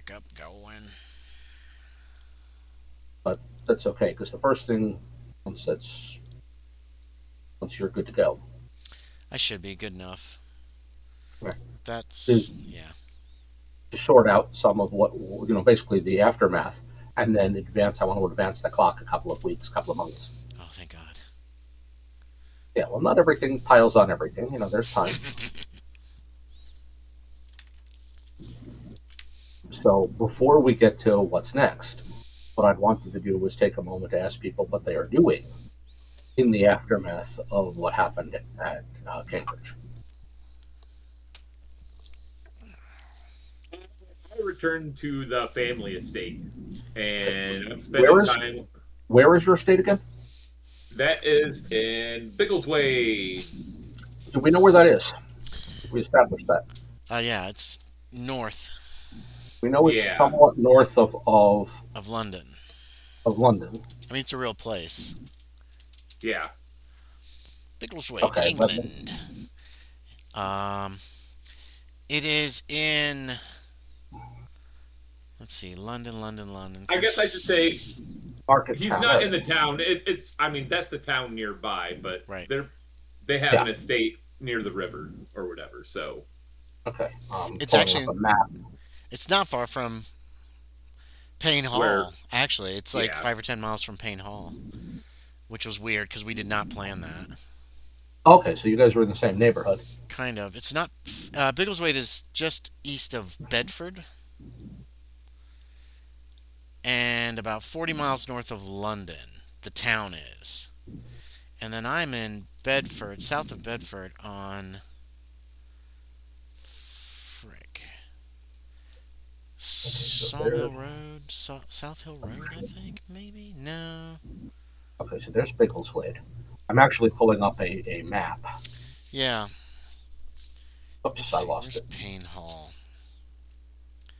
backup going. But that's okay because the first thing once that's once you're good to go, I should be good enough. right, That's is yeah. to sort out some of what basically the aftermath, and then advance. I want to advance the clock a couple of weeks, couple of months. Oh, thank God. Yeah, well, not everything piles on everything. There's time. So before we get to what's next, what I'd wanted to do was take a moment to ask people what they are doing in the aftermath of what happened at Cambridge. I returned to the family estate, Okay. and I'm Where spending is time. where is your state again? That is in Biggleswade. Do we know where that is? We established that. Yeah, it's north We know it's Yeah, somewhat north of London. of London. I mean, it's a real place. yeah. Biggleswade, Okay, but England. Um, it is in. Let's see, London, London, London. I guess I should say market he's town not in area. the town. It's. I mean, that's the town nearby, but Right. they have Yeah. an estate near the river or whatever. So Okay. It's Pulling up actually a map. it's not far from Payne where, Hall. Actually, it's like yeah, 5 or 10 miles from Payne Hall, which was weird because we did not plan that. Okay, so you guys were in the same neighborhood. Kind of. It's not. Biggleswade is just east of Bedford and about 40 miles north of London. The town is. And then I'm in Bedford, south of Bedford on. Frick. Okay, so there. Sawmill Road? South Hill Road, I think? Maybe? No. Okay, so there's Biggleswade. I'm actually pulling up a map. Yeah. Let's Oops, I see. lost Where's it. Payne Hall?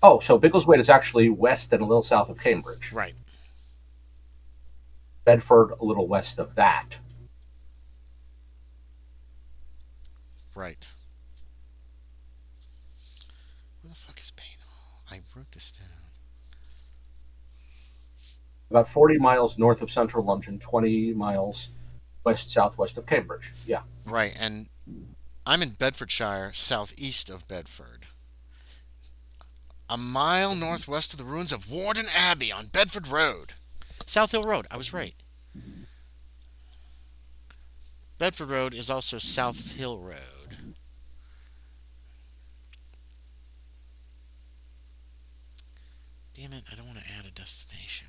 Oh, so Biggleswade is actually west and a little south of Cambridge. Right. Bedford, a little west of that. Right. Where the fuck is Payne Hall? I wrote this down. About 40 miles north of central London, 20 miles west southwest of Cambridge. Yeah. Right. And I'm in Bedfordshire, southeast of Bedford. A mile northwest of the ruins of Warden Abbey on Bedford Road. South Hill Road. I was right. Bedford Road is also South Hill Road. Damn it, I don't want to add a destination.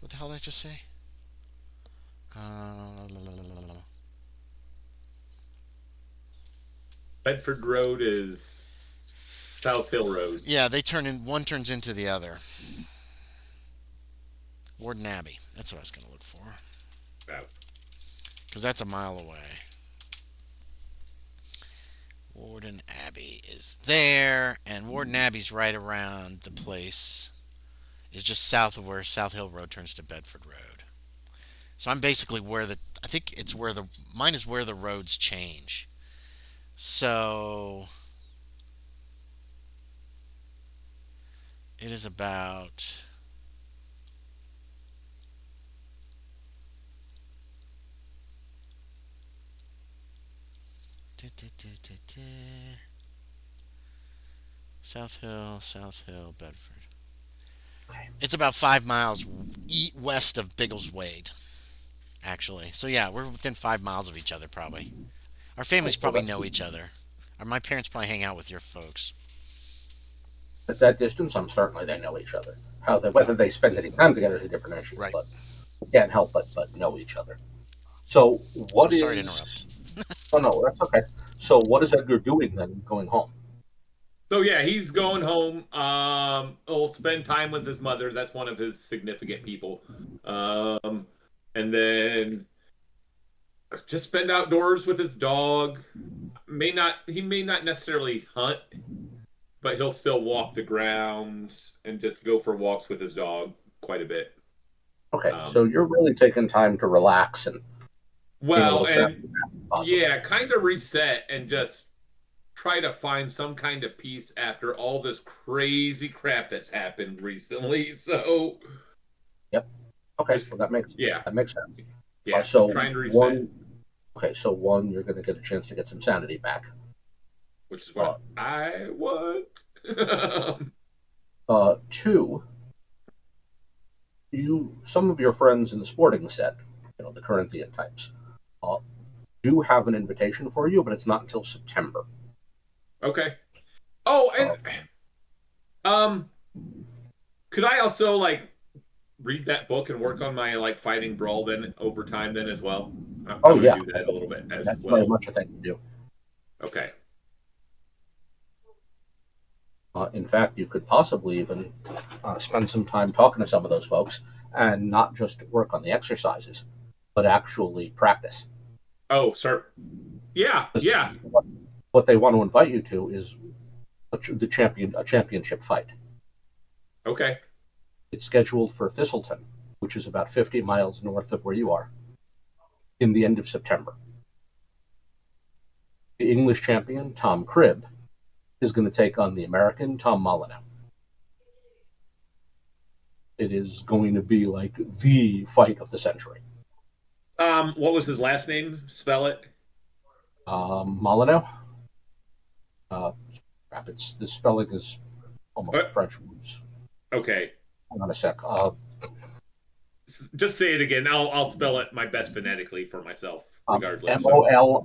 What the hell did I just say? La, la, la, la, la. Bedford Road is South Hill Road. Yeah, they turn in. One turns into the other. Warden Abbey. That's what I was going to look for. Oh. Because that's a mile away. Warden Abbey is there, and Warden Abbey's right around the place. Is just south of where South Hill Road turns to Bedford Road. So I'm basically where the. I think it's where the. Mine is where the roads change. So it is about. South Hill, Bedford. Okay. It's about 5 miles west of Biggleswade, actually. So yeah, we're within 5 miles of each other, probably. Our families Oh, well, probably that's know good. each other. Or my parents probably hang out with your folks. At that distance, I'm certainly they know each other. Whether they spend any time together is a different issue, Right. but can't help but know each other. So So what sorry to is? interrupt. Oh no, that's okay. So what is Edgar doing then, going home? So yeah, he's going home. He'll spend time with his mother. That's one of his significant people. And then just spend outdoors with his dog. He may not necessarily hunt, but he'll still walk the grounds and just go for walks with his dog quite a bit. Okay, so Um, you're really taking time to relax and being a well, little sad, and possibly. yeah, kind of reset and just try to find some kind of peace after all this crazy crap that's happened recently. So Yep. Okay. just Well, that makes yeah, sense. yeah, So just trying to reset, one. Okay. So one, you're going to get a chance to get some sanity back. which is what I want. Two, some of your friends in the sporting set, the Corinthian types, uh, do have an invitation for you, but it's not until September. Okay. Oh, and Uh, um, could I also like read that book and work on my like fighting brawl then over time then as well? I oh want to yeah, do that a little bit as that's very well. much a thing to do. Okay. In fact, you could possibly even spend some time talking to some of those folks and not just work on the exercises, but actually practice. Oh, sir. Yeah, 'Cause yeah. what they want to invite you to is a championship fight. Okay. It's scheduled for Thistleton, which is about 50 miles north of where you are, in the end of September. The English champion, Tom Cribb, is going to take on the American, Tom Molyneux. It is going to be like the fight of the century. What was his last name? Spell it. Molyneux, the spelling is almost Uh, a French words. okay. Hang on a sec. Just say it again. I'll spell it my best phonetically for myself, regardless. So Molineux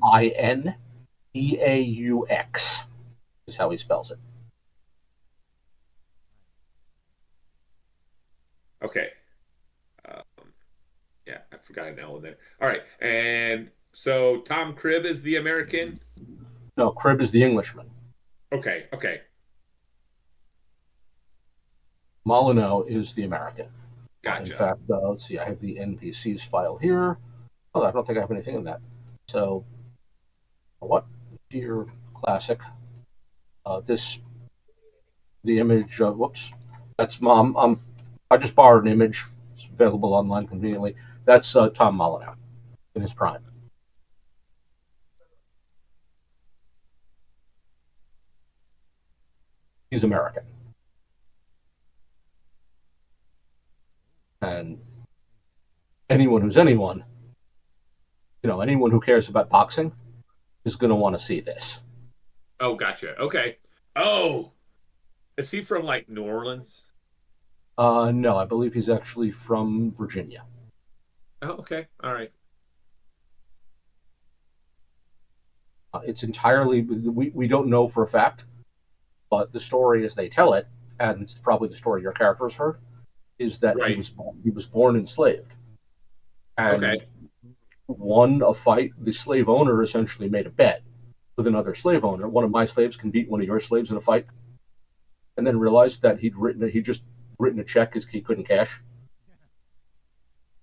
is how he spells it. okay. Um, yeah, I forgot an L in there. All right, and so Tom Cribb is the American. No, Cribb is the Englishman. Okay. Okay. Molyneux is the American. In Gotcha. fact, let's see. I have the NPCs file here. Oh, I don't think I have anything in that. So, what? Dear classic. The image. Whoops. That's mom. I just borrowed an image. It's available online conveniently. That's Tom Molyneux in his prime. He's American, and anyone who's anyone, anyone who cares about boxing is going to want to see this. Oh, gotcha. Okay. Oh, is he from like New Orleans? No, I believe he's actually from Virginia. Oh, okay. All right. It's entirely we don't know for a fact, but the story as they tell it, and it's probably the story your character has heard, is that Right. he was born enslaved, and Okay. won a fight. The slave owner essentially made a bet with another slave owner. One of my slaves can beat one of your slaves in a fight, and then realized that he'd just written a check as he couldn't cash.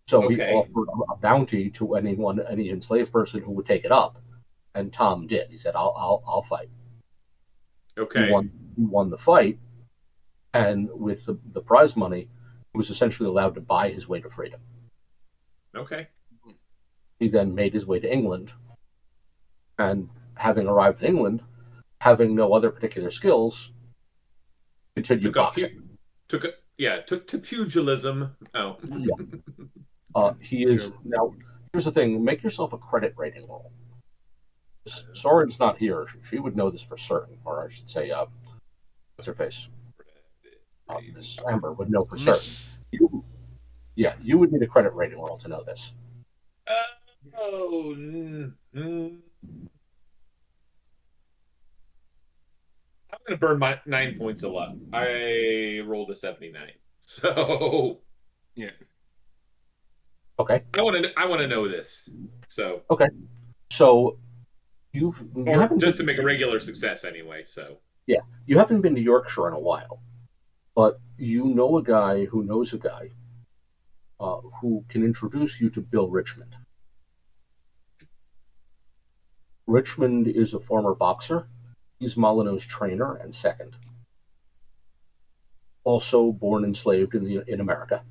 So he Okay. offered a bounty to any enslaved person who would take it up, and Tom did. He said, I'll fight." He Okay. won. He won the fight, and with the prize money, he was essentially allowed to buy his way to freedom. Okay. He then made his way to England, and having arrived in England, having no other particular skills, continued Took up boxing. took to pugilism. Oh. Yeah. He is Sure. now. Here's the thing: make yourself a credit rating roll. Soren's not here. She would know this for certain, or I should say, what's her face? Miss Okay. Amber would know for certain. Miss. You would need a credit rating roll to know this. Oh. I'm gonna burn my 9 points of luck. I rolled a 79. So Yeah. Okay. I want to know this. So Okay. So you or haven't just to been, make a regular success anyway. So you haven't been to Yorkshire in a while, but you know a guy who knows a guy who can introduce you to Bill Richmond. Richmond is a former boxer. He's Molyneux's trainer and second. Also born enslaved in America.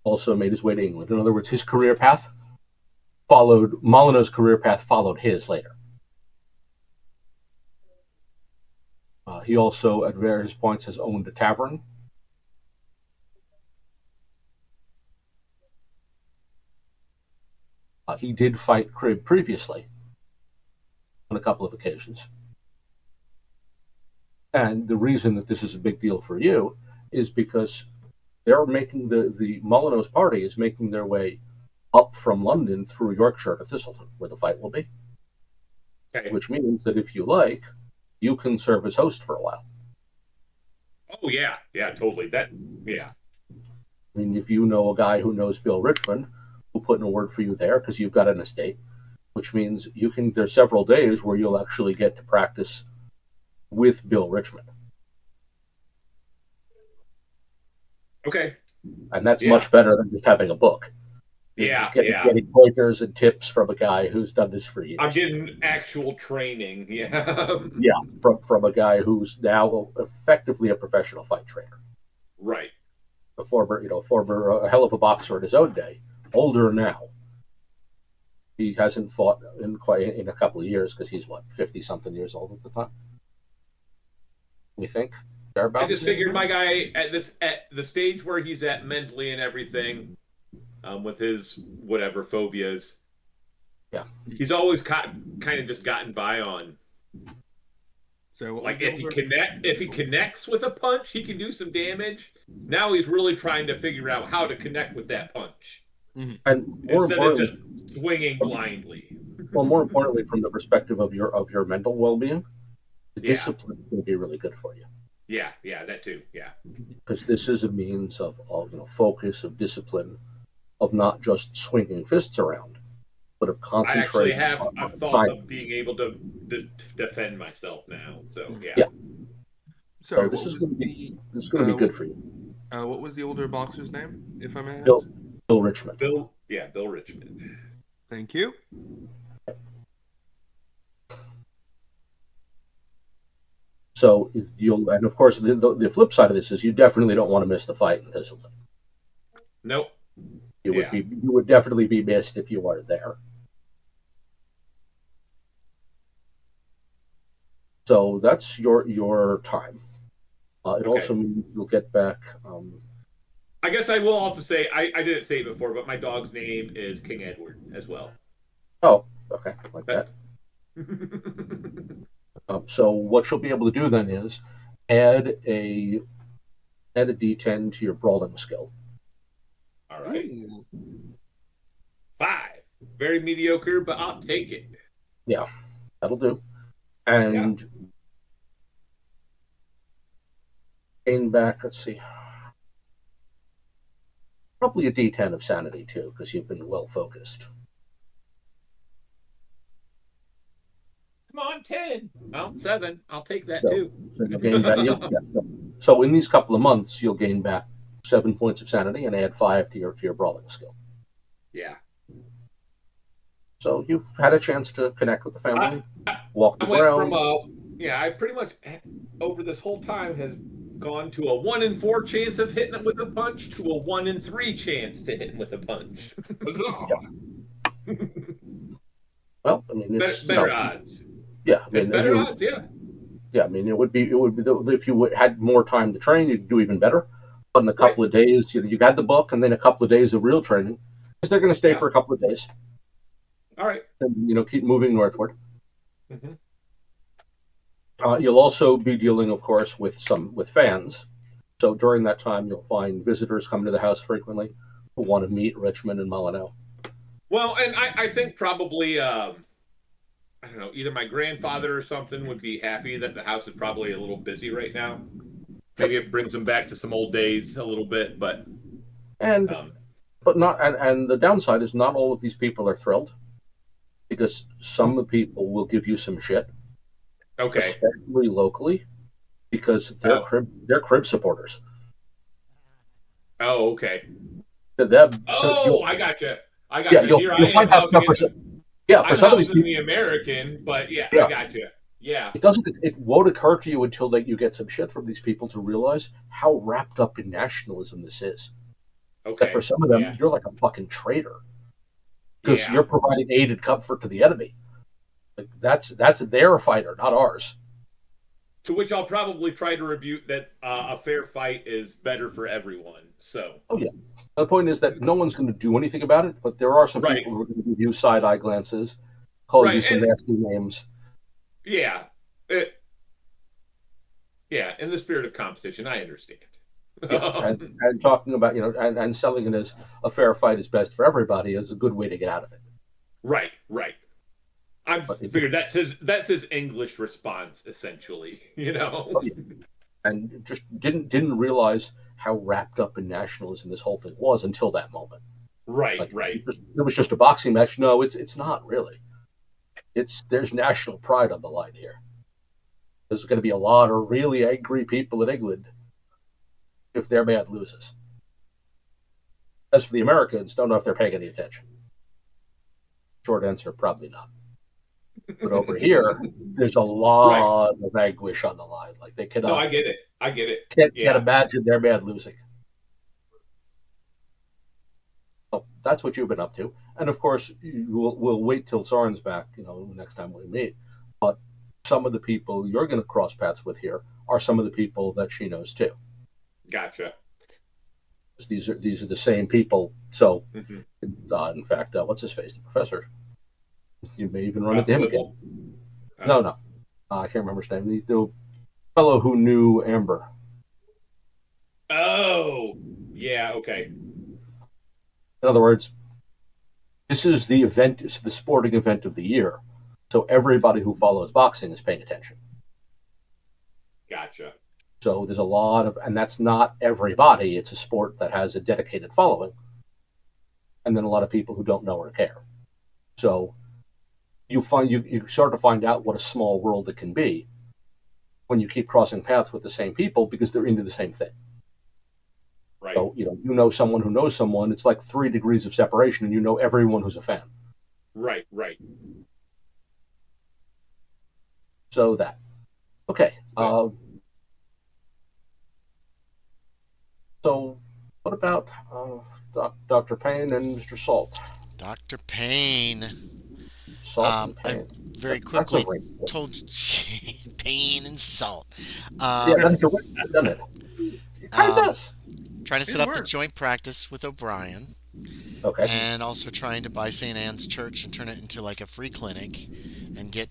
Also made his way to England. In other words, his career path followed Molyneux's career path followed his later. He also, at various points, has owned a tavern. He did fight Crib previously on a couple of occasions. And the reason that this is a big deal for you is because they're making the Molyneux's party is making their way up from London through Yorkshire to Thistleton, where the fight will be. Okay. Which means that if you like, you can serve as host for a while. Oh yeah, totally. Yeah. I mean, if you know a guy who knows Bill Richmond, who'll put in a word for you there because you've got an estate, which means you can. There's several days where you'll actually get to practice with Bill Richmond. Okay. And that's much better than just having a book. Getting pointers and tips from a guy who's done this for years. I'm getting actual training. Yeah. Yeah, from a guy who's now effectively a professional fight trainer. Right. A former a hell of a boxer in his own day. Older now. He hasn't fought in a couple of years because he's 50-something years old at the time. We think. I just figured my guy at the stage where he's at mentally and everything, with his whatever phobias. Yeah. He's always kind of just gotten by on. So like if he connects with a punch, he can do some damage. Now he's really trying to figure out how to connect with that punch. Mm-hmm. And instead of just swinging blindly. Well, more importantly, from the perspective of your mental well-being, the discipline is going to be really good for you. Yeah, that too. Yeah, because this is a means of focus, of discipline, of not just swinging fists around, but of concentrating. I actually have a thought of being able to defend myself now. So yeah. Sorry, this is going to be good for you. What was the older boxer's name, if I may ask? Bill Richmond. Bill Richmond. Thank you. So and of course the flip side of this is you definitely don't want to miss the fight in Thistleton. Nope. You would definitely be missed if you weren't there. So that's your time. It also means you'll get back. I guess I will also say I didn't say it before, but my dog's name is King Edward as well. Oh, okay, like that. So what you'll be able to do then is add a D10 to your brawling skill. All right. 5. Very mediocre, but I'll take it. Yeah, that'll do. And gain back, let's see, probably a D10 of sanity too, because you've been well focused. Come on, 10. Oh, 7. I'll take that too. So you gain back. So in these couple of months, you'll gain back 7 points of sanity and add 5 to your brawling skill. Yeah. So you've had a chance to connect with the family, walk the ground. ground. I pretty much over this whole time has gone to a 1 in 4 chance of hitting it with a punch to a 1 in 3 chance to hit him with a punch. Well, I mean, it's better odds. Yeah, I mean, it's better odds. Yeah. Yeah, I mean, it would be if you had more time to train, you'd do even better. But in a couple of days, you got the book, and then a couple of days of real training, because they're going to stay for a couple of days. All right. And keep moving northward. Mm-hmm. You'll also be dealing, of course, with fans. So during that time, you'll find visitors come to the house frequently who want to meet Richmond and Molyneux. Well, and I think probably I don't know, either my grandfather or something would be happy that the house is probably a little busy right now. Maybe it brings them back to some old days a little bit, but but not and the downside is not all of these people are thrilled, because some of the people will give you some shit. Okay. Especially locally, because they're crib supporters. Oh, okay. To them, I gotcha. You'll find out for some of these people, the American, but I gotcha. Yeah. It won't occur to you until you get some shit from these people to realize how wrapped up in nationalism this is. Okay. That for some of them, you're like a fucking traitor, because you're providing aid and comfort to the enemy. Like that's their fighter, not ours. To which I'll probably try to rebuke that a fair fight is better for everyone. So, Oh yeah. The point is that no one's going to do anything about it, but there are some right, people who are going to give you side eye glances, call you right, some and nasty names. yeah, yeah. In the spirit of competition, I understand. Yeah, and talking about and selling it as a fair fight is best for everybody is a good way to get out of it. Right, right. I But it, figured that's his English response, essentially. oh, yeah. And just didn't realize how wrapped up in nationalism this whole thing was until that moment. Right, Like right, it was just a boxing match. No, it's not really. There's national pride on the line here. There's going to be a lot of really angry people in England if their man loses. As for the Americans, don't know if they're paying any attention. Short answer, probably not. But over here, there's a right. lot of anguish on the line. Like they No, cannot I get it. I get it. can't Yeah. imagine their man losing. So that's what you've been up to. And of course, we'll wait till Soren's back, next time we meet. But some of the people you're going to cross paths with here are some of the people that she knows too. Gotcha. These are the same people. So, Mhm. in fact, what's his face? The professor. You may even run into him Whipple? again. No. I can't remember his name. The fellow who knew Amber. Oh, yeah. Okay. In other words, this is the event. It's the sporting event of the year. So everybody who follows boxing is paying attention. Gotcha. So there's a lot of, and that's not everybody. It's a sport that has a dedicated following, and then a lot of people who don't know or care. So you start to find out what a small world it can be when you keep crossing paths with the same people because they're into the same thing. Right. So you know someone who knows someone. It's like 3 degrees of separation, and you know everyone who's a fan. Right. Right. So that okay. So what about Dr. Payne and Mr. Salt? Dr. Payne. Salt and I Payne. very That's a quickly ring. told Payne and Salt. Yeah, that's a ring, doesn't it? It kind of does. Trying to set Good up the work. joint practice with O'Brien, Okay. and also trying to buy St. Anne's Church and turn it into like a free clinic, and get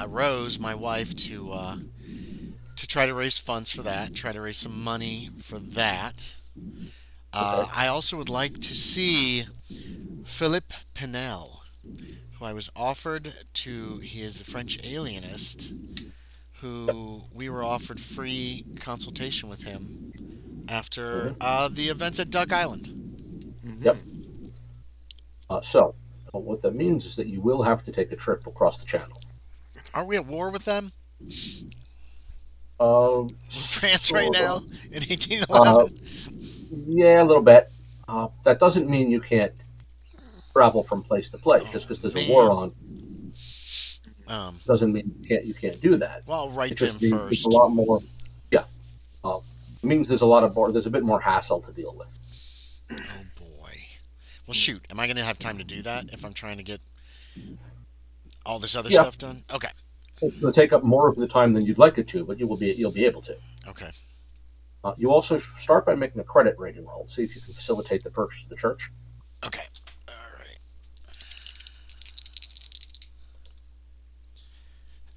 Rose, my wife, to try to raise funds for that. Try to raise some money for that. Okay. I also would like to see Philippe Pinel, who I was offered to. He is the French alienist, who we were offered free consultation with him after the events at Duck Island. Mhm. Yep. So what that means is that you will have to take a trip across the channel. Aren't we at war with them? France right Sort now of. in 1811? Yeah, a little bit. That doesn't mean you can't travel from place to place. Just Oh, because there's a war man. on doesn't mean you can't do that. Well, I'll write It to him just means it's a first. lot more. Yeah. It means there's a bit more hassle to deal with. Oh, boy. Well, shoot. Am I going to have time to do that if I'm trying to get all this other Yeah, stuff done? Okay. it'll take up more of the time than you'd like it to, but you'll be able to. Okay. You also start by making a credit rating roll. See if you can facilitate the purchase of the church. Okay. All right.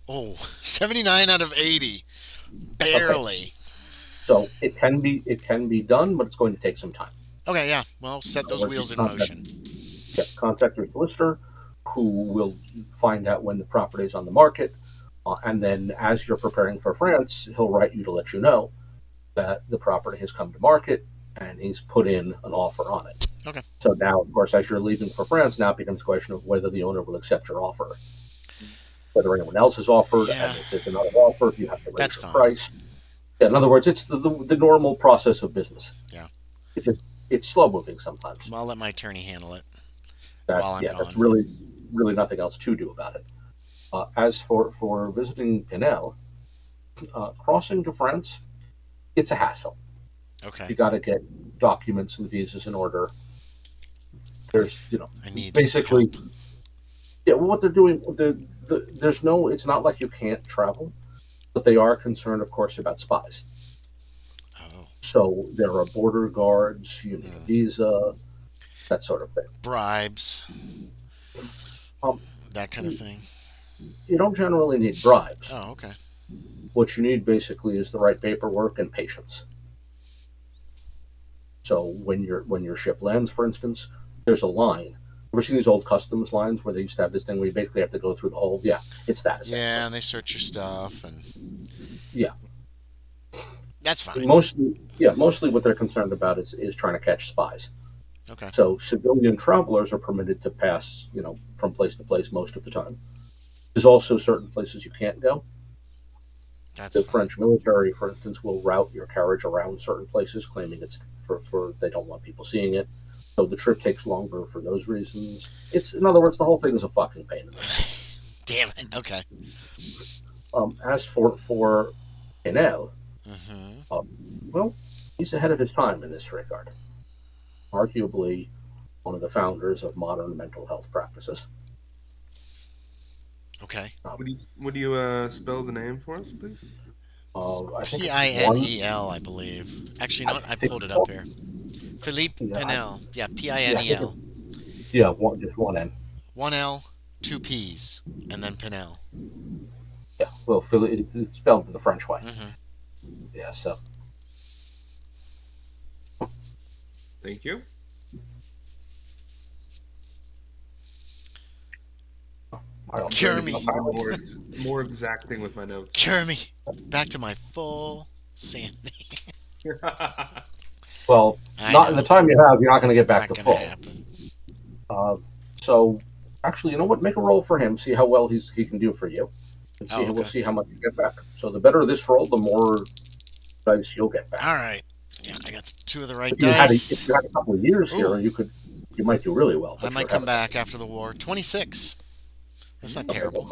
Oh, 79 out of 80. Barely. So it can be done, but it's going to take some time. Okay, yeah. Well, set those wheels in motion. Contact your solicitor, who will find out when the property is on the market, and then as you're preparing for France, he'll write you to let you know that the property has come to market and he's put in an offer on it. Okay. So now, of course, as you're leaving for France, now it becomes a question of whether the owner will accept your offer, whether anyone else has offered, Yeah. and if there's another offer, you have to raise That's your fine. price. Yeah, in other words, it's the normal process of business. Yeah. It's slow moving sometimes. Well, I'll let my attorney handle it That, while I'm yeah, gone. that's really nothing else to do about it. As for visiting Pinel, crossing to France, it's a hassle. Okay. You got to get documents and visas in order. There's, I need basically, help. yeah. Well, what they're doing, there's no. It's not like you can't travel. But they are concerned, of course, about spies. Oh. So there are border guards, you need a visa, that sort of thing. Bribes, Um, that kind of thing. you don't generally need bribes. Oh, okay. What you need basically is the right paperwork and patience. So when your ship lands, for instance, there's a line. Ever seen these old customs lines where they used to have this thing where you basically have to go through the whole? Yeah, it's that essentially. Yeah, and they search your stuff, and Yeah, that's fine. mostly what they're concerned about is trying to catch spies. Okay, So civilian travelers are permitted to pass, from place to place most of the time. There's also certain places you can't go. that's The fine. French military, for instance, will route your carriage around certain places, claiming it's for they don't want people seeing it. So the trip takes longer for those reasons. It's in other words, the whole thing is a fucking pain in the ass. Damn it. Okay. As for Enel, Mm-hmm. um, well, he's ahead of his time in this regard. Arguably one of the founders of modern mental health practices. Okay. Um, Would you spell the name for us, please? I think it's one. Pinel, I believe. Actually, you know I what? I think pulled it up so. here. Philippe Yeah, Pinel. Yeah, yeah, I think Pinel. it's just one N. One L, two P's, and then Pinel. Yeah, well, it's spelled the French way. Mm-hmm. Yeah, so Thank you. I I'm also Cure trying to me. be more exacting with my notes. Cure me. Back to my full sanity. well, I not in the know. time you have. You're not going to It's get back not to going to full. happen. Uh, so, actually, you know what? Make a roll for him. See how well he can do for you, and Oh, we'll okay. see how much you get back. So the better this roll, the more dice you'll get back. All right. Yeah, I got two of the right If dice. you had a couple of years here, Ooh, you might do really well. I But might you're come ahead of back time. after the war. 26. That's not Okay, terrible.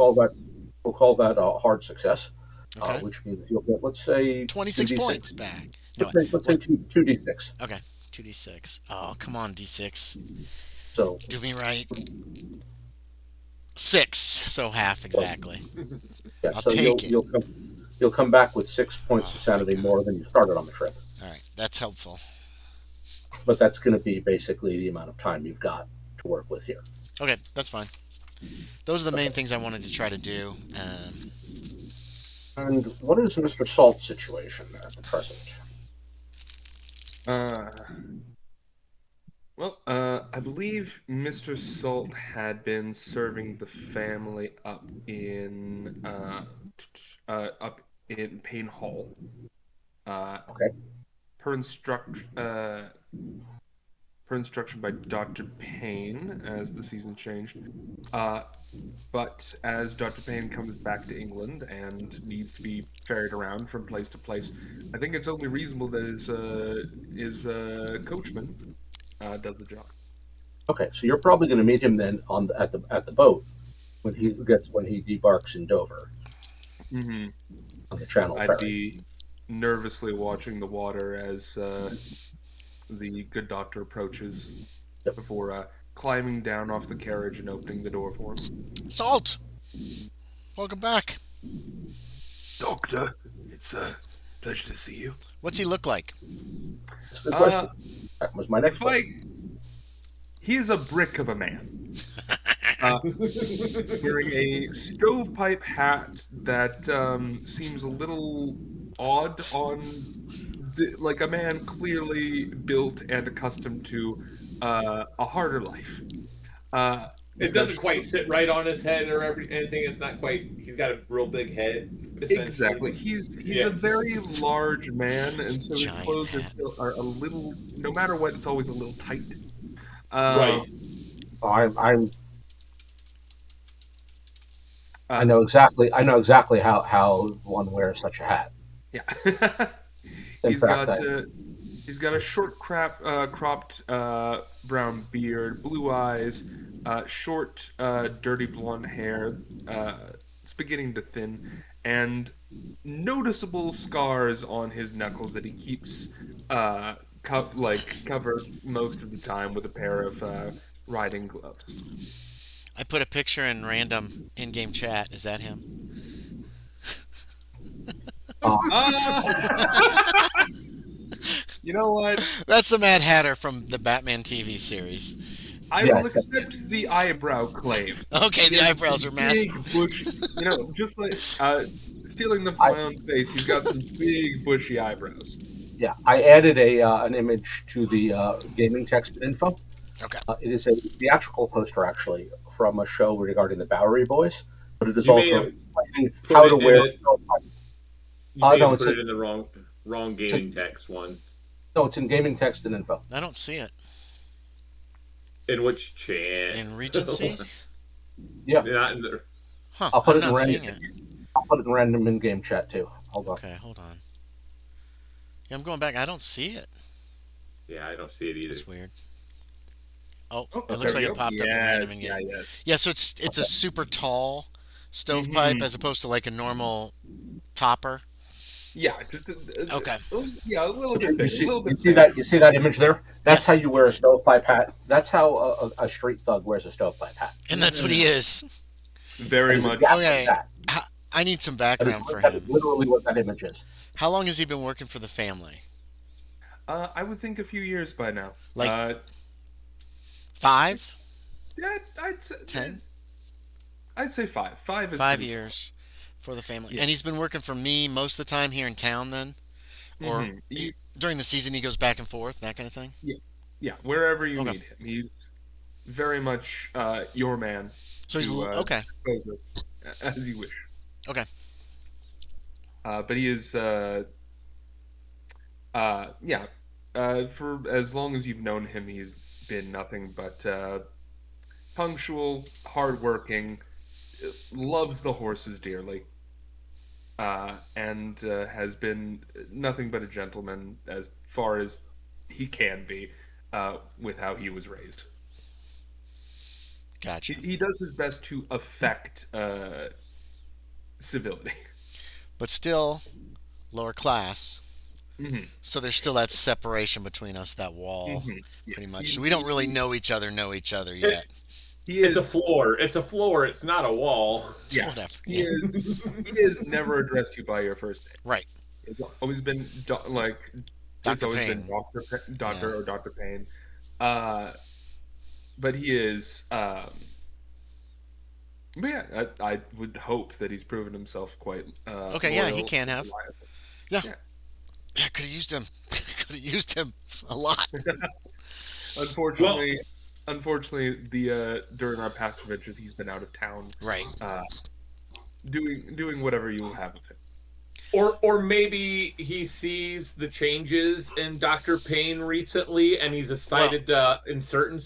we'll call that a hard success, Okay. which means you'll get, let's say, 26 2 points d6. back. No, Let's say what? two d6. Okay. 2d6. Oh, come on, d6. So, Do me right. 6. So half so exactly. yeah, I'll so take it. you'll come back with 6 points Oh, of thank sanity God. more than you started on the trip. All right. That's helpful. But that's going to be basically the amount of time you've got to work with here. Okay. That's fine. Those are the main Okay. things I wanted to try to do. And what is Mr. Salt's situation at the present? Uh, I believe Mr. Salt had been serving the family up in Payne Hall. Okay. Per instruction by Dr. Payne, as the season changed. But as Dr. Payne comes back to England and needs to be ferried around from place to place, I think it's only reasonable that his coachman does the job. Okay, so you're probably going to meet him then at the boat when he debarks in Dover Mm-hmm. on the Channel I'd ferry. be nervously watching the water as the good doctor approaches Yep. before climbing down off the carriage and opening the door for him. Salt. Welcome back. Doctor, it's a pleasure to see you. What's he look like? That's a good question. That was my next question. He is a brick of a man. Wearing a stovepipe hat that seems a little odd like a man clearly built and accustomed to a harder life. He's It got doesn't quite sit right on his head or anything. It's not quite. He's got a real big head, essentially. exactly. He's Yeah. a very large man, and so his Giant clothes hat. are a little. No matter what, it's always a little tight. Right. I Uh, know exactly how one wears such a hat. yeah. In He's fact, got a short cropped brown beard, blue eyes, short dirty blonde hair. It's beginning to thin, and noticeable scars on his knuckles that he keeps covered most of the time with a pair of riding gloves. I put a picture in random in-game chat. Is that him? You know what? That's the Mad Hatter from the Batman TV series. I will Yes. accept the eyebrow claim. Okay, He the has eyebrows some are big massive. bushy. Just like stealing them from I, my own face. He's got some big bushy eyebrows. yeah, I added an image to the gaming text and info. Okay. It is a theatrical poster, actually, from a show regarding the Bowery Boys, but it is You may also have explaining put how to it in wear. it. You may No, have it's put in, it in the wrong it's in, gaming text one. no, it's in gaming text and info. I don't see it. In which chat? In Regency? Yeah, Not in the. Huh, I'll put I'm it in not random. seeing it. I'll put it in random in-game chat too. Hold on. Okay, hold on. Yeah, I'm going back. I don't see it. Yeah, I don't see it either. That's weird. Oh, Oh, it looks there like we it go. popped up in random Yes, in yeah, game. yes. Yeah, so it's a super tall stovepipe Mhm. as opposed to like a normal topper. Yeah, just Okay. yeah, a little But bit bigger, a you little bit see thicker. that image there? That's how Yes. you wear a stovepipe hat. That's how a street thug wears a stovepipe hat. And that's what he is. That Very is much. exactly Okay. that. I need some That is background for that is him. literally what that image is. How long has he been working for the family? I would think a few years by now. Like 5? Yeah, I'd say 10? I'd say 5. 5 is 5 pretty years for the family. Yeah. And he's been working for me most of the time here in town then? Or solid. during the season he goes back and forth, that kind of thing? Yeah, wherever you Okay. need him, he's very much your man So he's to okay. dispose of, as you wish. Okay. But he is, yeah. For as long as you've known him, he's been nothing but punctual, hardworking, loves the horses dearly, and has been nothing but a gentleman as far as he can be with how he was raised. Gotcha. He does his best to affect civility. But still lower class. hmm So there's still that separation between us, that wall, Yeah. pretty much. So we don't really know each other yet. He It's is. a floor. It's a floor. It's not a wall. Yeah. Whatever. He Yeah. is. He has never addressed you by your first name. Right. It's always been like it's Dr. always Payne. been Doctor Yeah. or Dr. Payne. But he is. But yeah, I would hope that he's proven himself quite. Okay, yeah, he loyal can and have. reliable. Yeah. Yeah. Yeah, could have used him. Could have used him a lot. Unfortunately, the during our past adventures, he's been out of town, Right. doing whatever you will have of him. Or maybe he sees the changes in Dr. Payne recently, and he's decided to insert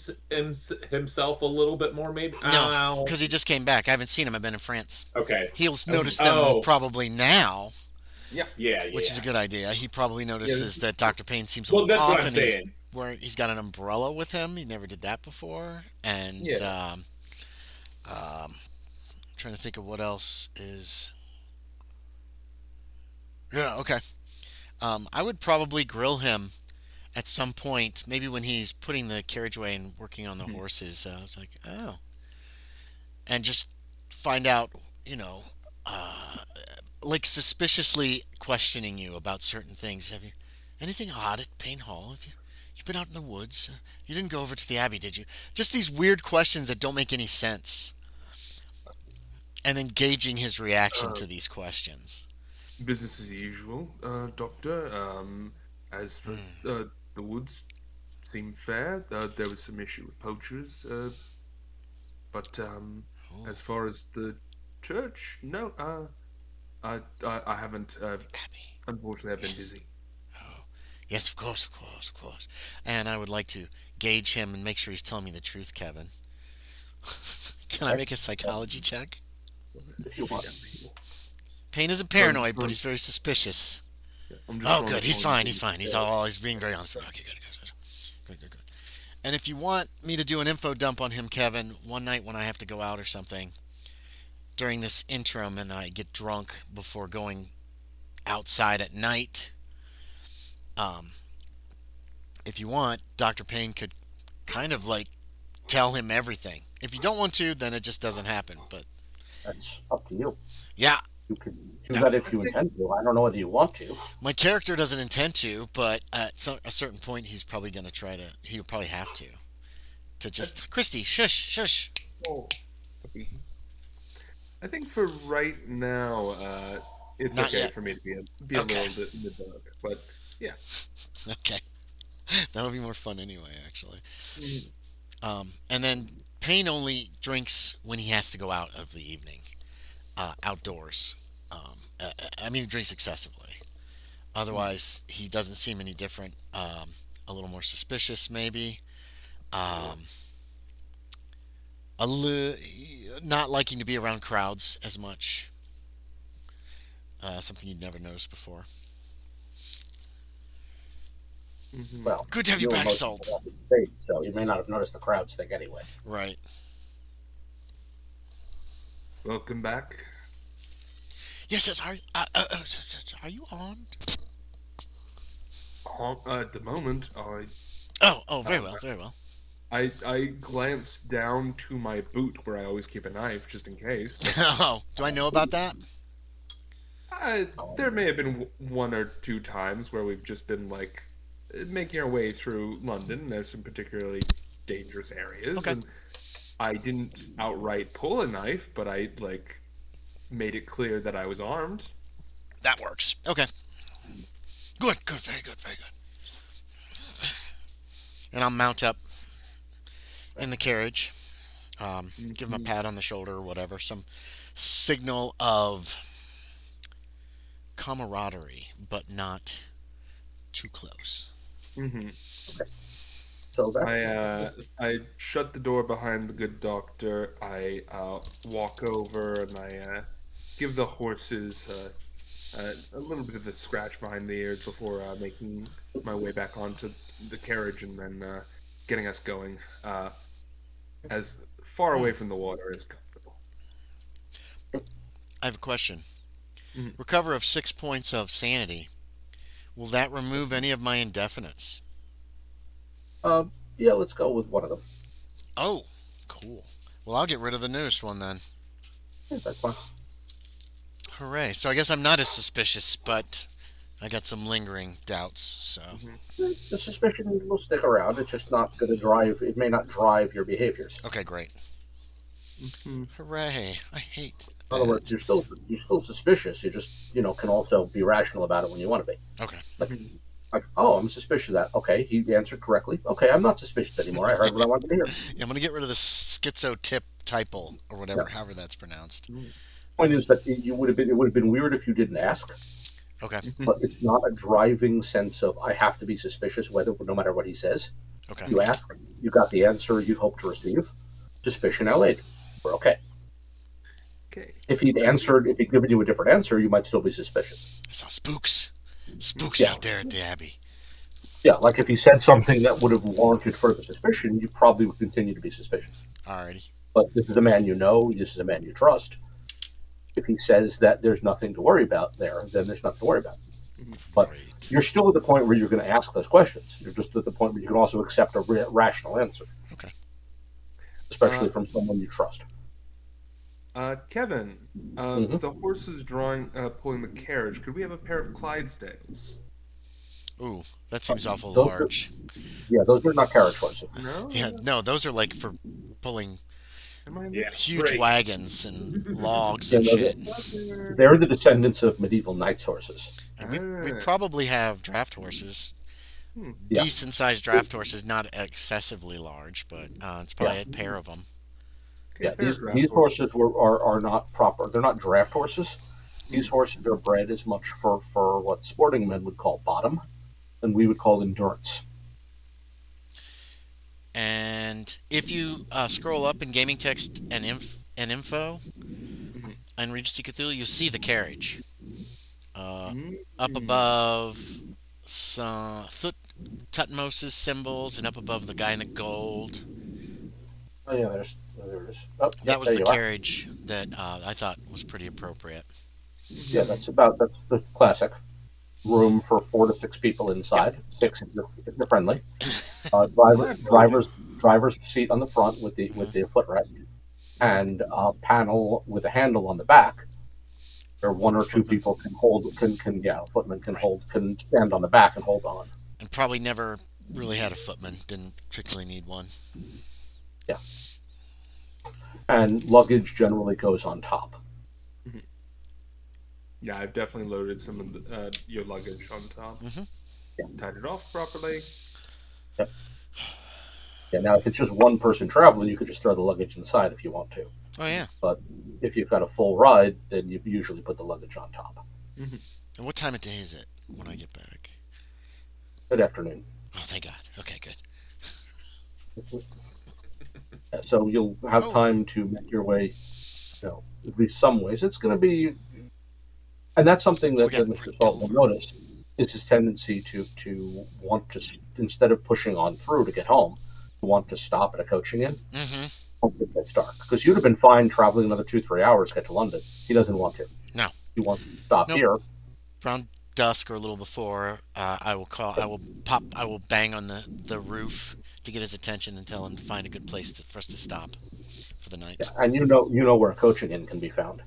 himself a little bit more. Maybe No, because he just came back. I haven't seen him. I've been in France. Okay. He'll notice them Oh. probably now, Yeah. which is a good idea. He probably notices Yeah. that Dr. Payne seems a Well, little that's off, what I'm and saying. he's got an umbrella with him. He never did that before, and Yeah. I'm trying to think of what else is. Yeah, okay. I would probably grill him at some point, maybe when he's putting the carriageway and working on the horses. It's like, oh, and just find out, you know, like suspiciously questioning you about certain things. Have you anything odd at Payne Hall? You've been out in the woods? You didn't go over to the Abbey, did you? Just these weird questions that don't make any sense, and then gauging his reaction to these questions. Business as usual, Doctor. As for the woods, seem fair. There was some issue with poachers, but as far as the church, no. I haven't. Abbey. Unfortunately, I've been Yes. busy. Oh, yes, of course. And I would like to gauge him and make sure he's telling me the truth, Kevin. Can I make a psychology check? If you want. Payne isn't paranoid, but he's very suspicious. I'm just Oh, throwing good. it He's on fine. you. He's being very honest. Okay, good. And if you want me to do an info dump on him, Kevin, one night when I have to go out or something, during this interim and I get drunk before going outside at night, if you want, Dr. Payne could kind of like tell him everything. If you don't want to, then it just doesn't happen. But That's up to you. yeah, You could do that if you intend to. I don't know whether you want to. My character doesn't intend to, but at a certain point, he's probably going to try to. He'll probably have to just Christy, shush, shush. Oh, I think for right now, it's Not okay yet. for me to be a Okay. little bit in the dark. But yeah. Okay, that'll be more fun anyway. Actually, Mhm. and then Payne only drinks when he has to go out of the evening, outdoors. I mean, he drinks excessively. Otherwise, he doesn't seem any different. A little more suspicious, maybe. Um, not liking to be around crowds as much. Something you'd never noticed before. Mhm. Well, Good to have you you were back, most Salt. of the state, so you may not have noticed the crowds thing anyway. Right. Welcome back. Yes, yes. Are you on? At the moment, Oh, very well, very well. I glanced down to my boot where I always keep a knife just in case. But Oh, do I know about that? there may have been one or two times where we've just been like making our way through London. There's some particularly dangerous areas, Okay. and I didn't outright pull a knife, but I like made it clear that I was armed. That works. Okay. Good, good, very good, very good. And I'll mount up in the carriage. Give him a Mhm. pat on the shoulder or whatever. Some signal of camaraderie, but not too close. Mhm. So that's I shut the door behind the good doctor. I walk over and I give the horses a little bit of a scratch behind the ears before making my way back onto the carriage and then getting us going as far away from the water as comfortable. I have a question. Mhm. Recover of 6 points of sanity. Will that remove any of my indefinites? yeah. Let's go with one of them. Oh, cool. Well, I'll get rid of the newest one then. Yeah, that's fine. Hooray. So I guess I'm not as suspicious, but I got some lingering doubts, so. Mhm. The suspicion will stick around. It's just not going to drive. It may not drive your behaviors. Okay, great. Mhm. Hooray. I hate In other words, that. you're still suspicious. You just can also be rational about it when you want to be. Okay. Like Mhm. like oh, I'm suspicious of that. Okay, he answered correctly. Okay, I'm not suspicious anymore. I heard what I wanted to hear. Yeah, I'm going to get rid of the schizo tip typal, or Yeah. whatever, however that's pronounced. Mhm. Point is that it would have been weird if you didn't ask. Okay. But it's not a driving sense of I have to be suspicious whether no matter what he says. Okay. You ask, you got the answer you hope to receive. Suspicion allayed. We're okay. Okay. If he'd given you a different answer, you might still be suspicious. I saw spooks. Spooks Yeah. out there at the Abbey. Yeah, like if he said something that would have warranted further suspicion, you probably would continue to be suspicious. Alrighty. But this is a man you know, this is a man you trust. If he says that there's nothing to worry about there, then there's nothing to worry about. But Great. you're still at the point where you're going to ask those questions. You're just at the point where you can also accept a rational answer, Okay. especially from someone you trust. Kevin, Mhm. with the horses pulling the carriage, could we have a pair of Clydesdales? Ooh, that seems awful Those large. those are not carriage horses. No? Yeah, no, those are like for pulling Am I Yeah. huge Great. wagons and logs Yeah, and no, shit. they're the descendants of medieval knights' horses. And we Ah. probably have draft horses. Hmm. Yeah. Decent sized draft horses, not excessively large, but it's probably a pair of them. Okay, Yeah, pair of draft these horses. horses are not proper. They're not draft horses. These horses are bred as much for what sporting men would call bottom, and we would call endurance. And if you scroll up in gaming text and info Mhm. and Regency Cthulhu, you'll see the carriage. Mhm. Up above some Tutmosis symbols, and up above the guy in the gold. Oh yeah, there it is. Oh, yeah, That was there the you are. carriage that I thought was pretty appropriate. Yeah, that's the classic. Room for 4 to 6 people inside. Six if you're friendly. Driver's seat on the front with the footrest, and a panel with a handle on the back Where one or two Footman. people can hold, a footman can hold, can stand on the back and hold on. And probably never really had a footman. Didn't particularly need one. Yeah. And luggage generally goes on top. Yeah, I've definitely loaded some of your luggage on top. Tied it off properly. Yep. Yeah, now if it's just one person traveling, you could just throw the luggage inside if you want to. Oh yeah. But if you've got a full ride, then you usually put the luggage on top. And what time of day is it when I get back? Good afternoon. Oh, thank God. Okay, good. So you'll have time to make your way, at least some ways. It's going to be, and that's something that Mr. Salt will notice, is his tendency to want to, instead of pushing on through to get home, to want to stop at a coaching inn. Once it gets dark. Because you'd have been fine traveling another 2-3 hours to get to London. He doesn't want to. No. He wants to stop here. Around dusk or a little before, I will bang on the roof to get his attention and tell him to find a good place for us to stop for the night. Yeah, and you know where a coaching inn can be found.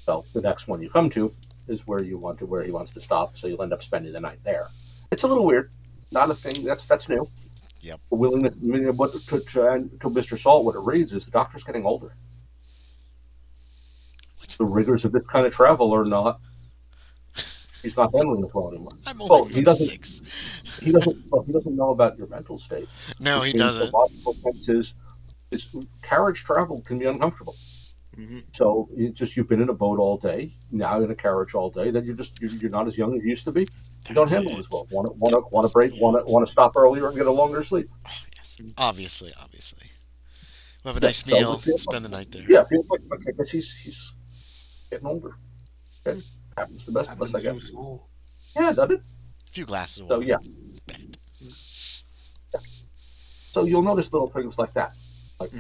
So the next one you come to is where he wants to stop. So you'll end up spending the night there. It's a little weird. Not a thing that's new. Yep. The willingness, to Mr. Salt, what it reads is the doctor's getting older. What? The rigors of this kind of travel are not. He's not handling this well anymore. I'm only 36. He doesn't know about your mental state. No, he doesn't. The logical sense is carriage travel can be uncomfortable. So you've been in a boat all day, now in a carriage all day. That you're not as young as you used to be. You don't handle it as well. Want to break? Want to stop earlier and get a longer sleep? Oh, yes, obviously. We'll have a nice meal. Spend the night there. Yeah, feels like I guess he's getting older. Okay, happens to the best of us, I guess. Yeah, doesn't it? A few glasses of So water. yeah. So you'll notice little things like that. Like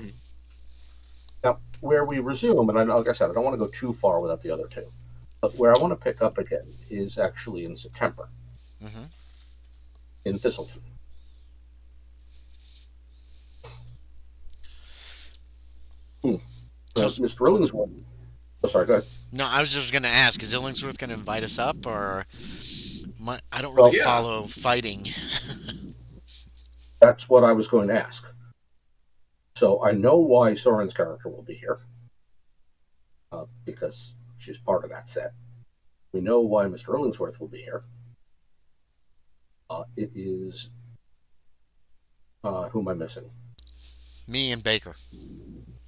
now, where we resume, and like I said, I don't want to go too far without the other two. But where I want to pick up again is actually in September, in Thistleton. Mr. Illingsworth. Oh, sorry, go ahead. No, I was just going to ask, is Illingsworth going to invite us up, or I don't really follow fighting. That's what I was going to ask. So I know why Soren's character will be here, because she's part of that set. We know why Mr. Illingsworth will be here. It is... who am I missing? Me and Baker.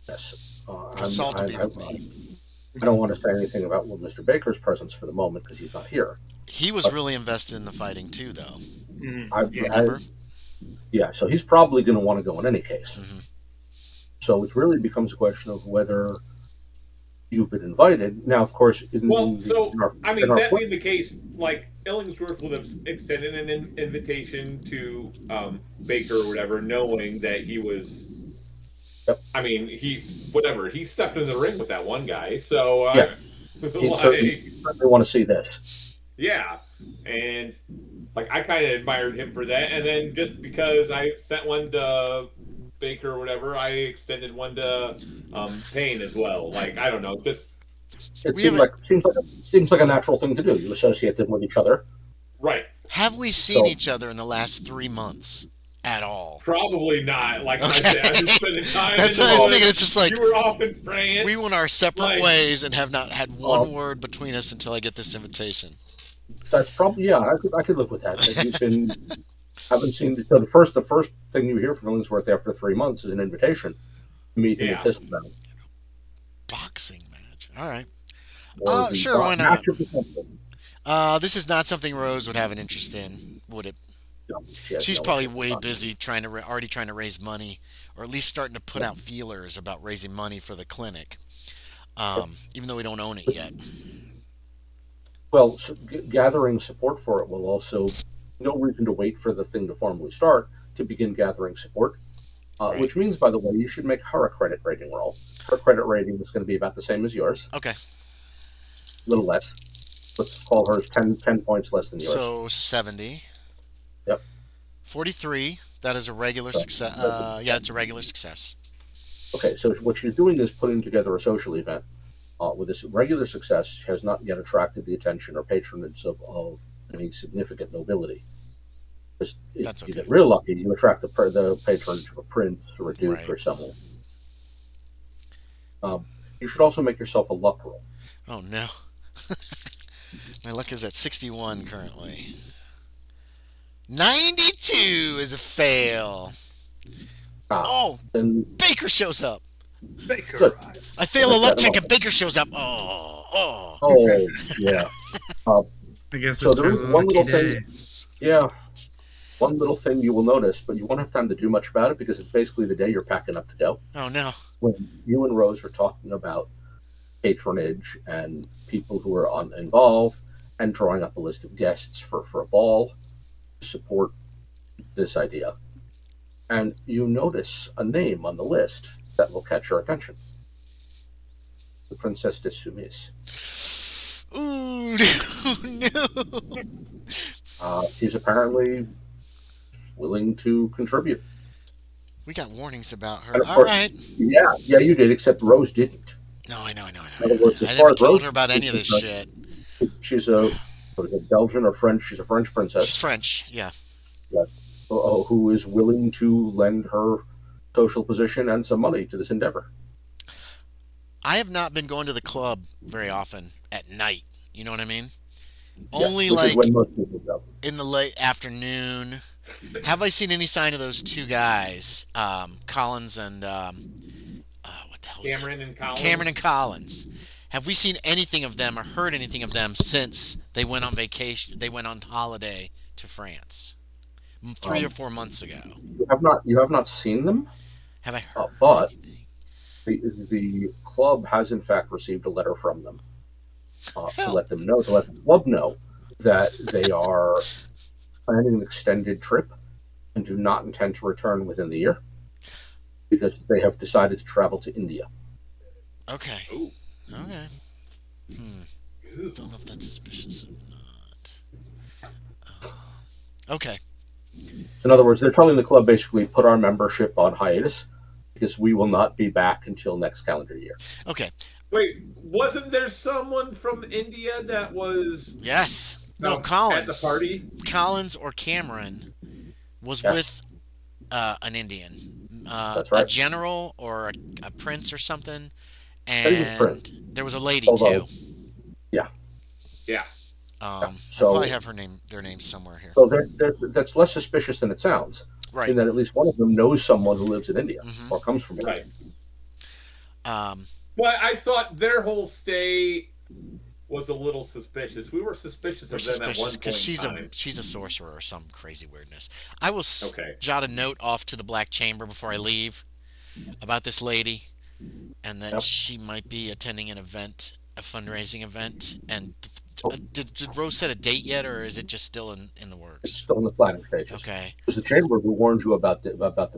Yes. Salt will be with me. I don't want to say anything about Mr. Baker's presence for the moment because he's not here. He was really invested in the fighting too, though. Remember? Yeah, so he's probably going to want to go in any case. So it really becomes a question of whether you've been invited. Now, of course, that being the case, like Illingsworth would have extended an invitation to Baker or whatever, knowing that he was. Yep. I mean, he stepped in the ring with that one guy, so he certainly want to see this. Yeah, and like I kind of admired him for that, and then just because I sent one to Baker or whatever, I extended one to Payne as well. Like I don't know, just it seems like a natural thing to do. You associate them with each other, right? Have we seen each other in the last 3 months at all? Probably not. Like I said, I've been spending time. That's what I was thinking. It's just like you were off in France. We went our separate ways and have not had one word between us until I get this invitation. That's probably I could live with that. You've been haven't seen so the first thing you hear from Illingsworth after 3 months is an invitation to meet him at Thistleton. Boxing match. All right. Or sure, why not? This is not something Rose would have an interest in, would it? No, she's probably way busy already trying to raise money, or at least starting to put out feelers about raising money for the clinic, even though we don't own it yet. Well, gathering support for it will also no reason to wait for the thing to formally start to begin gathering support, which means, by the way, you should make her a credit rating roll. Her credit rating is going to be about the same as yours. Okay. A little less. Let's call hers 10 points less than yours. So 70. Yep. 43. That is a regular success. It's a regular success. Okay, so what you're doing is putting together a social event with this regular success, has not yet attracted the attention or patronage of any significant nobility. Just if That's you okay. get real lucky, you attract the patronage of a prince or a duke Right. or someone. You should also make yourself a luck roll. Oh no. My luck is at 61 currently. 92 is a fail. Ah, Oh, then Baker shows up. Baker good. arrives. I fail a Let's luck set him check up. and Baker shows up. Oh. Oh, yeah. Uh, I guess so it's there her is one lucky little day. thing. Yeah, one little thing you will notice, but you won't have time to do much about it because it's basically the day you're packing up to go. Oh no. When you and Rose are talking about patronage and people who are involved and drawing up a list of guests for a ball to support this idea. And you notice a name on the list that will catch your attention. The Princess de Sumis. Ooh, no. She's apparently willing to contribute. We got warnings about her. And of All course, right. yeah, you did, except Rose didn't. No, I know. In other words, as I far never as told Rose her about is any of this concerned, shit. she's a what is it, Belgian or French? She's a French princess. She's French, yeah. Yeah, who is willing to lend her social position and some money to this endeavor. I have not been going to the club very often at night. You know what I mean? Yes, Only which is like when most people go. in the late afternoon. Have I seen any sign of those two guys, Collins and what the hell is Cameron and Collins. Cameron and Collins? Have we seen anything of them or heard anything of them since they went on vacation? They went on holiday to France 3 or 4 months ago. You have not seen them, Have I heard but anything? the club has in fact received a letter from them to Hell. let the club know that they are planning an extended trip and do not intend to return within the year because they have decided to travel to India. Okay. Ooh. Okay. Ooh. Don't know if that's suspicious or not. Okay. So in other words, they're telling the club basically put our membership on hiatus because we will not be back until next calendar year. Okay. Wait, wasn't there someone from India that was Yes. No, at Collins. the party? Collins or Cameron was Yes. with an Indian. That's right. A general or a prince or something. think it was And Prince. there was a lady Although- too. Yeah. I So- probably have their names somewhere here. So that's less suspicious than it sounds, Right. in that at least one of them knows someone who lives in India Mhm. or comes from India. Right. Um, But I thought their whole stay was a little suspicious. We were suspicious we're of them at one suspicious point because in time. she's a sorcerer or some crazy weirdness. I will Okay. jot a note off to the Black Chamber before I leave about this lady, and that Yep. she might be attending an event, a fundraising event. And Oh. did Rose set a date yet, or is it just still in the It's works? still in the planning stages. Okay. It was the chamber who warned you about the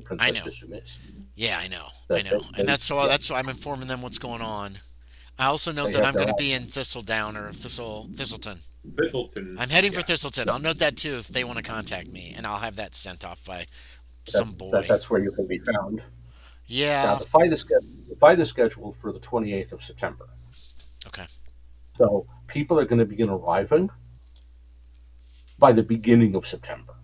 Princess I know. de Sumis. Yeah, I know. That- And that's yeah. that's why I'm informing them what's going on. I also note They that have I'm their going to own. be in Thistledown or Thistleton. Thistleton. I'm heading for Yeah. Thistleton. I'll note that too if they want to contact me, and I'll have that sent off by some boy. That's where you can be found. Now, Yeah. the fight is scheduled for the 28th of September. Okay. So people are going to begin arriving by the beginning of September.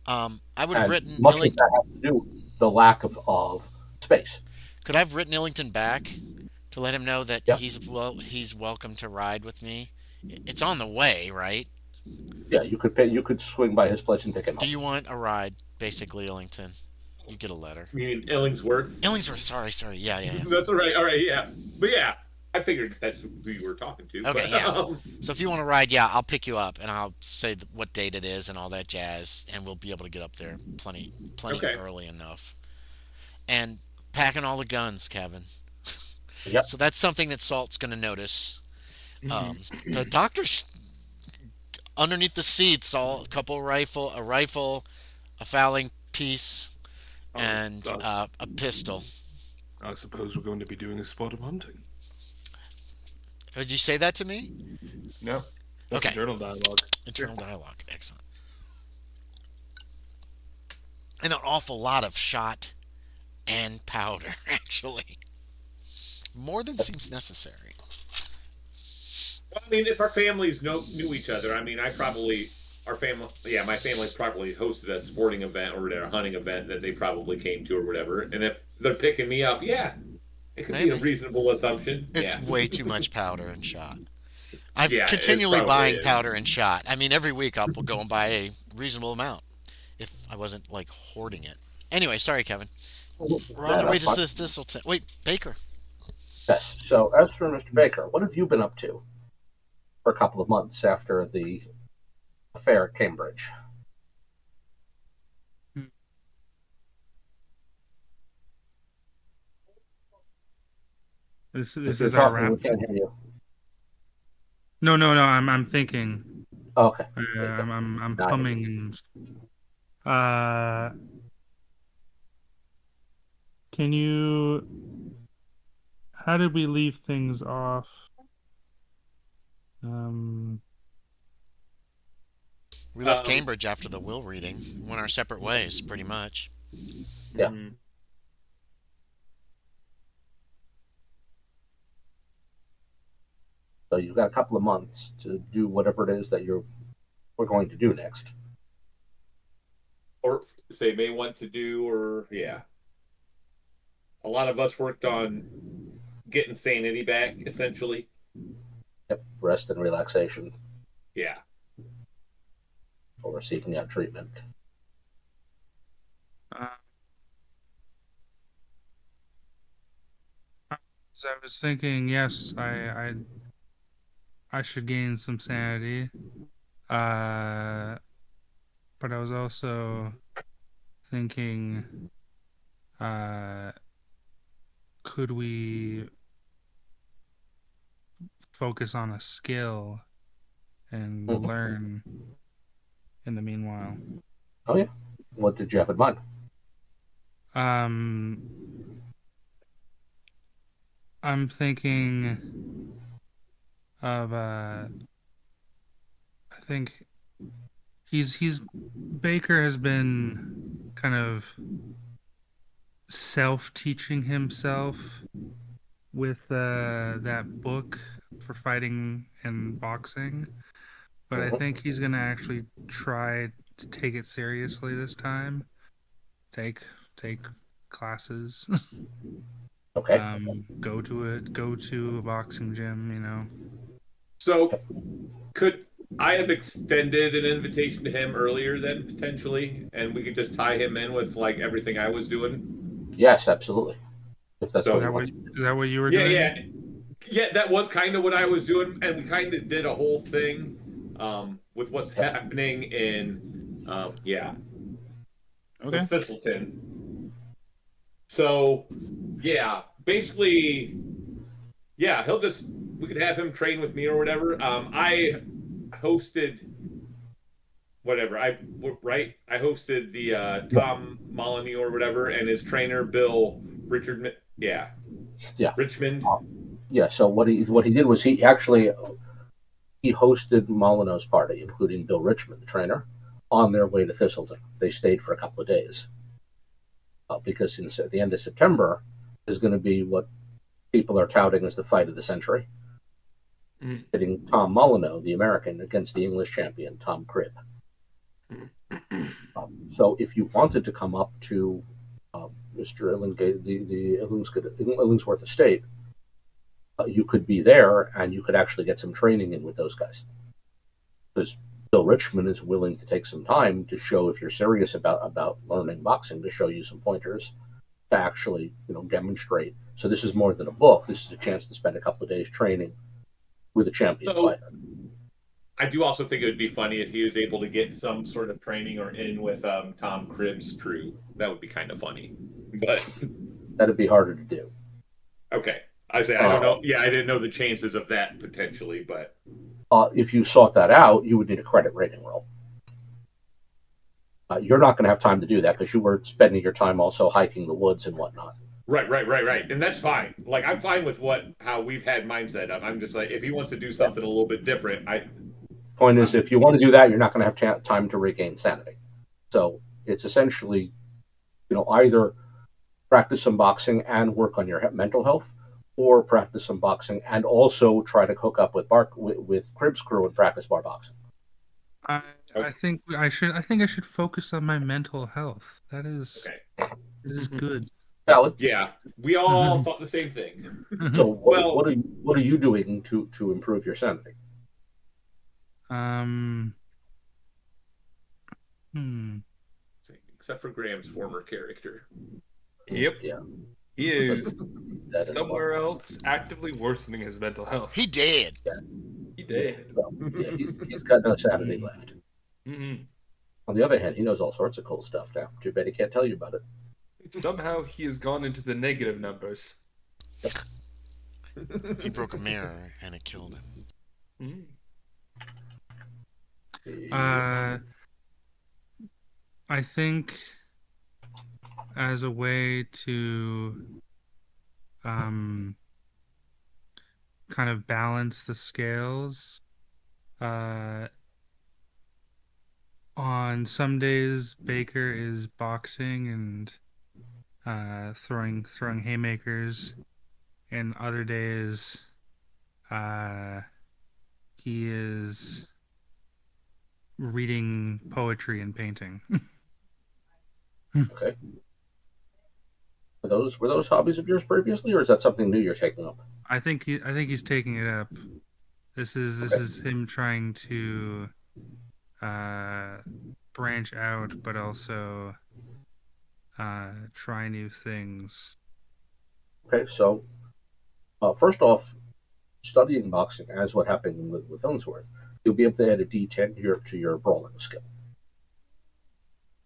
I would have And written much of Illington. that has to do with the lack of space. Could I have written Illington back to let him know that Yeah. he's welcome to ride with me? It's on the way, right? Yeah, you could swing by his place and pick him up. Do you want a ride, basically, Illington? You get a letter. You mean Illingsworth? Illingsworth. Sorry. Yeah. That's all right. All right. Yeah. But yeah, I figured that's who you were talking to. Okay, but, yeah. So if you want to ride, yeah, I'll pick you up and I'll say what date it is and all that jazz, and we'll be able to get up there plenty Okay. early enough. And packing all the guns, Kevin. Yep. So that's something that Salt's going to notice. The doctor's underneath the seats, a rifle, a fowling piece, and that's- a pistol. I suppose we're going to be doing a spot of hunting. Did you say that to me? No. That's Okay. journal dialogue. Internal dialogue. Excellent. And an awful lot of shot and powder, actually. More than seems necessary. Well, I mean, if our families knew each other, I mean, my family probably hosted a sporting event or a hunting event that they probably came to or whatever. And if they're picking me up, yeah, it could be a Maybe. reasonable assumption. It's Yeah. way too much powder and shot. I'm Yeah, it continually probably buying is. powder and shot. I mean, every week I'll go and buy a reasonable amount if I wasn't like hoarding it. Anyway, sorry, Kevin. We're on Yeah, the way that's to fine. Thistleton. Wait, Baker. Yes. So, as for Mr. Baker, what have you been up to for a couple of months after the affair at Cambridge? This If this you're is our talking, wrap. we can't hear you. No, no, no. I'm thinking. Okay. I'm Now I hear you. humming and. Can you? How did we leave things off? We left Um, Cambridge after the will reading. Went our separate ways, pretty much. Yeah. Mhm. So you've got a couple of months to do whatever it is that we're going to do next. or say may want to do, or yeah. A lot of us worked on getting sanity back, essentially. Yep. Rest and relaxation, Yeah. or seeking out treatment. So I was thinking, yes, I should gain some sanity. But I was also thinking, could we focus on a skill and Mhm. learn in the meanwhile? Oh yeah. What did you have in mind? I'm thinking of I think he's Baker has been kind of self-teaching himself with that book for fighting and boxing, but I Mhm. think he's gonna actually try to take it seriously this time. Take classes. Okay. Go to a boxing gym, you know. So could I have extended an invitation to him earlier then potentially, and we could just tie him in with like everything I was doing? Yes, absolutely. If that's So what you want. Is that what you were yeah, doing? yeah. That was kind of what I was doing, and we kind of did a whole thing with what's Yep. happening in Okay. with Thistleton. So yeah, basically, yeah, we could have him train with me or whatever. I hosted whatever I hosted the Yeah. Tom Molyneux or whatever, and his trainer Bill Richard. Yeah, Yeah. Richmond. Yeah. So what he did was he hosted Molyneux's party, including Bill Richmond, the trainer, on their way to Thistleton. They stayed for a couple of days because at the end of September is going to be what people are touting as the fight of the century, Mhm. pitting Tom Molyneux, the American, against the English champion Tom Cribb. So if you wanted to come up to Mr. The Illingsworth estate, you could be there and you could actually get some training in with those guys. Because Bill Richmond is willing to take some time to show, if you're serious about learning boxing, to show you some pointers to actually demonstrate. So this is more than a book. This is a chance to spend a couple of days training with a champion fighter. I do also think it would be funny if he was able to get some sort of training or in with Tom Cribb's crew. That would be kind of funny. But that'd be harder to do. Okay. I don't know. Yeah, I didn't know the chances of that potentially, but if you sought that out, you would need a credit rating roll. You're not going to have time to do that because you were spending your time also hiking the woods and whatnot. Right. And that's fine. Like I'm fine with how we've had mine set up. I'm just like, if he wants to do something a little bit different, Point is, if you want to do that, you're not going to have time to regain sanity. So it's essentially, either practice some boxing and work on your mental health, or practice some boxing, and also try to hook up with Crib's crew and practice bar boxing. I think I should focus on my mental health. That is good. Valid. Yeah, we all thought the same thing. So Well- what are you doing to improve your sanity? Except for Graham's former character. Yep. Yeah. He is That is somewhere else actively worsening his mental health. He did. He did. Well, yeah, he's got no sanity left. Mm-hmm. On the other hand, he knows all sorts of cool stuff now. Too bad he can't tell you about it. Somehow he has gone into the negative numbers. He broke a mirror and it killed him. I think as a way to kind of balance the scales, on some days Baker is boxing and throwing haymakers, and other days he is reading poetry and painting. Okay. Were those hobbies of yours previously, or is that something new you're taking up? I think he's taking it up. This is him trying to branch out, but also try new things. Okay, so first off, studying boxing, as what happened with Illingsworth, you'll be able to add a D10 to your brawling skill.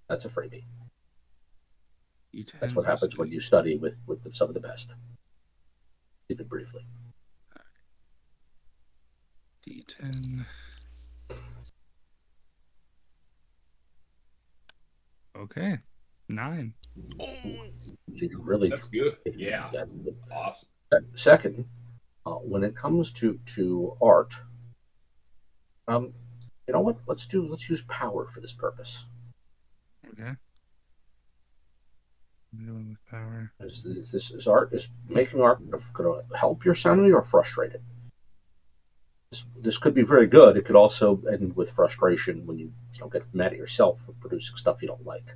That's a freebie. That's what happens when you study with some of the best. Keep it briefly. D10. Okay, 9. So you really That's good. Yeah. Awesome. Second, when it comes to art, you know what? Let's use power for this purpose. Okay. Dealing with power. Is making art going to help your sanity or frustrate it? This could be very good. It could also end with frustration when you get mad at yourself for producing stuff you don't like.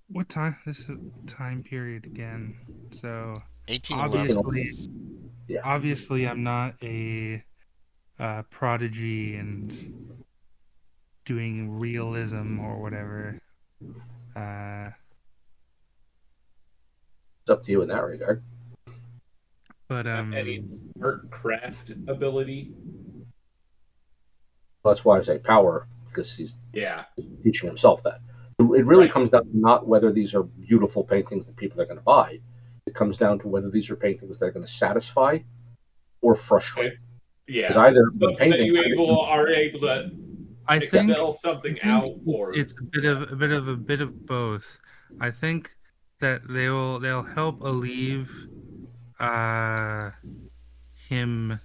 What time? This is time period again. So 1811. obviously, I'm not a prodigy and doing realism or whatever. It's up to you in that regard. But Any art craft ability? That's why I say power, because he's Yeah. teaching himself that. It really comes down to not whether these are beautiful paintings that people are going to buy. It comes down to whether these are paintings that are going to satisfy or frustrate. Yeah. Because either Something that you are able to I think expel something out, or it's a bit of both. I think that they'll help alleviate him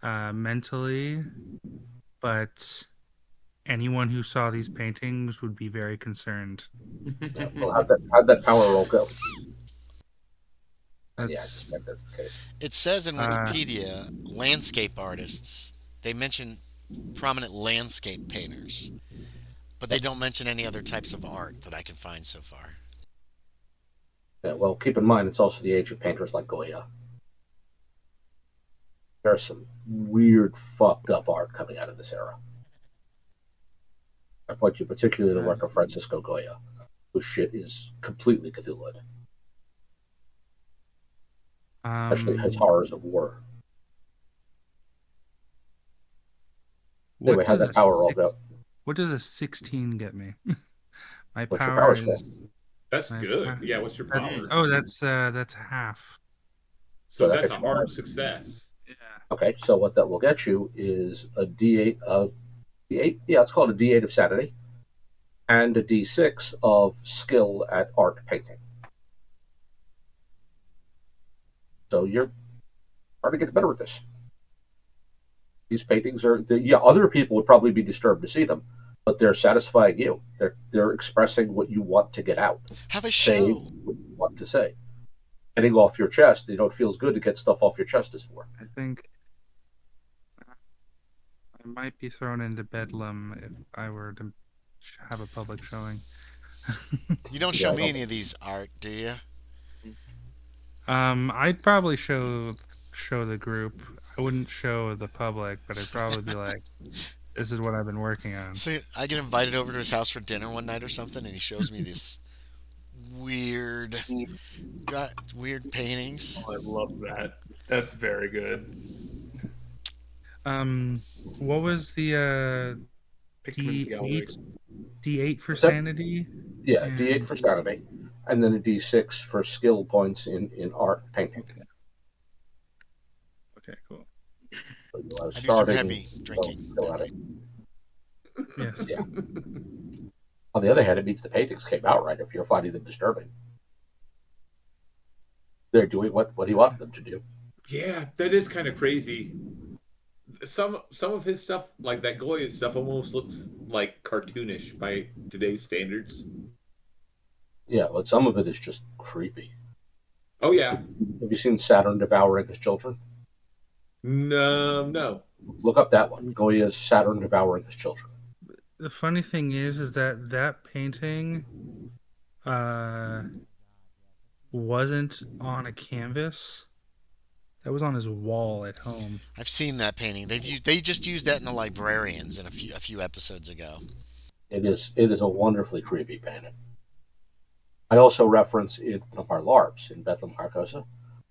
mentally, but anyone who saw these paintings would be very concerned. Well, how'd that power roll go? Yeah, I That's suspect that's the case. It says in Wikipedia, landscape artists. They mention prominent landscape painters, but they don't mention any other types of art that I can find so far. Yeah, well, keep in mind it's also the age of painters like Goya. There's some weird, fucked up art coming out of this era. I point you particularly to the work of Francisco Goya, whose shit is completely Cthulhu. Especially his horrors of war. Anyway, how'd that power roll go? What does a 16 get me? My What's your power power is score? that's good. Yeah. What's your power? that's half. So that that's a gets you hard hard. success. Yeah. Okay, so what that will get you is a D8 of D8. Yeah, it's called a D8 of sanity, and a D6 of skill at art painting. So you're hard to get better at this. These paintings are, other people would probably be disturbed to see them, but they're satisfying you. They're expressing what you want to get out. Have a show. what to say. Getting off your chest, it feels good to get stuff off your chest, as it were. I think I might be thrown into Bedlam if I were to have a public showing. You don't Yeah, show I me don't. any of these art, do you? I'd probably show the group. I wouldn't show the public, but I'd probably be like, "This is what I've been working on." So I get invited over to his house for dinner one night or something, and he shows me this weird, weird paintings. Oh, I love that. That's very good. What was the Pickman's Gallery. D8 for What's that? sanity? Yeah, D8 And for sanity, and then a D6 for skill points in art painting. okay, cool. So you are I do some starting heavy drinking skill that at it. night. Yes. Yeah. On the other hand, it means the paintings came out right if you're finding them disturbing. They're doing what he wanted them to do. Yeah, that is kind of crazy. Some of his stuff, like that Goya stuff, almost looks like cartoonish by today's standards. Yeah, but some of it is just creepy. Oh yeah, Have you seen Saturn devouring his children? no. Look up that one. Goya's Saturn devouring his children. The funny thing is that painting wasn't on a canvas. That was on his wall at home. I've seen that painting. They just used that in the Librarians in a few episodes ago. It is a wonderfully creepy painting. I also reference in one of our LARPs in Bedlam Carcosa.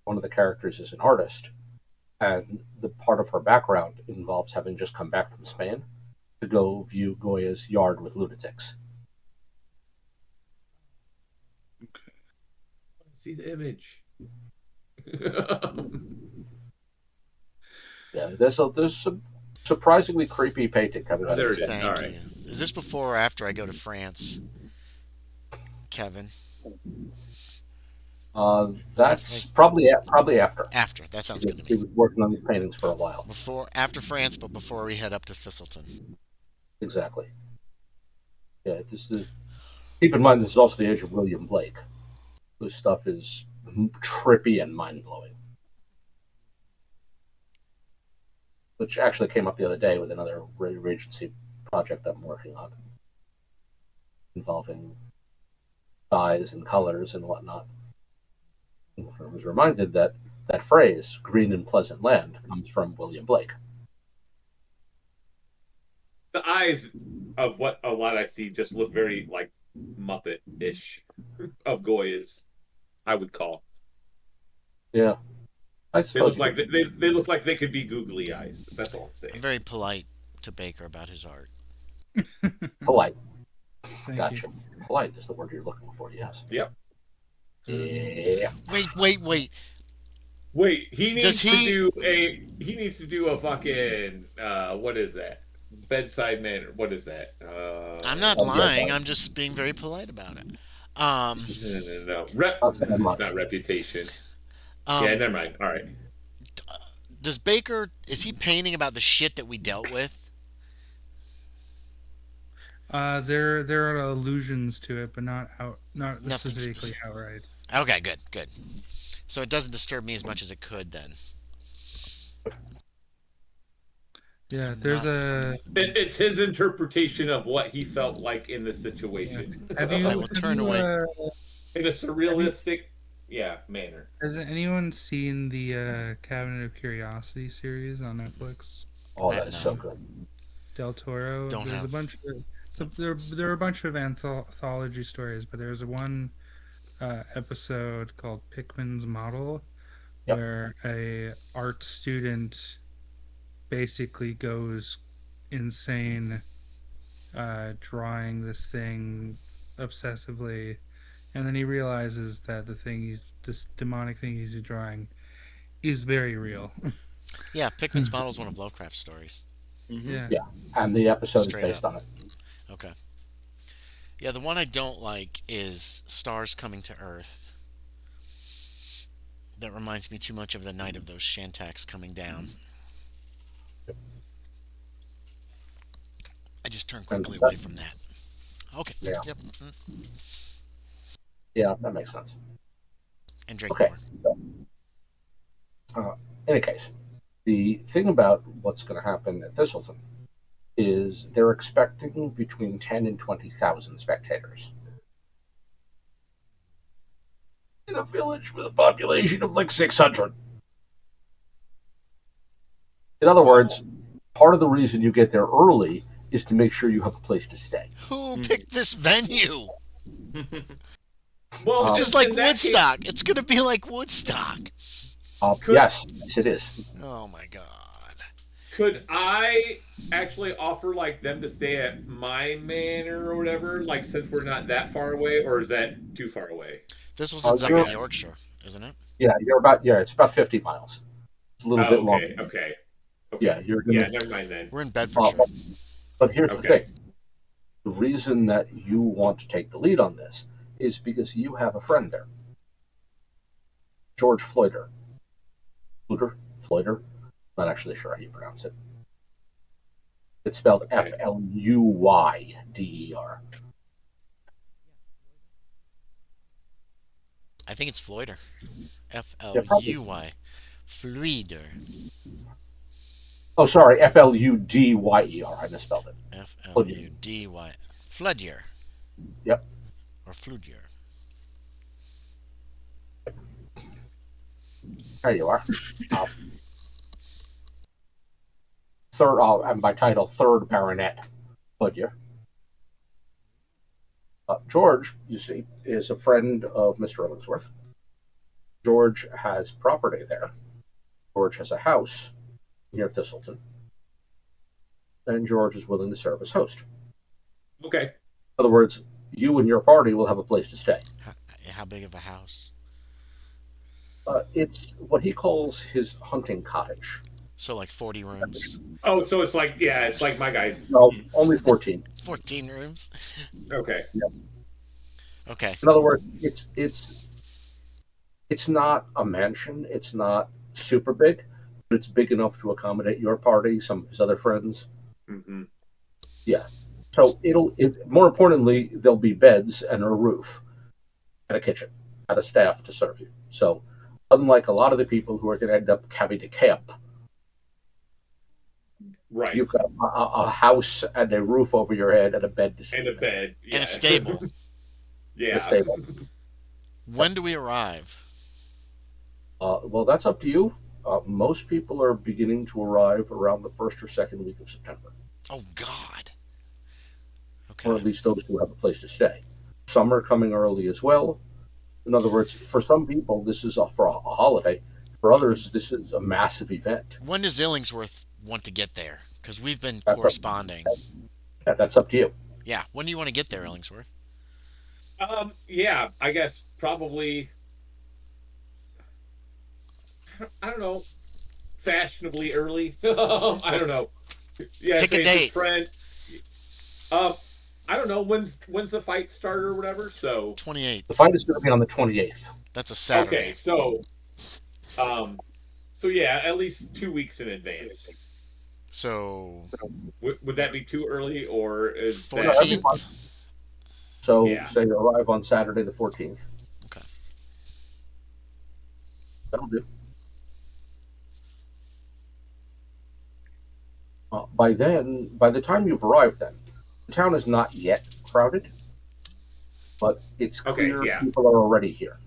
One of the characters is an artist, and the part of her background involves having just come back from Spain to go view Goya's yard with lunatics. See the image. Yeah, there's some surprisingly creepy painting coming out There of it this. is. Thank All right. you. Is this before or after I go to France, Kevin? That's probably after. After. That sounds good to He me. was working on these paintings for a while. After France, but before we head up to Thistleton. Exactly. Yeah, this is. Keep in mind, this is also the age of William Blake, whose stuff is trippy and mind blowing. Which actually came up the other day with another Regency project I'm working on, involving dyes and colors and whatnot. I was reminded that that phrase, green and pleasant land, comes from William Blake. The eyes of what a lot I see just look very like Muppet-ish of Goya's, I would call. Yeah. I They look suppose like they look like they could be googly eyes. That's all I'm I'm saying. very polite to Baker about his art. polite. Thank Gotcha. you. Polite is the word you're looking for, yes. Yep. Yeah. Wait. Wait, he needs Does to he- do a fucking what is that? Bedside manner. What is that? I'm not Oh, yeah, lying. right. I'm just being very polite about it. No. Not that It's much. not reputation. Yeah, Um, never mind. All right. does Baker is he painting about the shit that we dealt with? There are allusions to it, but not Nothing specifically specific. outright. Okay, good. So it doesn't disturb me as much as it could then. Yeah, I'm there's not- a. It's his interpretation of what he felt like in the situation. Have you? I will turn away. In a surrealistic, manner. Has anyone seen the Cabinet of Curiosity series on Netflix? Oh, that is No. so good. Del Toro. Don't There's have. a bunch of there are a bunch of anthology stories, but there's one episode called Pickman's Model, Yep. where a art student basically goes insane, drawing this thing obsessively, and then he realizes that this demonic thing he's drawing is very real. Yeah, Pickman's Model is one of Lovecraft's stories. Yeah. Yeah. And the episode Straight is based up. on it. Okay. Yeah, the one I don't like is Stars Coming to Earth. That reminds me too much of the night of those Shantaks coming down. I just turned quickly away from that. Okay. Yeah. Yep. Yeah, that makes sense. And drink Okay. more. So, in any case, the thing about what's going to happen at Thistleton is they're expecting between 10 and 20,000 spectators. In a village with a population of like 600. In other words, part of the reason you get there early is to make sure you have a place to stay. Who picked this venue? Well, It's Um, just like in that Woodstock. It's gonna be like Woodstock. Yes, it is. Oh my god. could I actually offer like them to stay at my manor or whatever? Like, since we're not that far away, or is that too far away? This was up You're, in Yorkshire, isn't it? it's about 50 miles. It's a little Oh, bit okay, longer. okay, Yeah, okay. you're Yeah, gonna. never mind then. We're in Uh, Bedfordshire. but here's the Okay. thing: the reason that you want to take the lead on this is because you have a friend there, George Floyder. Floyder. Not actually sure how you pronounce it. It's spelled Okay. Fluydder. I think it's Floyder. Yeah, probably. Fluy. Fluider. Oh, sorry, Fludyer. I misspelled it. Fludy. Fludyer. Yep. Or Fludyer. There you are. Third, and by title, third Baronet Fludyer. George, you see, is a friend of Mr. Illingsworth. George has property there. George has a house near Thistleton. And George is willing to serve as host. Okay. In other words, you and your party will have a place to stay. How big of a house? It's what he calls his hunting cottage. So like 40 rooms. Oh, so it's like, yeah, it's like my guys. No, only 14. 14 rooms. Okay. Okay. In other words, it's not a mansion. It's not super big, but it's big enough to accommodate your party, some of his other friends. Mm-hmm. Yeah. So more importantly, there'll be beds and a roof and a kitchen and a staff to serve you. So unlike a lot of the people who are going to end up having to camp, Right. you've got a house and a roof over your head and a bed to sleep And a in. bed. Yeah. And a stable. Yeah. And a stable. When do we arrive? Well, that's up to you. Most people are beginning to arrive around the first or second week of September, Oh God. or at Okay. least those who have a place to stay. Some are coming early as well. In other words, for some people, this is for a holiday. For others, this is a massive event. When does Illingsworth want to get there? Because we've been That's up, corresponding. that's up to you. Yeah. When do you want to get there, Illingsworth? Yeah, I guess probably, I don't know, fashionably early. I don't know. Yeah, Pick a say it's his date. friend. I don't know when's the fight start or whatever. So 28th. The fight is going to be on the 28th. That's a Saturday. okay, so yeah, at least 2 weeks in advance. So Would that be too early, or is No, that'd be 14th. fine. So Yeah. say you arrive on Saturday the 14th. Okay. That'll do. By the time you've arrived, then the town is not yet crowded, but it's Okay, clear yeah. people are already here.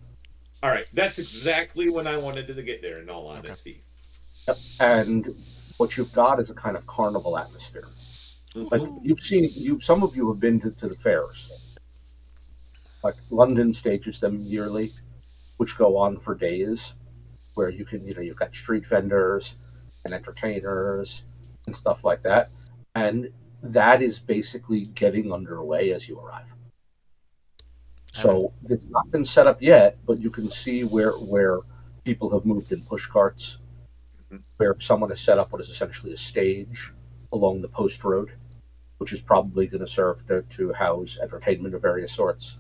All right? That's exactly when I wanted to get there. In all honesty. Yep. And what you've got is a kind of carnival atmosphere. Like some of you have been to the fairs. Like London stages them yearly, which go on for days, where you've got street vendors and entertainers and stuff like that. And that is basically getting underway as you arrive. So it's not been set up yet, but you can see where people have moved in push carts, where someone has set up what is essentially a stage along the post road, which is probably going to serve to house entertainment of various sorts.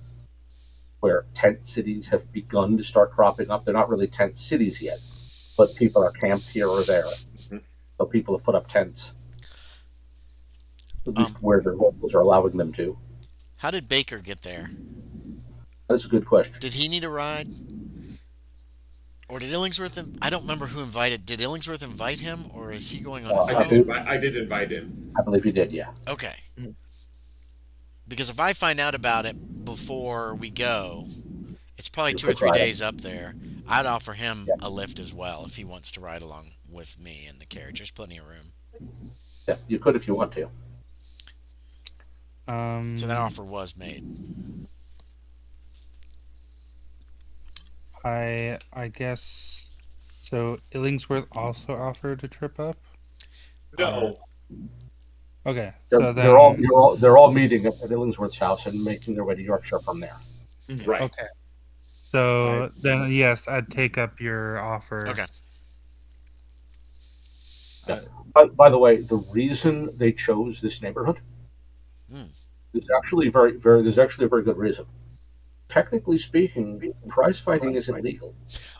Where tent cities have begun to start cropping up. They're not really tent cities yet, but people are camped here or there. So people have put up tents, at least where their locals are allowing them to. How did Baker get there? That's a good question. Did he need a ride? Or did Illingsworth? I don't remember who invited. Did Illingsworth invite him, or is he going on Uh, his I do. own? I did invite him. I believe you did. Yeah. Okay. Mm. Because if I find out about it before we go, it's probably You 2 or 3 could ride it. days up there. I'd offer him Yeah. a lift as well if he wants to ride along with me in the carriage. There's plenty of room. Yeah, you could if you want to. So that offer was made. I guess so. Illingsworth also offered a trip up. No. Okay, They're, so they're all then they're all meeting at Illingsworth's house and making their way to Yorkshire from there. Right. okay, so then yes, I'd take up your offer. Okay. Yeah. By the way, the reason they chose this neighborhood Hmm. is actually very. There's actually a very good reason. Technically speaking, prize fighting isn't legal,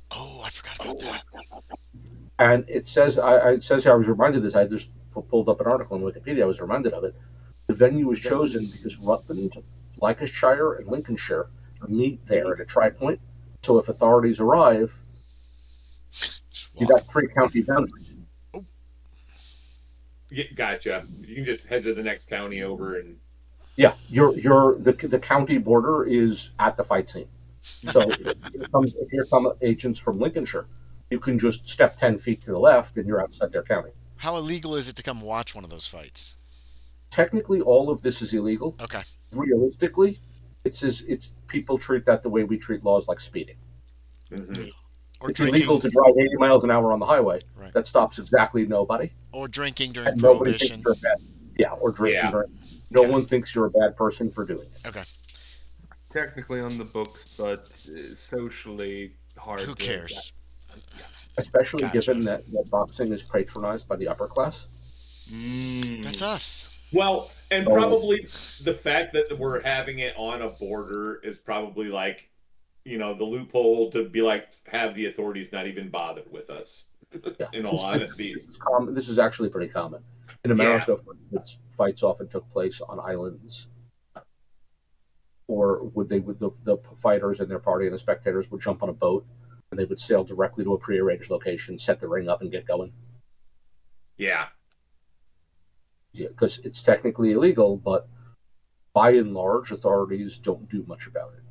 Oh, I forgot about that. and it says it says here. I was reminded of this. I just pulled up an article on Wikipedia. I was reminded of it. The venue was chosen because Rutland, Lancashire, and Lincolnshire meet there at a tri-point. So if authorities arrive, you got three county boundaries. Yeah, gotcha. You can just head to the next county over and. Yeah, the county border is at the fight scene. So if here come agents from Lincolnshire, you can just step 10 feet to the left and you're outside their county. How illegal is it to come watch one of those fights? Technically, all of this is illegal. Okay. Realistically, it's people treat that the way we treat laws like speeding. Mhm. Or It's drinking, illegal to drive 80 miles an hour on the highway. Right. That stops exactly nobody. or drinking during And nobody thinks Prohibition. you're a bad. Yeah, or drinking. Yeah. No Okay. one thinks you're a bad person for doing it. Okay. Technically on the books, but socially hard. Who cares? Especially Gotcha. given that boxing is patronized by the upper class. That's us. Well, and Oh. probably the fact that we're having it on a border is probably like, the loophole to be like, have the authorities not even bother with us. Yeah. In all honesty. This is common. This is actually pretty common. In America, fights often took place on islands. Or would the fighters and their party and the spectators would jump on a boat and they would sail directly to a prearranged location, set the ring up, and get going. Yeah. Yeah, because it's technically illegal, but by and large, authorities don't do much about it.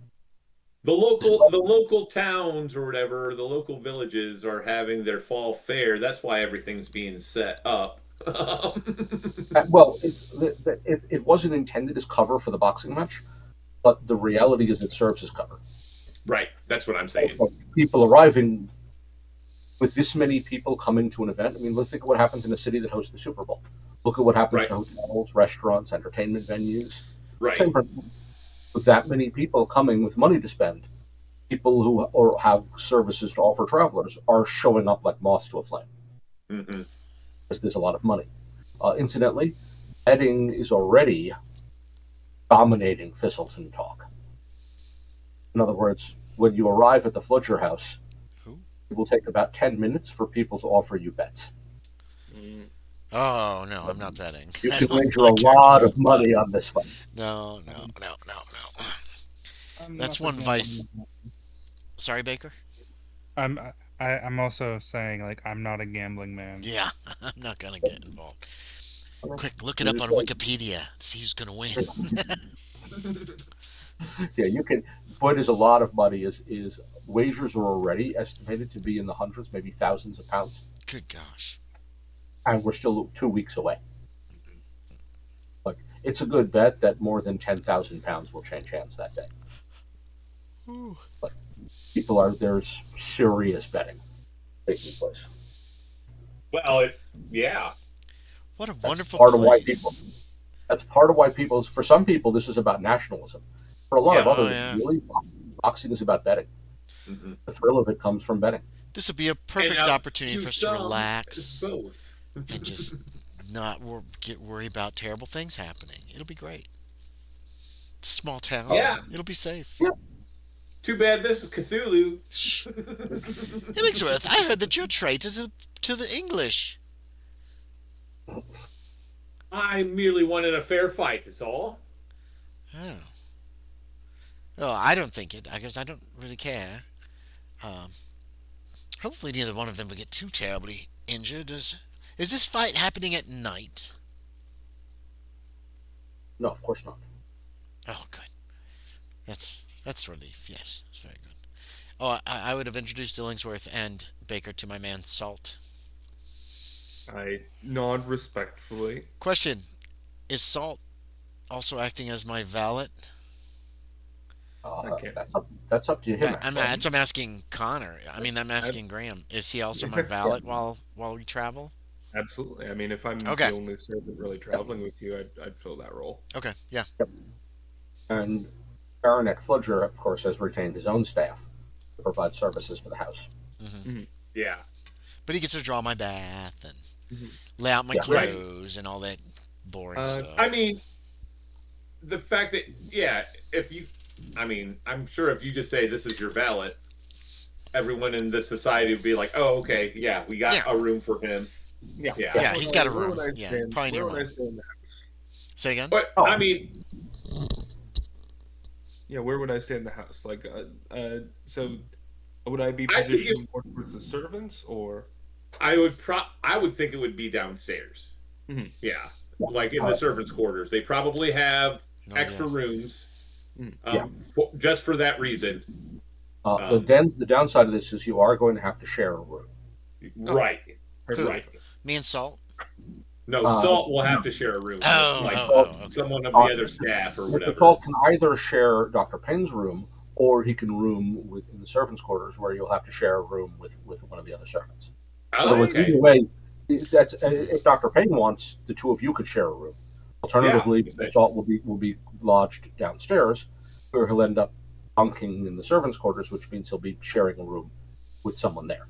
The local towns or whatever, the local villages are having their fall fair. That's why everything's being set up. Well, it wasn't intended as cover for the boxing match, but the reality is it serves as cover. Right. That's what I'm saying. People arriving with this many people coming to an event. I mean, let's think of what happens in a city that hosts the Super Bowl. Look at what happens Right. to hotels, restaurants, entertainment venues. Right. Same principle. With that many people coming with money to spend, people who or have services to offer travelers are showing up like moths to a flame Mm-hmm. because there's a lot of money. Incidentally, betting is already dominating Thistleton talk. In other words, when you arrive at the Fletcher house, Who? it will take about 10 minutes for people to offer you bets. Oh no, I'm not betting. You I can don't wager a like your lot keys, of money on this one. No. I'm That's not one against vice. it. Sorry, Baker. I'm also saying like I'm not a gambling man. Yeah, I'm not gonna get involved. Quick, look it up on Wikipedia. See who's gonna win. Yeah, you can. The point is, a lot of money is wagers are already estimated to be in the hundreds, maybe thousands of pounds, Good gosh. and we're still 2 weeks away. Like, it's a good bet that more than 10,000 pounds will change hands that day. Ooh. There's serious betting taking place. Well, yeah. What a That's wonderful part of why place. That's part of why for some people, this is about nationalism. For a lot of Yeah, others, yeah. really, boxing is about betting. Mm-hmm. The thrill of it comes from betting. This would be a perfect And, opportunity to for us to some, relax it's both. and just not get worried about terrible things happening. It'll be great. It's a small town. Yeah. It'll be safe. Yeah. Too bad this is Cthulhu. Shh. Illingsworth, I heard that you're traitor to the English. I merely wanted a fair fight, is all. Oh. Well, I don't think it. I guess I don't really care. Hopefully, neither one of them will get too terribly injured. Is this fight happening at night? No, of course not. Oh, good. That's relief. Yes, that's very good. Oh, I would have introduced Illingsworth and Baker to my man Salt. I nod respectfully. Question: is Salt also acting as my valet? I can't. That's up to him. I'm asking Connor. I mean, I'm asking Graham. Is he also my valet while we travel? Absolutely. I mean, if I'm Okay. the only servant really traveling with you, I'd fill that role. Okay. Yeah. Yep. And Baronet Fletcher, of course, has retained his own staff to provide services for the house. Mm-hmm. Yeah. But he gets to draw my bath and Mhm. lay out my Yeah. clothes and all that boring stuff. I mean, the fact that, yeah, I'm sure if you just say this is your valet, everyone in this society would be like, oh, okay, yeah, we got a room for him. Yeah. Yeah, he's got a room. Where would I Yeah, stand? probably near Where would I mine. stay in the house? Say again? But, Oh. I mean, Yeah, where would I stay in the house? Like, so would I be I think positioned more towards the servants, or? I would think it would be downstairs. Mhm. Yeah. Like in the servants' quarters. They probably have No extra idea. rooms Yeah. just for that reason. The downside of this is you are going to have to share a room. Right. Perfect. Right. Me and Salt? No, Salt will have to share a room. Oh, with, okay. someone of the other staff or Mr. whatever. Salt can either share Dr. Payne's room, or he can room in the servants' quarters, where you'll have to share a room with one of the other servants. In other Oh, words, okay. either way, if Dr. Payne wants, the two of you could share a room. Alternatively, Yeah. Salt will be lodged downstairs, where he'll end up bunking in the servants' quarters, which means he'll be sharing a room with someone there.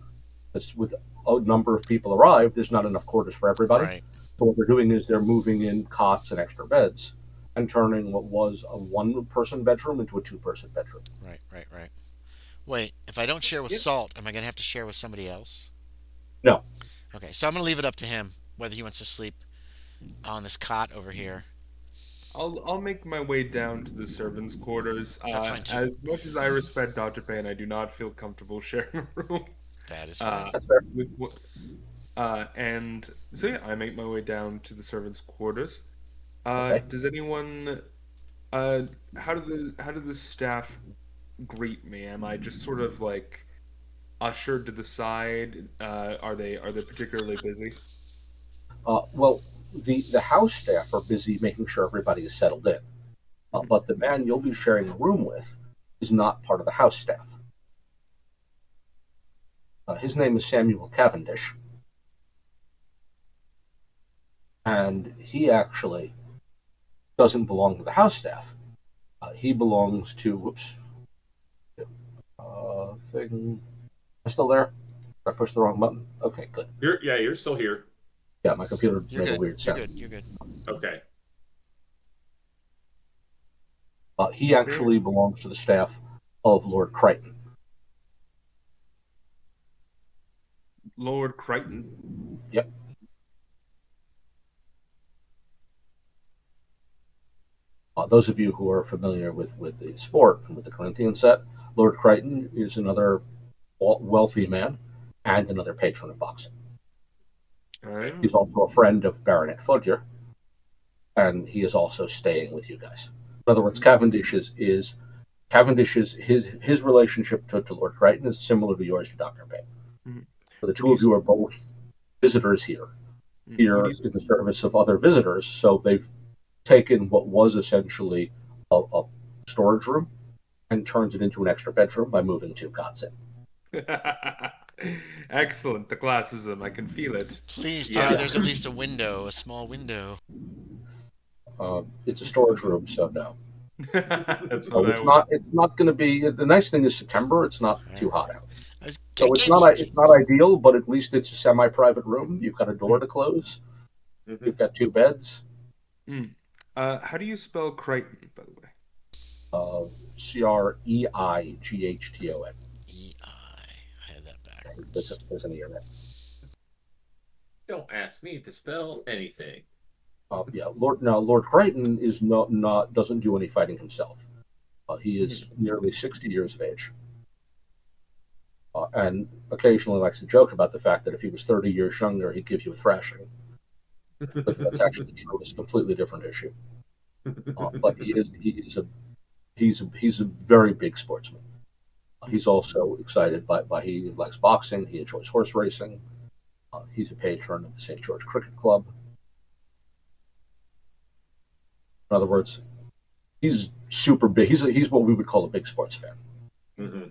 Because with a number of people arrived, there's not enough quarters for everybody. Right. So what they're doing is they're moving in cots and extra beds and turning what was a one-person bedroom into a two-person bedroom. Right. Wait, if I don't share with Salt, am I going to have to share with somebody else? No. Okay, so I'm going to leave it up to him whether he wants to sleep on this cot over here. I'll make my way down to the servants' quarters. That's fine, too. As much as I respect Dr. Payne, I do not feel comfortable sharing a room. That is fine. That's fair. And so yeah, I make my way down to the servants' quarters. Okay. Does anyone? How do the staff greet me? Am I just sort of like ushered to the side? Are they particularly busy? Well, the house staff are busy making sure everybody is settled in. But the man you'll be sharing a room with is not part of the house staff. His name is Samuel Cavendish. And he actually doesn't belong to the house staff. He belongs to, thing. Am I still there? Did I push the wrong button? Okay, good. You're still here. Yeah, my computer You're made a good. weird sound. You're good. Okay. He actually belongs to the staff of Lord Kreiner. Lord Kreiner. Yep. Those of you who are familiar with the sport and with the Corinthian set, Lord Kreiner is another wealthy man and another patron of boxing. He's also a friend of Baronet Fletcher, and he is also staying with you guys. In other words, Cavendish's his relationship to Lord Kreiner is similar to yours to Dr. Payne. Mm-hmm. So the two of you are both visitors here in the service of other visitors, so they've taken what was essentially a storage room and turned it into an extra bedroom by moving two cots in. Excellent. The classism. I can feel it. Please tell me there's at least a small window. It's a storage room, so no. That's So it's not going to be. The nice thing is September. It's not too hot out, so it's not ideal. But at least it's a semi-private room. You've got a door to close. Mm-hmm. You've got two beds. How do you spell Crichton, by the way? Creighton. I had that backwards. There's an E in there. Don't ask me to spell anything. Lord Crichton is not doesn't do any fighting himself. He is nearly 60 years of age. and occasionally likes to joke about the fact that if he was 30 years younger, he'd give you a thrashing. But that's actually true. It's a completely different issue. But he's a very big sportsman. He's also excited by he likes boxing. He enjoys horse racing. He's a patron of the St. George Cricket Club. In other words, he's super big. He's what we would call a big sports fan. Mm-hmm.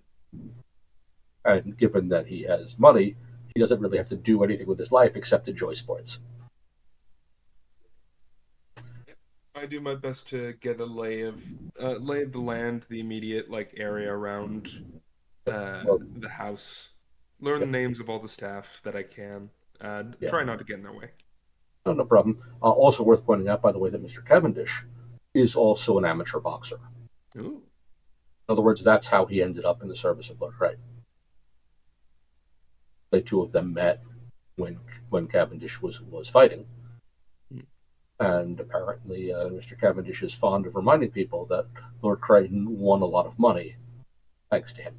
And given that he has money, he doesn't really have to do anything with his life except enjoy sports. I do my best to get a lay of the land, the immediate area around the house. Learn the names of all the staff that I can. Try not to get in their way. No problem. Also worth pointing out, by the way, that Mr. Cavendish is also an amateur boxer. Ooh. In other words, that's how he ended up in the service of Lord Kreiner. The two of them met when Cavendish was fighting. And apparently, Mr. Cavendish is fond of reminding people that Lord Kreiner won a lot of money thanks to him.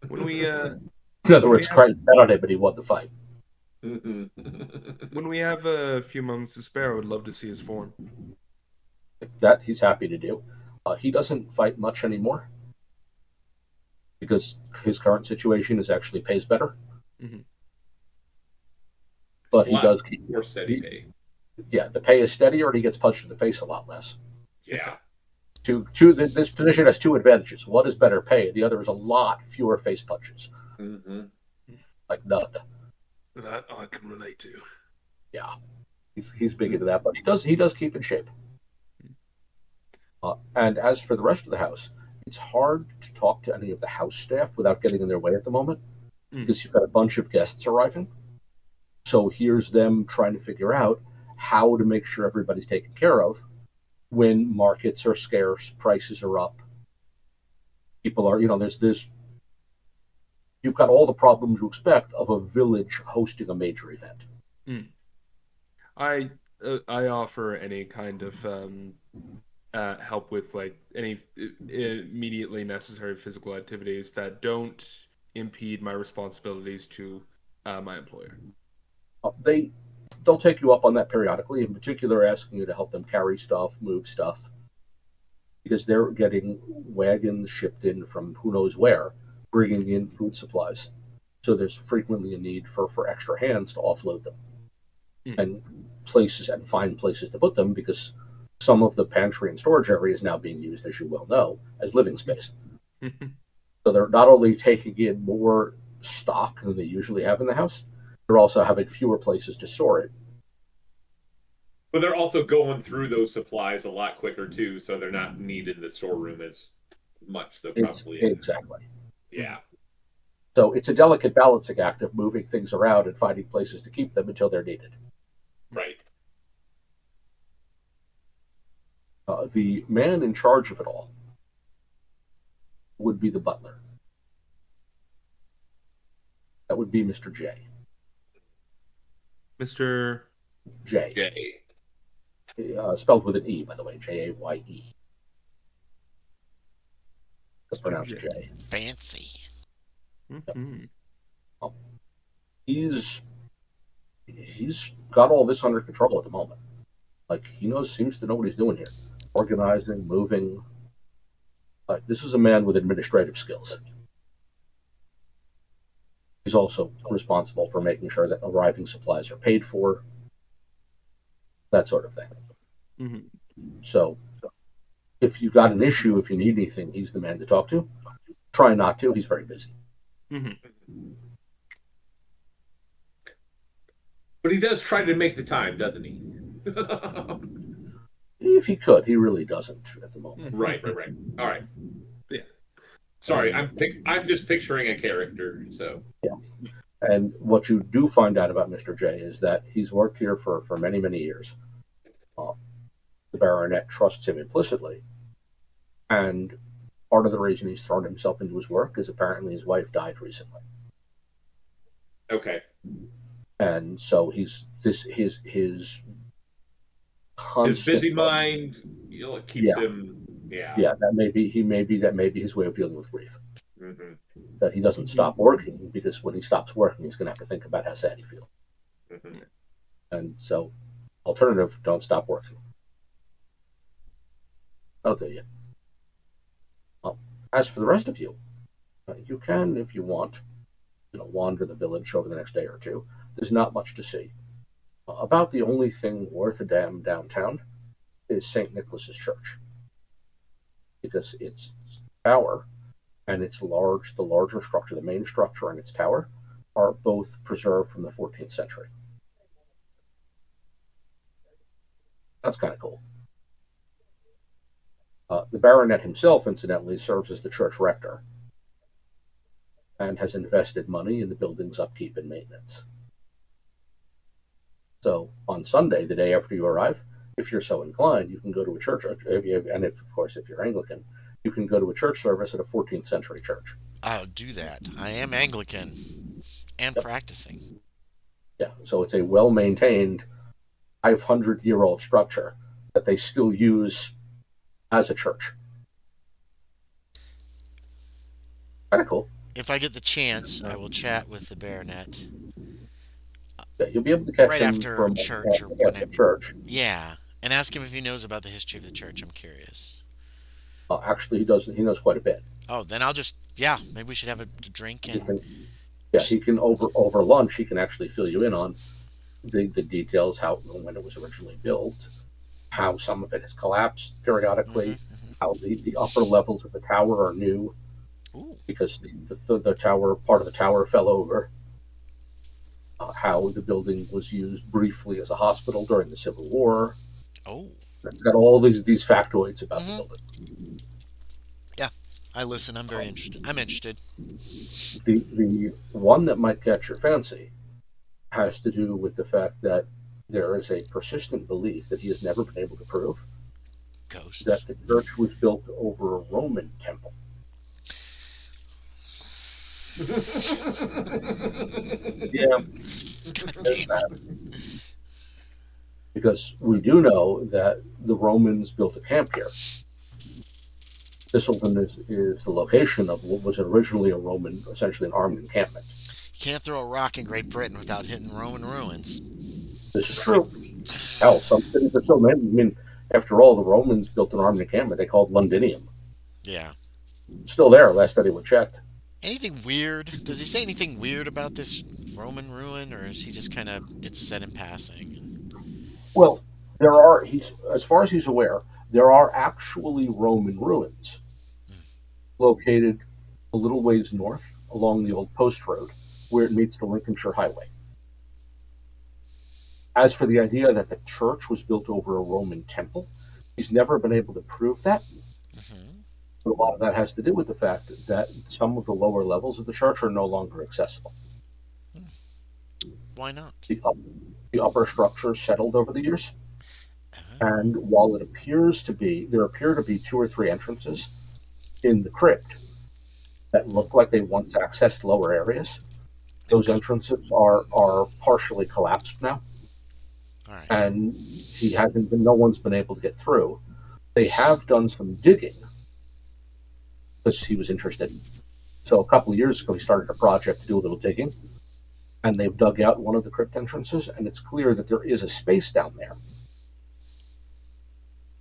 When we, in other words, Kreiner bet on him, but he won the fight. When we have a few moments to spare, I would love to see his form. That he's happy to do. He doesn't fight much anymore because his current situation actually pays better. Mm-hmm. But he does keep more steady pay. Yeah, the pay is steadier, and he gets punched in the face a lot less. Yeah. This position has two advantages. One is better pay. The other is a lot fewer face punches. Mm-hmm. Like none. That I can relate to. Yeah, he's big into that, but he does keep in shape. And as for the rest of the house, it's hard to talk to any of the house staff without getting in their way at the moment, because you've got a bunch of guests arriving. So here's them trying to figure out how to make sure everybody's taken care of when markets are scarce, prices are up. People are, there's you've got all the problems you expect of a village hosting a major event. I offer any kind of help with any immediately necessary physical activities that don't impede my responsibilities to my employer. They'll take you up on that periodically, in particular asking you to help them carry stuff, move stuff, because they're getting wagons shipped in from who knows where, bringing in food supplies. So there's frequently a need for extra hands to offload them and find places to put them, because some of the pantry and storage area is now being used, as you well know, as living space. So they're not only taking in more stock than they usually have in the house, they're also having fewer places to store it. But they're also going through those supplies a lot quicker too, so they're not needed in the storeroom as much. So probably exactly. Yeah. So it's a delicate balancing act of moving things around and finding places to keep them until they're needed. Right. The man in charge of it all would be the butler. That would be Mr. J. Mr. J. Spelled with an E, by the way, Jaye. That's pronounced J. Fancy. Mm-hmm. He's got all this under control at the moment. He seems to know what he's doing here. Organizing, moving. This is a man with administrative skills. He's also responsible for making sure that arriving supplies are paid for, that sort of thing. Mm-hmm. So, if you got an issue, if you need anything, he's the man to talk to. Try not to. He's very busy. Mm-hmm. But he does try to make the time, doesn't he? If he could, he really doesn't at the moment. Right. All right. Yeah. Sorry, I'm just picturing a character. So yeah. And what you do find out about Mr. J is that he's worked here for many, many years. The baronet trusts him implicitly, and part of the reason he's thrown himself into his work is apparently his wife died recently. Okay. And so his busy mind keeps him. Yeah. Yeah, that may be his way of dealing with grief. Mhm. that he doesn't stop working, because when he stops working, he's going to have to think about how sad he feels. Mhm. And so, alternative, don't stop working. That'll do you. Well, as for the rest of you, you can, if you want, wander the village over the next day or two. There's not much to see. About the only thing worth a damn downtown is St. Nicholas's Church, because its tower and its the larger structure, the main structure and its tower, are both preserved from the 14th century. That's kind of cool. The baronet himself, incidentally, serves as the church rector and has invested money in the building's upkeep and maintenance. So on Sunday, the day after you arrive, if you're so inclined, you can go to a church, and of course, if you're Anglican, you can go to a church service at a 14th century church. I'll do that. I am Anglican and Yep. practicing. Yeah, so it's a well-maintained 500-year-old structure that they still use as a church. Kind of cool. If I get the chance, I will chat with the baronet Yeah, you'll be able to catch right him after from church or after whenever. church. Yeah, and ask him if he knows about the history of the church. I'm curious. Actually, he does. He knows quite a bit. Oh, then I'll just maybe we should have a drink He and can, yeah, just he can over lunch. He can actually fill you in on the details, how when it was originally built, how some of it has collapsed periodically, how the upper levels of the tower are new Ooh, because the tower part of the tower fell over. How the building was used briefly as a hospital during the Civil War. oh, It's got all these factoids about the mm-hmm. building. Yeah. I listen. I'm very interested. I'm interested. The one that might catch your fancy has to do with the fact that there is a persistent belief that he has never been able to prove that Ghosts. the church was built over a Roman temple. Yeah, God there's damn. that. Because we do know that the Romans built a camp here. Thistleton is the location of what was originally a Roman, essentially an armed encampment. You can't throw a rock in Great Britain without hitting Roman ruins. This is true. Hell, some cities are still named. I mean, after all, the Romans built an armed encampment they called Londinium. Yeah. Still there, last anyone checked. Anything weird? Does he say anything weird about this Roman ruin, or is he just kind of it's said in passing? Well, there are, as far as he's aware, there are actually Roman ruins located a little ways north along the old post road where it meets the Lincolnshire Highway. As for the idea that the church was built over a Roman temple, he's never been able to prove that. Mm-hmm. But a lot of that has to do with the fact that some of the lower levels of the church are no longer accessible. Why not? The upper structure settled over the years, Oh. and while there appear to be two or three entrances in the crypt that look like they once accessed lower areas. Those entrances are partially collapsed now, All right. and no one's been able to get through. They have done some digging because he was interested. So a couple of years ago, he started a project to do a little digging, and they've dug out one of the crypt entrances, and it's clear that there is a space down there,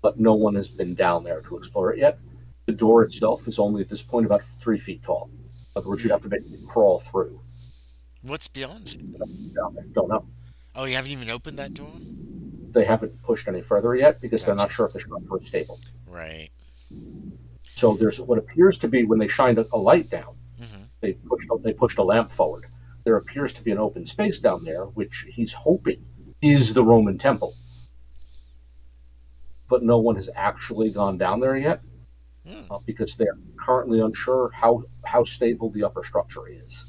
but no one has been down there to explore it yet. The door itself is only at this point about 3 feet tall. In other words, you'd have to basically crawl through. What's beyond it? Down there. Don't know. Oh, you haven't even opened that door? They haven't pushed any further yet because they're not Gotcha. sure if the structure is stable. Right. So there's what appears to be, when they shined a light down, Mm-hmm. they pushed a lamp forward. There appears to be an open space down there, which he's hoping is the Roman temple. But no one has actually gone down there yet because they're currently unsure how stable the upper structure is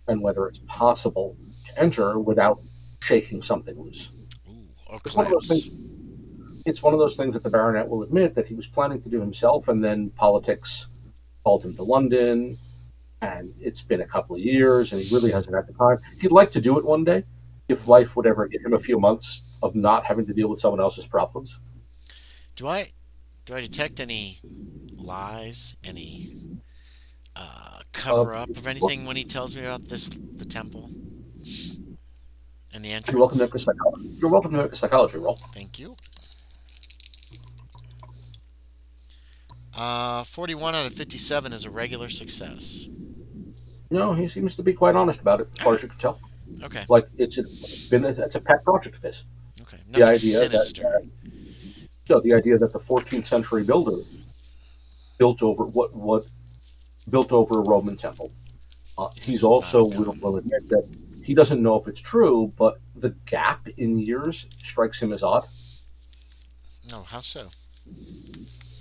and whether it's possible to enter without shaking something loose. Ooh, or It's one of those collapse. things. It's one of those things that the baronet will admit that he was planning to do himself, and then politics called him to London, and it's been a couple of years, and he really hasn't had the time. He'd like to do it one day, if life would ever give him a few months of not having to deal with someone else's problems. Do I detect any lies, any cover up of anything when he tells me about the temple and the You're welcome to entrance? make a psychology. You're welcome to make a psychology roll. Thank you. 41 out of 57 is a regular success. No, he seems to be quite honest about it, as far as you can tell. Okay. Like it's a pet project of his. Okay. The Nothing idea sinister. the idea that the 14th century builder built over what built over a Roman temple. He's That's also not uncommon. will admit that he doesn't know if it's true, but the gap in years strikes him as odd. No, how so?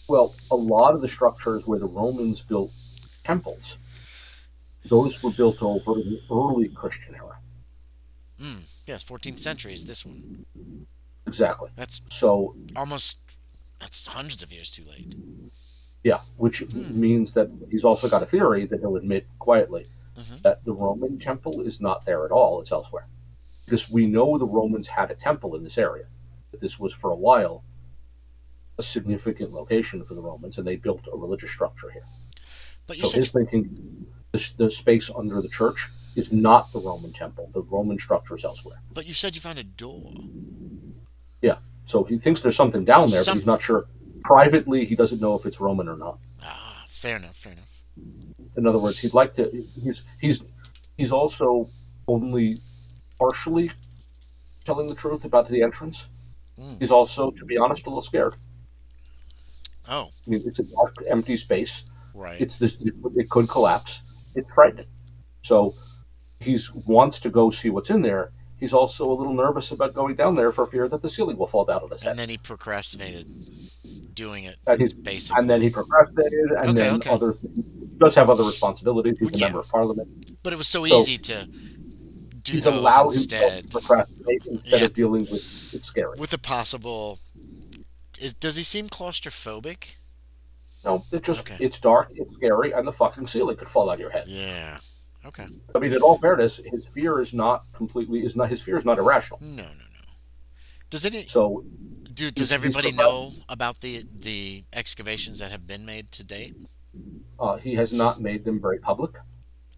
Well, a lot of the structures where the Romans built temples, those were built over the early Christian era. Yes, 14th century is this one. Exactly. That's So, that's hundreds of years too late. yeah, which means that he's also got a theory that he'll admit quietly Mhm. that the Roman temple is not there at all, it's elsewhere. Because we know the Romans had a temple in this area. That this was for a while a significant location for the Romans, and they built a religious structure here. But you So said his thinking, the space under the church is not the Roman temple. The Roman structure is elsewhere. you found a door. Yeah. So he thinks there's something down there, but he's not sure. Privately, he doesn't know if it's Roman or not. Ah, fair enough. Fair enough. In other words, he'd like to. He's also only partially telling the truth about the entrance. He's also, to be honest, a little scared. Oh, I mean, it's a dark, empty space. right. It's this. It could collapse. It's frightening. So he wants to go see what's in there. He's also a little nervous about going down there for fear that the ceiling will fall down on his head. And then he procrastinated doing it. And Basically. and then he procrastinated, and Okay, then okay. other things. He does have other responsibilities. He's a Yeah. member of parliament. But it was so So easy to do He's those allowed himself to instead procrastinate instead Yeah. of dealing with it's scary. with the possible. Does he seem claustrophobic? No, Okay. it's dark, it's scary, and the fucking ceiling could fall on your head. Yeah. Okay. I mean, in all fairness, his fear is not irrational. No. Does any So does he's everybody prepared. know about the excavations that have been made to date? He has not made them very public.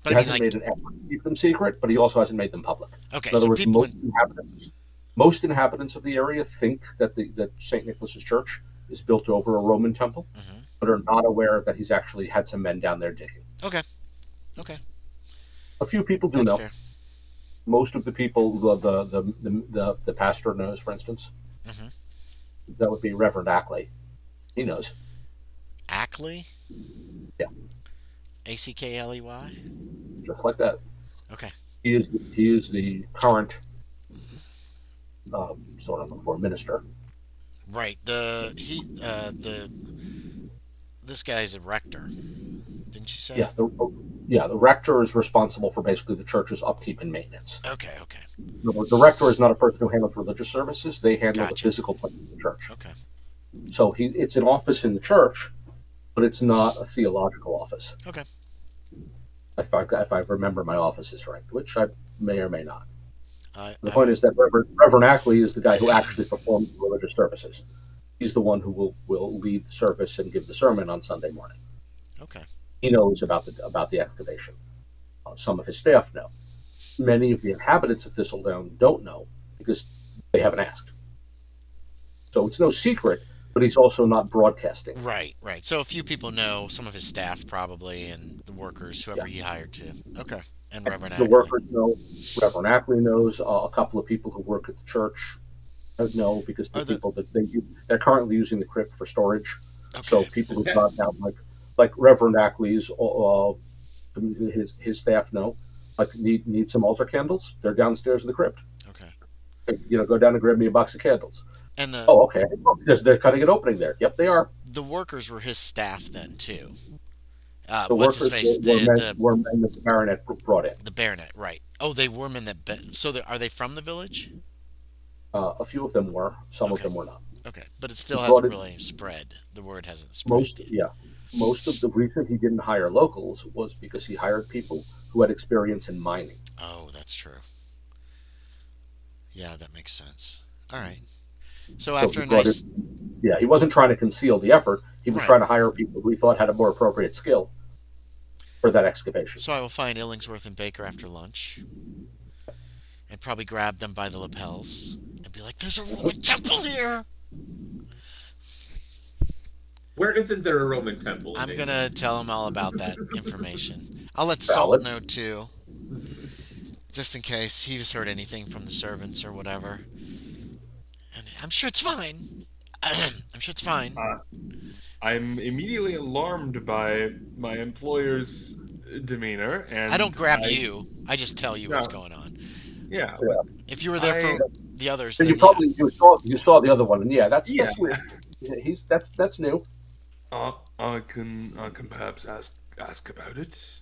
But He I mean, hasn't made an effort to keep them secret, but he also hasn't made them public. okay, In other so words, people most inhabitants of the area think that that St. Nicholas's Church is built over a Roman temple, but are not aware that he's actually had some men down there digging. Okay. A few people do That's know. fair. Most of the people, the pastor knows, for instance. Mhm. That would be Reverend Ackley. He knows. Ackley? Yeah. Ackley? Just like that. Okay. He is the current sort of for minister. Right. This guy's a rector. Didn't you say? Yeah, the rector is responsible for basically the church's upkeep and maintenance. Okay. The rector is not a person who handles religious services. They handle the Gotcha. physical place of the church. Okay. So it's an office in the church, but it's not a theological office. Okay. If I remember my offices right, which I may or may not. The I point is that Reverend Ackley is the guy who actually performs the religious services. He's the one who will lead the service and give the sermon on Sunday morning. Okay. He knows about the excavation. Some of his staff know. Many of the inhabitants of Thistledown don't know because they haven't asked. So it's no secret, but he's also not broadcasting. Right. So a few people know, some of his staff probably, and the workers, whoever he hired to. Okay. And Reverend The Ackley. workers know. Reverend Ackley knows. A couple of people who work at the church know because they're currently using the crypt for storage. Okay. So people who've gone down, like Reverend Ackley's, his staff know, like need some altar candles. They're downstairs in the crypt. Okay. Go down and grab me a box of candles. And okay. They're cutting an opening there. Yep, they are. the workers were his staff then too. The What's his workers face? were men that the baronet brought in. The baronet, right? Oh, they were men that. Are they from the village? A few of them were. Some of Okay. them were not. Okay, but it still hasn't really spread. The word hasn't spread. Most of the reason he didn't hire locals was because he hired people who had experience in mining. Oh, that's true. Yeah, that makes sense. All right. So after a nice, he wasn't trying to conceal the effort. He was Right. trying to hire people who he thought had a more appropriate skill. for that excavation. So I will find Illingsworth and Baker after lunch, and probably grab them by the lapels and be like, "There's a Roman temple here." Where isn't there a Roman temple? I'm gonna tell them all about that information. I'll let Valid. Salt know too, just in case he's heard anything from the servants or whatever. And I'm sure it's fine. I'm sure it's fine. I'm immediately alarmed by my employer's demeanor, and I don't grab you. I just tell you what's No. going on. Yeah, Yeah. If you were there for the others, So then you probably you saw the other one, and that's weird. Yeah, that's new. I can perhaps ask about it,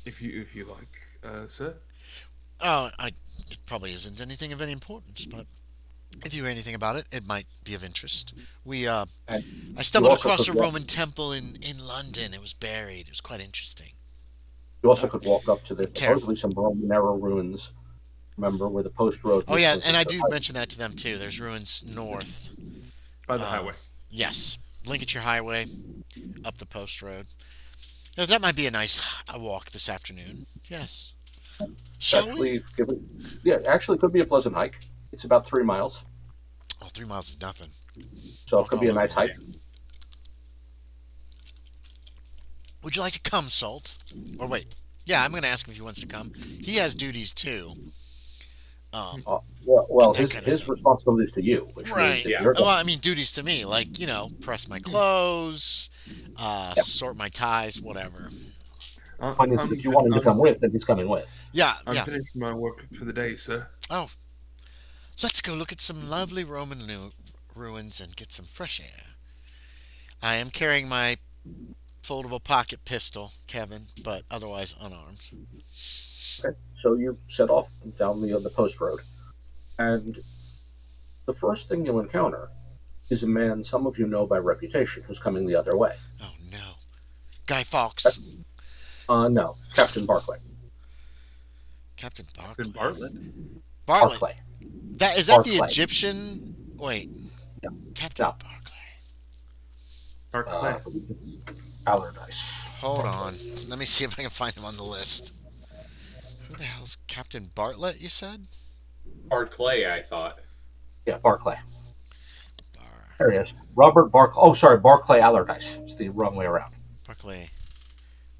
if you like, sir. It probably isn't anything of any importance, but if you hear anything about it, it might be of interest. And I stumbled also across could a walk- Roman temple in London. It was buried. It was quite interesting. You also could walk up to the Terrible. supposedly some Roman era ruins. Remember where the post road? Oh was yeah, supposed and to I go. do mention that to them too. There's ruins north. By the highway. Yes, Lincolnshire Highway, up the post road. Now, that might be a nice walk this afternoon. Yes. Shall we? Actually, it could be a pleasant hike. It's about 3 miles, Oh, 3 miles is nothing. so Walk it could be a all nice over hike. Would you like to come, Salt? Or wait. Yeah, I'm going to ask him if he wants to come. He has duties too. Well, that his kind of thing. responsibility is to you, which Right. means if Yeah. you're Well, I mean, duties to me, like, press my clothes, sort my ties, whatever. fine, if you want him to come with, then he's coming with. Yeah, I'm yeah. finished my work for the day, sir. Oh, let's go look at some lovely Roman ruins and get some fresh air. I am carrying my foldable pocket pistol, Kevin, but otherwise unarmed. Okay, so you set off down the post road, and the first thing you'll encounter is a man some of you know by reputation who's coming the other way. Oh no, Guy Fawkes, No, Captain Barclay. Captain Captain Barclay. Bartlett. Bartlett. Is that the Barclay. Egyptian? Wait, Yeah. Captain No. Barclay. Bartlett. Allardyce. Hold on, let me see if I can find him on the list. Who the hell's Captain Bartlett? You said? Barclay, I thought. Yeah, Barclay. Bar There he is. Robert Barclay. Oh, sorry, Barclay Allardyce. It's the wrong way around. Barclay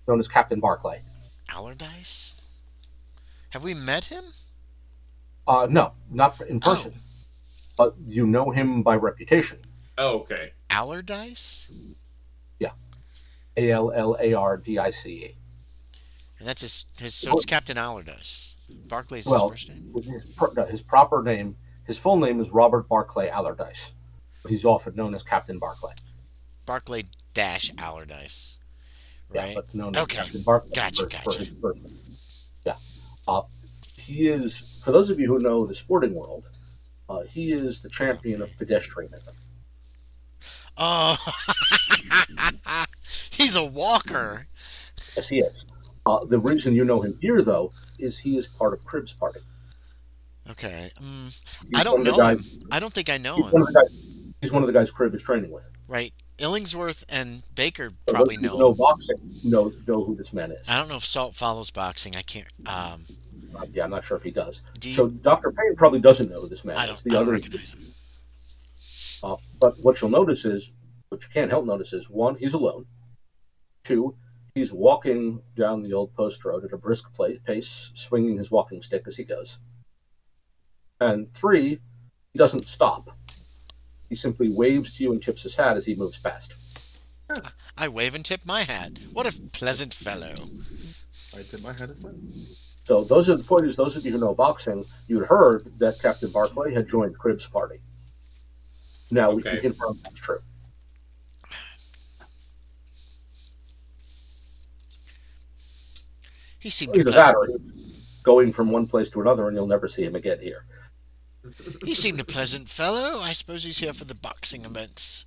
Known as Captain Barclay. Allardyce. Have we met him? No, not in person. But you know him by reputation. Oh, okay. Allardyce? Allardice. And that's his so it's Captain Allardyce. Barclay's Well, his first name? his proper name, his full name is Robert Barclay Allardyce. But he's often known as Captain Barclay. Barclay Allardyce. Yeah, Right? but known as Okay. Captain Barclay Gotcha. for his first name. Yeah. He is, for those of you who know the sporting world, he is the champion of pedestrianism. Oh, he's a walker. Yes, he is. The reason you know him here, though, is he is part of Cribb's party. Okay. He's I don't one of the know him. guys- I don't think I know He's one him. of the guys. He's one of the guys Cribb is training with. Right. Illingsworth and Baker So probably those who know him. boxing. Know who this man is. I don't know if Salt follows boxing. I can't. Yeah, I'm not sure if he does. Do you- So Dr. Payne probably doesn't know who this man I is. don't. The I don't others, recognize him. but what you'll notice is, what you can't help notice is, one, he's alone. Two, he's walking down the old post road at a brisk pace, swinging his walking stick as he goes. And three, he doesn't stop. He simply waves to you and tips his hat as he moves past. I wave and tip my hat. What a pleasant fellow. I did my head as well. So those are the pointers. Those of you who know boxing, you'd heard that Captain Barclay had joined Cribb's party. Now we can Okay. confirm that's true. He seemed a Either that pleasant. or he's going from one place to another and you'll never see him again here. He seemed a pleasant fellow. I suppose he's here for the boxing events.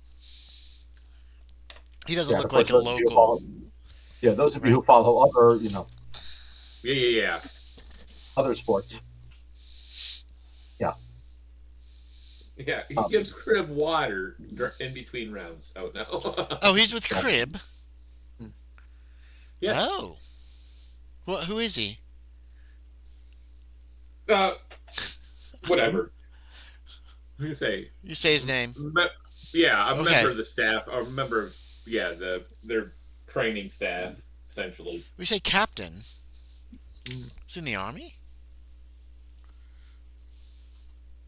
He doesn't Yeah, look of course, like a those of you who local. those of you who follow other, Yeah. other sports. Yeah, he gives Crib water in between rounds. Oh, no. Oh, he's with Crib. Yes. Oh, Who is he? Uh, whatever. What do you say? You say his name. Yeah, a Okay. member of the staff, or a member of their training staff, essentially. We say captain. Mm. He's in the army.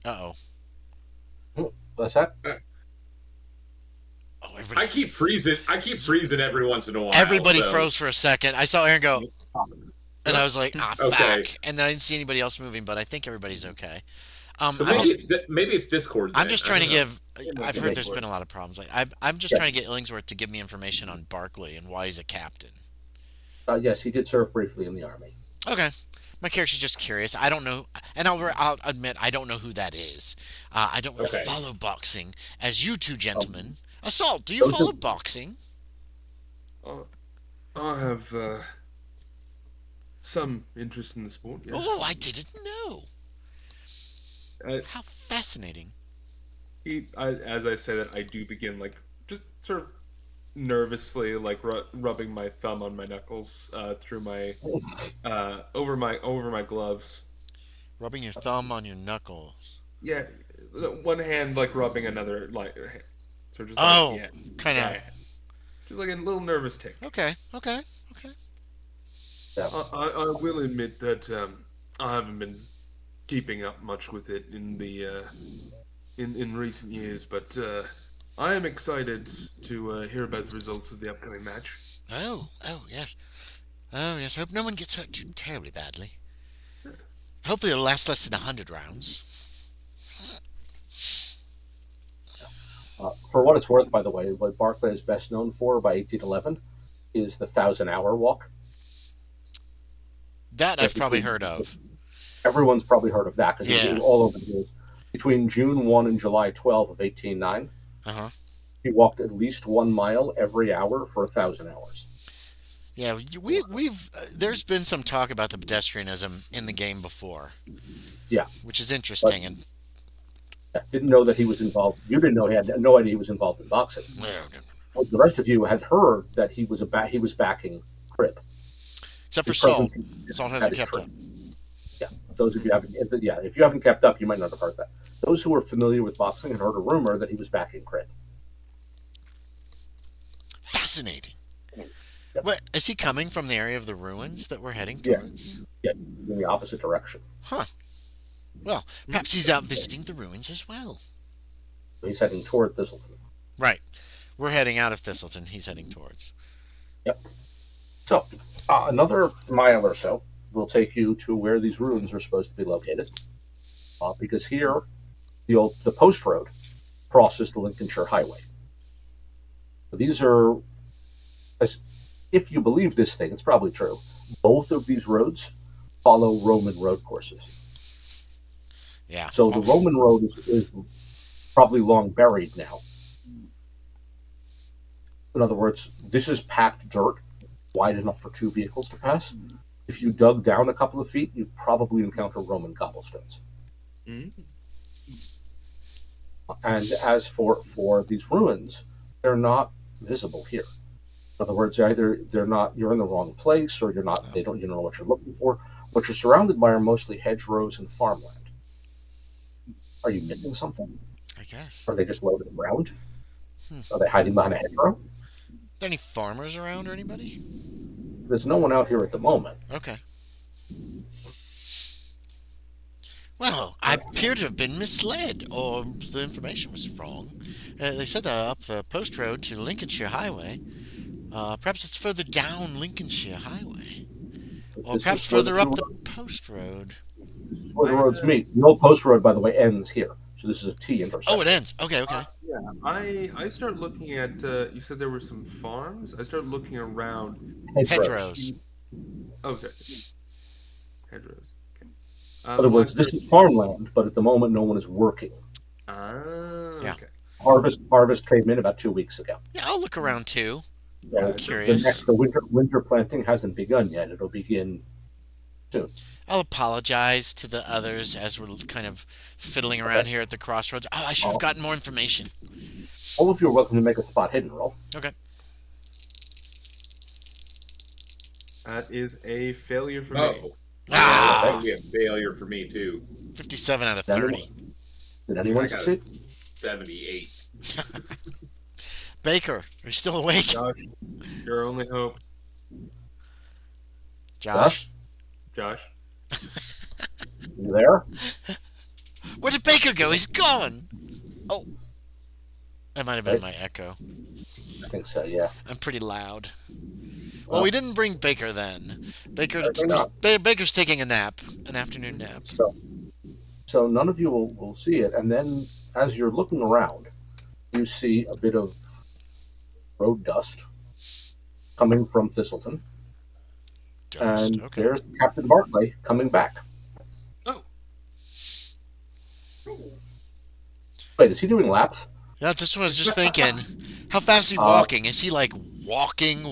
Uh-oh. What's that? Oh, everybody. I keep freezing every once in a while. Everybody so- froze for a second. I saw Aaron go, and I was like, Okay. fuck. And then I didn't see anybody else moving, but I think everybody's okay. So I'm maybe it's Discord. I'm then. just I trying to don't know. give. I've heard there's been a lot of problems. I'm just trying to get Illingsworth to give me information on Barkley and why he's a captain. Yes, he did serve briefly in the army. Okay. My character's just curious. I don't know, and I'll admit I don't know who that is. I don't really Okay. follow boxing as you two gentlemen. Assault, do you follow boxing? I have some interest in the sport. Yes. Oh, I didn't know. Uh, How fascinating. As I say that, I do begin just sort of nervously rubbing my thumb on my knuckles through my over my gloves. Rubbing your thumb on your knuckles. Yeah, one hand rubbing another so just Oh, kind of. just like a little nervous tick. Okay. Yeah. I will admit that I haven't been keeping up much with it in the in recent years, but I am excited to hear about the results of the upcoming match. Oh yes. I hope no one gets hurt too terribly badly. Hopefully it'll last less than 100 rounds. For what it's worth, by the way, what Barclay is best known for by 1811 is the 1,000-hour walk. That I've probably heard of. Everyone's probably heard of that because it was all over the news. Between June 1 and July 12 of 1809, he walked at least 1 mile every hour for 1,000 hours. Yeah, we've there's been some talk about the pedestrianism in the game before. Yeah, which is interesting. And didn't know that he was involved. You didn't know he had no idea he was involved in boxing. Most of the rest of you had heard that he was backing Crib. Except for Salt. Salt hasn't kept up. Yeah, those of you haven't. If you haven't kept up, you might not have heard that. Those who were familiar with boxing had heard a rumor that he was backing Crib. Fascinating. Yep. What is he coming from the area of the ruins that we're heading towards? Yeah, in the opposite direction. Huh. Well, perhaps he's out visiting the ruins as well. He's heading toward Thistleton. Right. We're heading out of Thistleton. He's heading towards. Yep. So, another mile or so will take you to where these ruins are supposed to be located. Because here, the post road crosses the Lincolnshire Highway. So these are, if you believe this thing, it's probably true. Both of these roads follow Roman road courses. Yeah. So the Roman road is probably long buried now. In other words, this is packed dirt, wide enough for 2 vehicles to pass. If you dug down a couple of feet, you'd probably encounter Roman cobblestones. Mm-hmm. And as for these ruins, they're not visible here. In other words, either you're in the wrong place, or you don't know what you're looking for. What you're surrounded by are mostly hedgerows and farmland. Are you missing something? I guess. Are they just low to the ground? Are they hiding behind a hedgerow? Are there any farmers around or anybody? There's no one out here at the moment. Okay. Well, I appear to have been misled, or the information was wrong. They said they're up the post road to Lincolnshire Highway. Perhaps it's further down Lincolnshire Highway. Or perhaps further up the post road. This is where the roads meet. The old post road, by the way, ends here. So this is a T intersection. Oh, it ends. Okay. Yeah, I start looking at. You said there were some farms. I started looking around. Hedgerows. Oh, sorry. Hedgerows. Okay. In other words, this is farmland, but at the moment, no one is working. Yeah. Okay. Harvest came in about 2 weeks ago. Yeah, I'll look around too. I'm curious. The winter planting hasn't begun yet. It'll begin soon. I'll apologize to the others as we're kind of fiddling around here at the crossroads. Oh, I should have gotten more information. All of you are welcome to make a spot hidden roll. Okay. That is a failure for me. Oh, that's Ah, gonna be a failure for me too. 57 out of Did 30. anyone, did anyone I got succeed? 78. Baker, are you still awake? Josh, your only hope. Josh? Josh. You there? Where did Baker go? He's gone. Oh, that might have been Right. my echo. I think so, yeah. I'm pretty loud. Well, Well, we didn't bring Baker then. apparently not. Baker's taking a nap, an afternoon nap. So none of you will see it. And then as you're looking around, you see a bit of road dust coming from Thistleton. Dust. And Okay. there's Captain Barclay coming back. Oh. Wait, is he doing laps? Yeah, that's what I was just thinking. How fast is he walking? Is he like walking,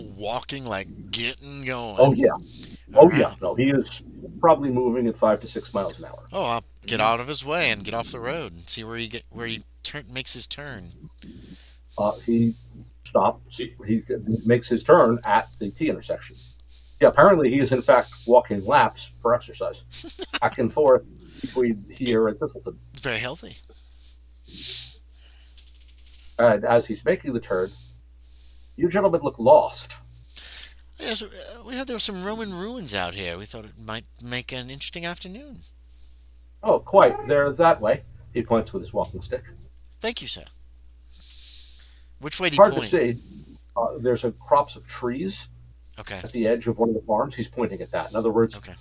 like getting going? Oh, yeah. All Oh, yeah. right. No, he is probably moving at 5 to 6 miles an hour. Oh, I'll get out of his way and get off the road and see where he makes his turn. He stops. He makes his turn at the T intersection. Yeah, apparently he is in fact walking laps for exercise, back and forth between here and Thistleton. Very healthy. And as he's making the turn, you gentlemen look lost. Yes, we heard there were some Roman ruins out here. We thought it might make an interesting afternoon. Oh, quite. They're that way. He points with his walking stick. Thank you, sir. Which way do you Hard point? to see. There's a crops of trees Okay. at the edge of one of the farms. He's pointing at that. In other words, Okay.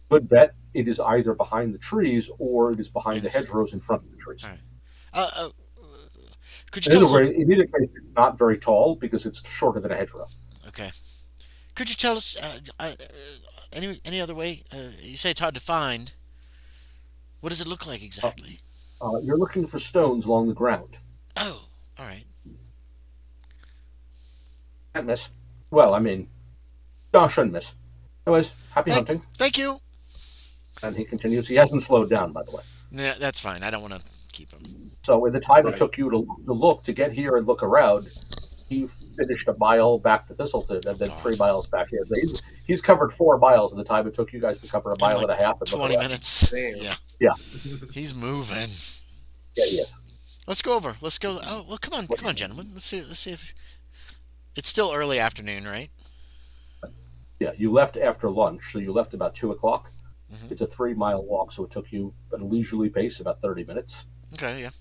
good bet it is either behind the trees or it is behind the It's- hedgerows in front of the trees. All right. Could you In tell us? in either case, it's not very tall because it's shorter than a hedgerow. Okay. Could you tell us any other way? You say it's hard to find. What does it look like exactly? You're looking for stones along the ground. Oh, all right. Can't miss. Well, I mean, Josh shouldn't miss. Anyways, happy hunting. Thank you. And he continues. He hasn't slowed down, by the way. Yeah, that's fine. I don't want to keep him. So in the time Right. it took you to get here and look around, he finished a mile back to Thistleton and then God. 3 miles back here. He's covered 4 miles in the time it took you guys to cover a mile like and a half. And 20 look around. minutes. Damn. Yeah. Yeah. He's moving. Yeah, he is. Let's go over. Let's go. Oh, well, come on, gentlemen. Let's see if it's still early afternoon, right? Yeah, you left after lunch, so you left about 2 o'clock. Mhm. It's a 3 mile walk, so it took you at a leisurely pace about 30 minutes. Okay, yeah.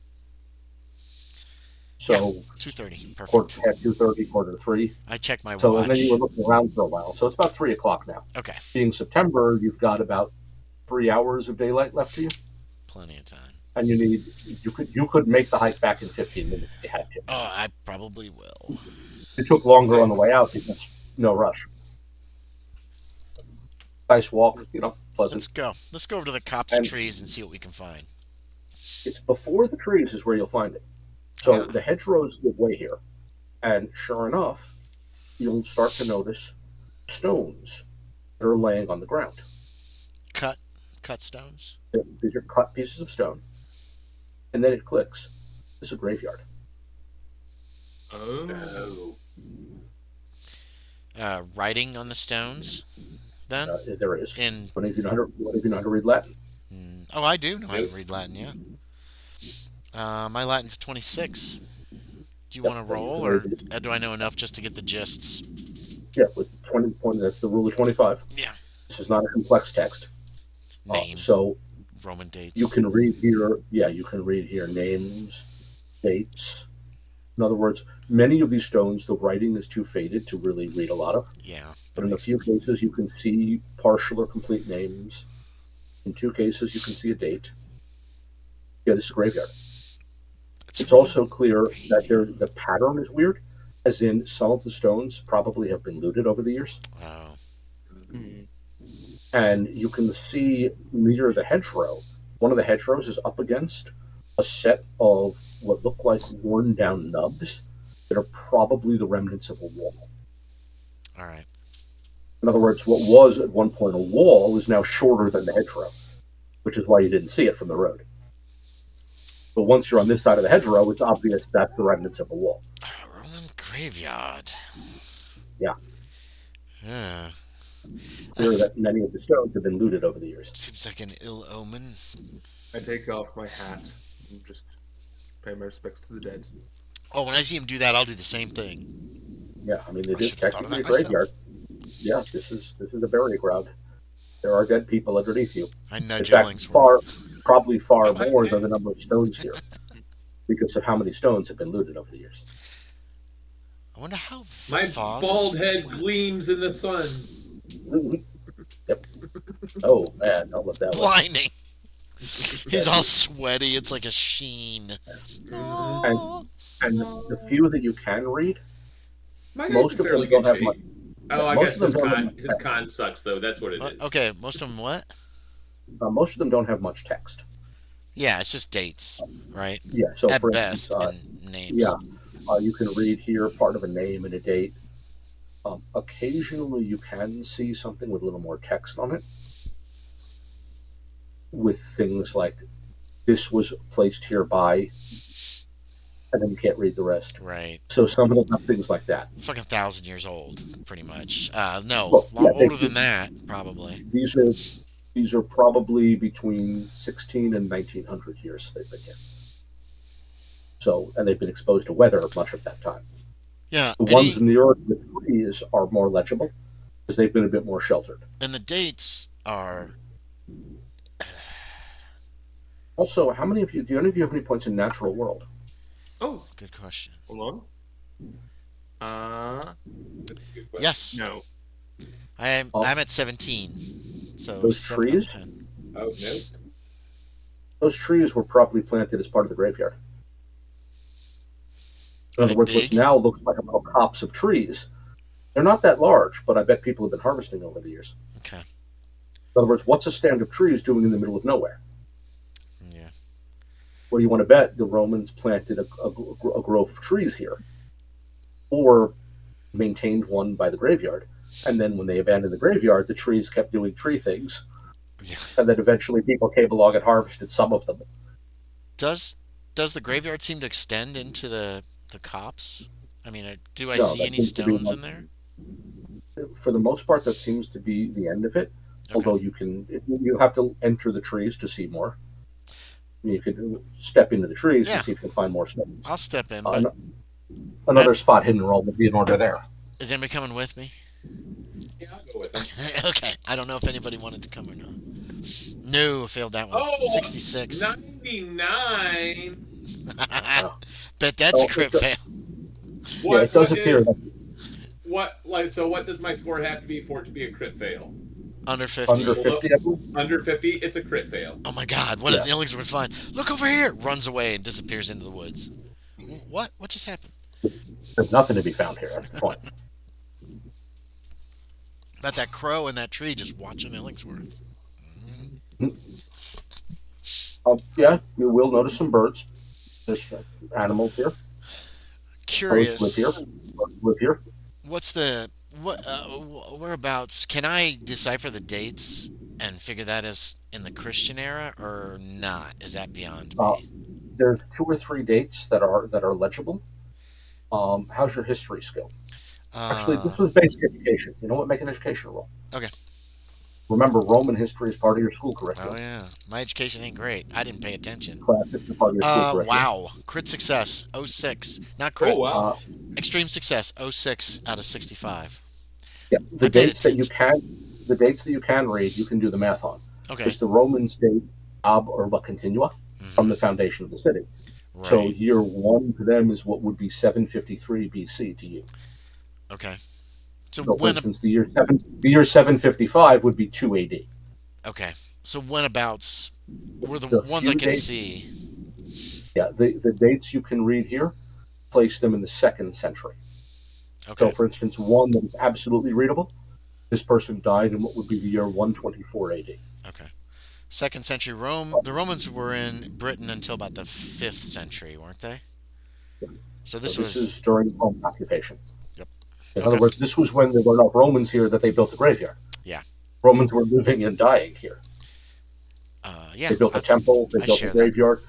So 2:30. quarter Perfect. at 2:30, quarter to 3. I checked my So watch. and then you were looking around for a while. So it's about 3 o'clock now. Okay, Being September, you've got about 3 hours of daylight left to you, plenty of time. and you could make the hike back in 15 minutes if you had to. Oh, I probably will. It took longer on the way out because no rush. Nice walk, pleasant. Let's go. Let's go over to the copse of And- trees and see what we can find. It's before the trees is where you'll find it. So Yeah. the hedgerows give way here, and sure enough, you'll start to notice stones that are laying on the ground. Cut stones. These are cut pieces of stone, and then it clicks. It's a graveyard. Oh. Writing on the stones. Then There is. in. One of you know how to read Latin? Oh, I do know how to read Latin. Yeah. My Latin's 26. Do you want to then you roll, can or read these. do I know enough just to get the gists? Yeah, with 20 points. That's the rule of 25. Yeah. This is not a complex text. Names, So Roman dates. you can read here. Yeah, you can read here names, dates. In other words, many of these stones, the writing is too faded to really read a lot of. Yeah. But in a few cases, you can see partial or complete names. In 2 cases, you can see a date. Yeah, this is a graveyard. It's also clear that the pattern is weird, as in some of the stones probably have been looted over the years. Oh. And you can see near the hedgerow, one of the hedgerows is up against a set of what look like worn down nubs that are probably the remnants of a wall. All right. In other words, what was at one point a wall is now shorter than the hedgerow, which is why you didn't see it from the road. But once you're on this side of the hedgerow, it's obvious that's the remnants of a wall. Roman graveyard. Yeah. Yeah. clear That that many of the stones have been looted over the years. seems like an ill omen. I take off my hat and just pay my respects to the dead. Oh, when I see him do that, I'll do the same thing. Yeah, I mean, it I is should have thought of technically a that myself. graveyard. Yeah, this is a burial ground. There are dead people underneath you. I In nudge fact, Illingsworth. probably far Oh, more than the number of stones here, because of how many stones have been looted over the years. I wonder how My far bald this head went. gleams in the sun. Yep. Oh man, don't let that one. Blinding. He's all sweaty. It's like a sheen. Mhm. And the few that you can read, My most guy's of in them fairly don't good have much. shape. Oh, I Most guess of them his don't have con much his text. con sucks though. That's what it is. Okay, most of them what? Most of them don't have much text. Yeah, it's just dates, right? Yeah. So At for best, instance, and names. yeah, you can read here part of a name and a date. Occasionally, you can see something with a little more text on it, with things like "this was placed here by," and then you can't read the rest. Right. So some of them have things like that. Fucking 1,000 years old, pretty much. No, Well, yeah, older than that, probably. these are probably between 16 and 1900 years they've been here. So, and they've been exposed to weather much of that time. Yeah, The ones in the earth with trees are more legible because they've been a bit more sheltered. and the dates are. Also, how many of you? Do any of you have any points in natural world? Oh, Good question. hold on. Yes, No. I'm Oh. at 17. So Those 7 out of trees? 10. Oh no. Those trees were probably planted as part of the graveyard. In Are other they words, what's big? now looks like a little copse of trees. They're not that large, but I bet people have been harvesting over the years. Okay. In other words, what's a stand of trees doing in the middle of nowhere? Yeah. What do you want to bet? The Romans planted a grove of trees here, or maintained one by the graveyard. And then when they abandoned the graveyard, the trees kept doing tree things. Yeah. And then eventually people came along and harvested some of them. Does the graveyard seem to extend into the copse? I mean, do I No, see that any seems to be stones one- in there? For the most part, that seems to be the end of it. Okay. Although you have to enter the trees to see more. You could step into the trees Yeah. and see if you can find more stones. I'll step in, but Another spot hidden roll would be in order there. is anybody coming with me? Yeah, I'll go with him. Okay. I don't know if anybody wanted to come or not. No, failed that one. Oh, 66. 99. Bet that's a Oh, crit it's a- fail. Yeah, it does appear that So what does my score have to be for it to be a crit fail? Under 50. under 50, I believe. Under 50, it's a crit fail. Oh my god, what an Yeah. Illingsworth find. Look over here! Runs away and disappears into the woods. What? What just happened? There's nothing to be found here. That's the point. About that crow in that tree just watching Illingsworth. Yeah, you will notice some birds. There's animals here. Curious. Birds live here. Birds live here. What's the whereabouts? Can I decipher the dates and figure that as in the Christian era or not? Is that beyond me? There's 2 or 3 dates that are legible. How's your history skill? Actually, this was basic education. You know what? Make an education roll. Okay. Remember, Roman history is part of your school Oh curriculum. yeah, my education ain't great. I didn't pay attention. Classics are part of your school curriculum. Wow, crit success 06, not crit. Oh, wow. Extreme success 06 out of 65. Yeah, the I paid dates that you can read, you can do the math on. Okay. Because the Romans date ab urba continua from the foundation of the city. Right. So year 1 to them is what would be 753 BC to you. Okay. So So, for when instance, the year 755 would be 2 AD. okay. So whenabouts were the The ones I few can dates- see? Yeah, the dates you can read here place them in the 2nd century. Okay. So, for instance, one that is absolutely readable, this person died in what would be the year 124 AD. Okay. 2nd century Rome. The Romans were in Britain until about the 5th century, weren't they? Yeah. So So this this was is during Roman occupation. Yep. In Okay. other words, this was when there were enough Romans here that they built a graveyard. Yeah. Romans were living and dying here. yeah. They built a temple. They I built share a that. graveyard.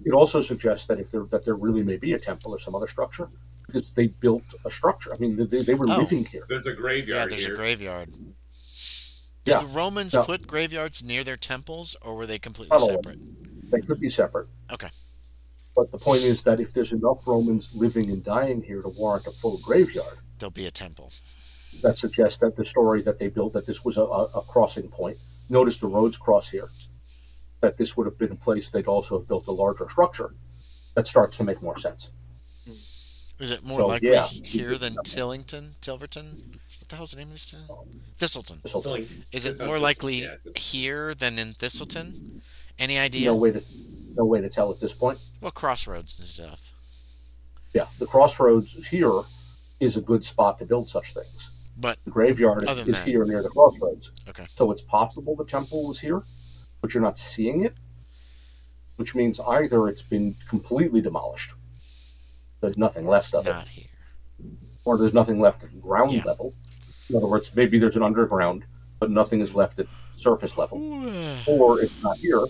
It also suggests that there really may be a temple or some other structure because they built a structure. I mean, they were Oh. living here. There's a Yeah, graveyard there's here. a graveyard. Did Yeah. the Romans Now, put graveyards near their temples, or were they completely not always. separate? They could be separate. Okay. But the point is that if there's enough Romans living and dying here to warrant a full graveyard, There'll be a temple. that suggests that the story that they built, that this was a crossing point. Notice the roads cross here. That this would have been a place they'd also have built a larger structure. That starts to make more sense. Is it more So, likely yeah. here than Tilverton? What the hell's the name of this town? Thistleton. Thistleton. Is it more likely here than in Thistleton? Any idea? No way to tell at this point. Well, crossroads and stuff. Yeah, the crossroads here is a good spot to build such things. But the graveyard other than is that, here near the crossroads. Okay. So it's possible the temple was here, but you're not seeing it, which means either it's been completely demolished, there's nothing left of it, not here. or there's nothing left at ground Yeah. level. In other words, maybe there's an underground, but nothing is left at surface level. Or it's not here,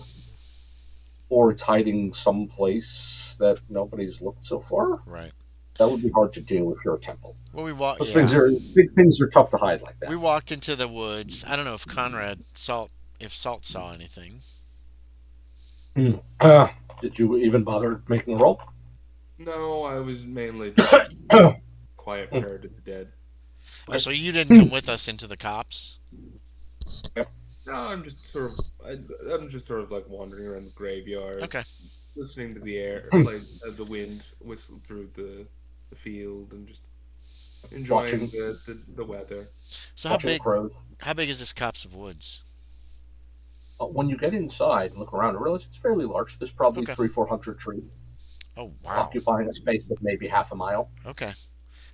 or it's hiding someplace that nobody's looked so far. Right. That would be hard to do if you're a temple. Well, we walked. Those Yeah. big things are tough to hide like that. We walked into the woods. I don't know if Salt saw anything. Did you even bother making a roll? No, I was mainly just quiet prayer to the dead. Oh, so you didn't come with us into the cops? No, I'm just sort of like wandering around the graveyard, Okay. listening to the air, like the wind whistle through the field, and just enjoying Watching. the weather. So Watching the crows. how big is this copse of woods? When you get inside and look around, I realize it's fairly large. There's probably 300-400 trees Oh wow. occupying a space of maybe half a mile. Okay.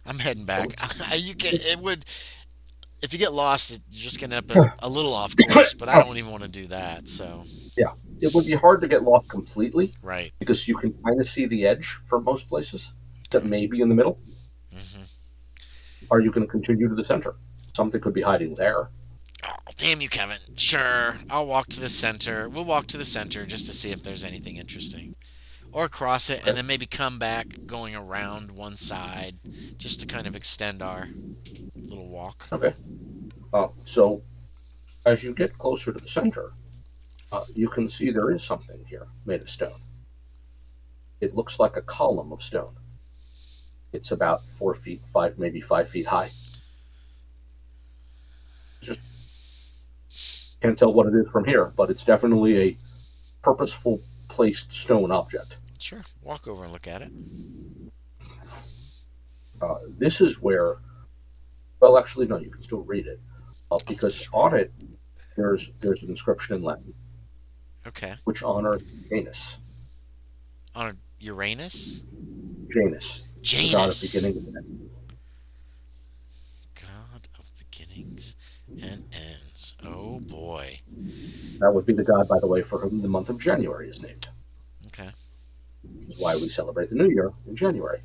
I'm heading back. If you get lost, you're just gonna end up a little off course. But I don't even want to do that. So. Yeah, it would be hard to get lost completely Right. because you can kind of see the edge from most places, that may be in the middle. Mm-hmm. Are you going to continue to the center? Something could be hiding there. Oh, damn you, Kevin. Sure, I'll walk to the center. We'll walk to the center just to see if there's anything interesting. Or cross it and then maybe come back going around one side just to kind of extend our little walk. Okay. So as you get closer to the center, you can see there is something here made of stone. It looks like a column of stone. It's about 4 feet, maybe 5 feet high. Just can't tell what it is from here, but it's definitely a purposeful placed stone object. Sure, walk over and look at it. This is where, well, actually, no, you can still read it, because on it there's an inscription in Latin. Okay. Which honors Janus. On Uranus? Janus. Janus. The god of beginning and end. God of beginnings and ends. Oh boy. That would be the god, by the way, for whom the month of January is named. Okay. Which is why we celebrate the New Year in January.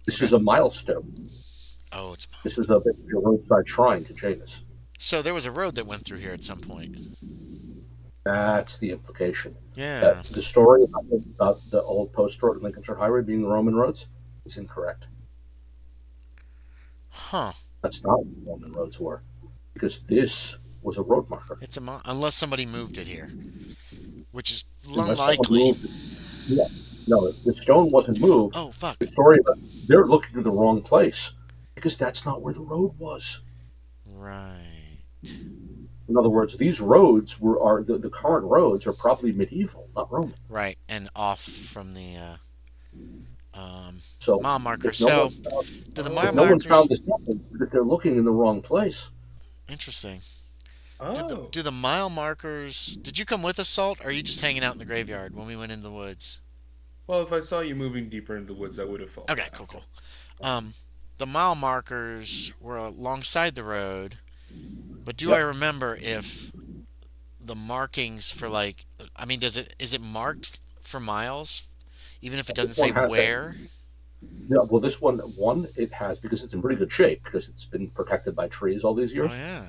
This is a milestone. Oh, it's This is a roadside shrine to Janus. So there was a road that went through here at some point. That's the implication. Yeah. The story about the old post road Lincolnshire Highway being the Roman roads is incorrect. Huh. That's not what the Roman roads were, because this was a road marker. It's unless somebody moved it here, which is Unless unlikely. Yeah. No, the stone wasn't moved. Oh fuck. The story about they're looking in the wrong place because that's not where the road was. Right. In other words, these roads are the current roads are probably medieval, not Roman. Right, and off from the So mile marker. if no So one's found- do the if mile no one's markers? found this evidence because they're looking in the wrong place. Interesting. Oh, Do the mile markers? Did you come with us, Salt? Or are you just hanging out in the graveyard when we went into the woods? well, if I saw you moving deeper into the woods, I would have followed. Okay, cool. The mile markers were alongside the road, but do I remember if the markings for is it marked for miles, even if it doesn't say where? Yeah, well, this one it has, because it's in pretty good shape because it's been protected by trees all these years. Oh yeah.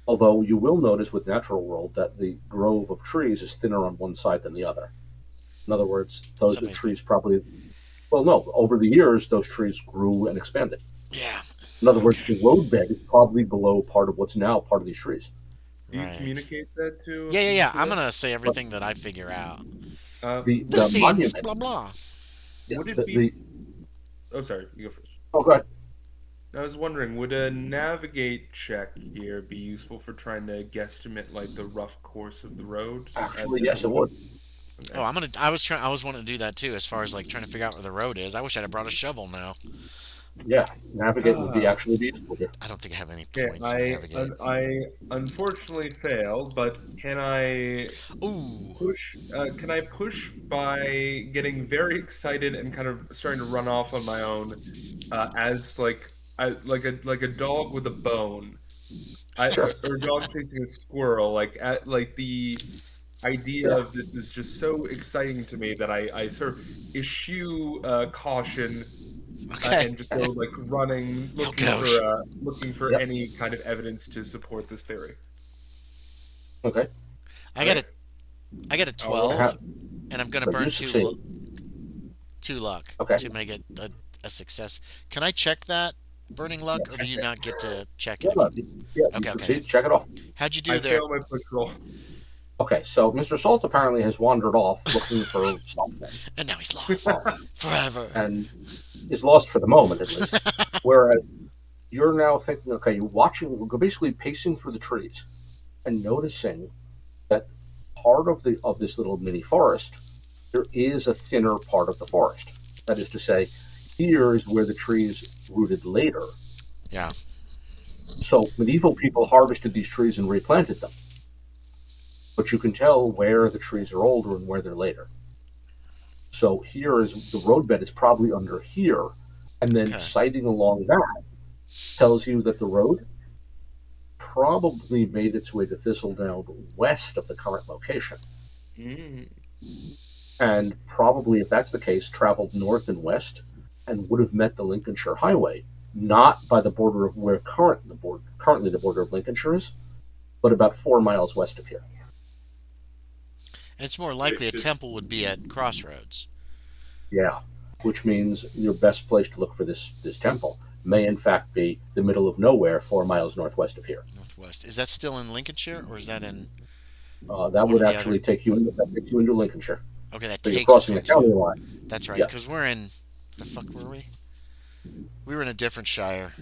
Although you will notice with Natural World that the grove of trees is thinner on one side than the other. In other words, those trees probably. Well, no. Over the years, those trees grew and expanded. Yeah. In other words, the roadbed is probably below part of what's now part of these trees. Do you Right. communicate that to? Yeah. to I'm them? gonna say everything that I figure out. The The scenes, monument. blah blah. Yeah, Would it be? Oh, sorry. You go first. oh, go ahead. I was wondering, would a navigate check here be useful for trying to guesstimate like the rough course of the road? Actually, yes, it would. Okay. Oh, I was wanting to do that too, as far as like trying to figure out where the road is. I wish I'd have brought a shovel now. Yeah, navigate would be actually be useful here. I don't think I have any Okay, points in navigate. I unfortunately failed, but can I Ooh. push? Can I push by getting very excited and kind of starting to run off on my own, as like a dog with a bone, Sure. or a dog chasing a squirrel. Like the idea Yeah. of this is just so exciting to me that I sort of eschew caution. Okay. And just go like running, Oh gosh. looking for Yep. any kind of evidence to support this theory. Okay. I got a Okay. I got a I'll roll. 12, and I'm gonna So burn you succeed. two luck Okay. to make it a success. Can I check that burning luck, or do you not get to check Yeah, it? no, yeah, you Okay. succeed. Check it off. How'd you do I there? fail my push roll. Okay, so Mr. Salt apparently has wandered off looking for something And now he's lost forever. and is lost for the moment, at least. Whereas you're now thinking, okay, you're watching, basically pacing through the trees and noticing that part of this little mini forest, there is a thinner part of the forest. That is to say, here is where the trees rooted later. Yeah. So medieval people harvested these trees and replanted them. But you can tell where the trees are older and where they're later. So here is the roadbed is probably under here, and then Okay. sighting along that tells you that the road probably made its way to Thistledown west of the current location, and probably, if that's the case, traveled north and west and would have met the Lincolnshire Highway, not by the border of where currently the border of Lincolnshire is, but about 4 miles west of here. And it's more likely a temple would be at crossroads. Yeah, which means your best place to look for this temple may in fact be the middle of nowhere, 4 miles northwest of here. Northwest. Is that still in Lincolnshire, or is that in? That would actually take you into Lincolnshire. Okay, that So you're takes us crossing the into. county line. That's right, Yeah. because we're in. The fuck were we? We were in a different shire,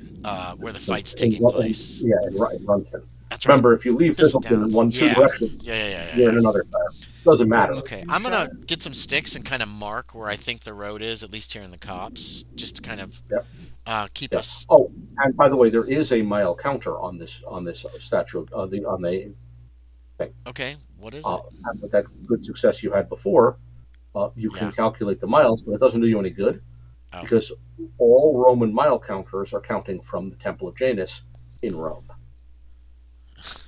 where the fight's taking place. Yeah, in Runston. That's right. Remember, if you leave Thistleton in two directions, Yeah. you're in another shire. Doesn't matter. Okay, I'm gonna get some sticks and kind of mark where I think the road is, at least here in the copse, just to kind of keep us. Oh, and by the way, there is a mile counter on this statue on the thing. Okay, what is it? And with that good success you had before, you can calculate the miles, but it doesn't do you any good because all Roman mile counters are counting from the Temple of Janus in Rome.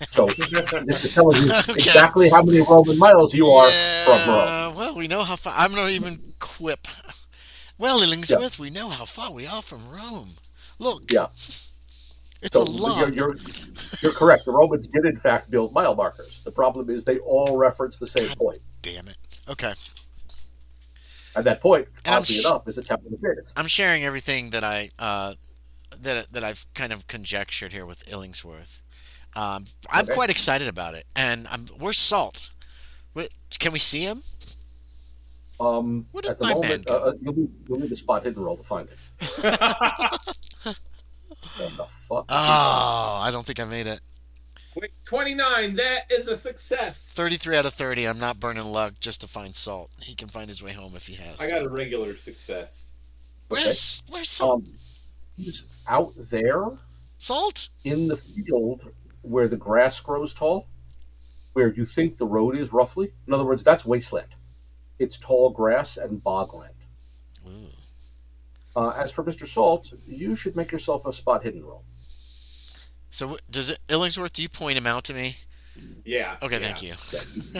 So this is telling you exactly how many Roman miles you are from Rome. Well, we know how far. I'm not even quip. Well, Illingsworth, we know how far we are from Rome. Look. Yeah. It's a lot. You're correct. The Romans did, in fact, build mile markers. The problem is they all reference the same point. Damn it. Okay. And that point, oddly enough, is the Temple of Janus. I'm sharing everything that that I've kind of conjectured here with Illingsworth. I'm quite excited about it, and where's Salt? Can we see him? Where did At the my moment, man go? you'll need a spot hidden roll to find it. What the fuck? Oh, I don't think I made it. Wait, 29. That is a success. 33 out of 30. I'm not burning luck just to find Salt. He can find his way home if he has. I got a regular success. Where's Salt? He's out there. Salt? In the field where the grass grows tall, where you think the road is roughly. In other words, that's wasteland. It's tall grass and bogland. As for Mr. Salt, you should make yourself a spot hidden roll. So Illingsworth, do you point him out to me? Yeah. Okay, thank you.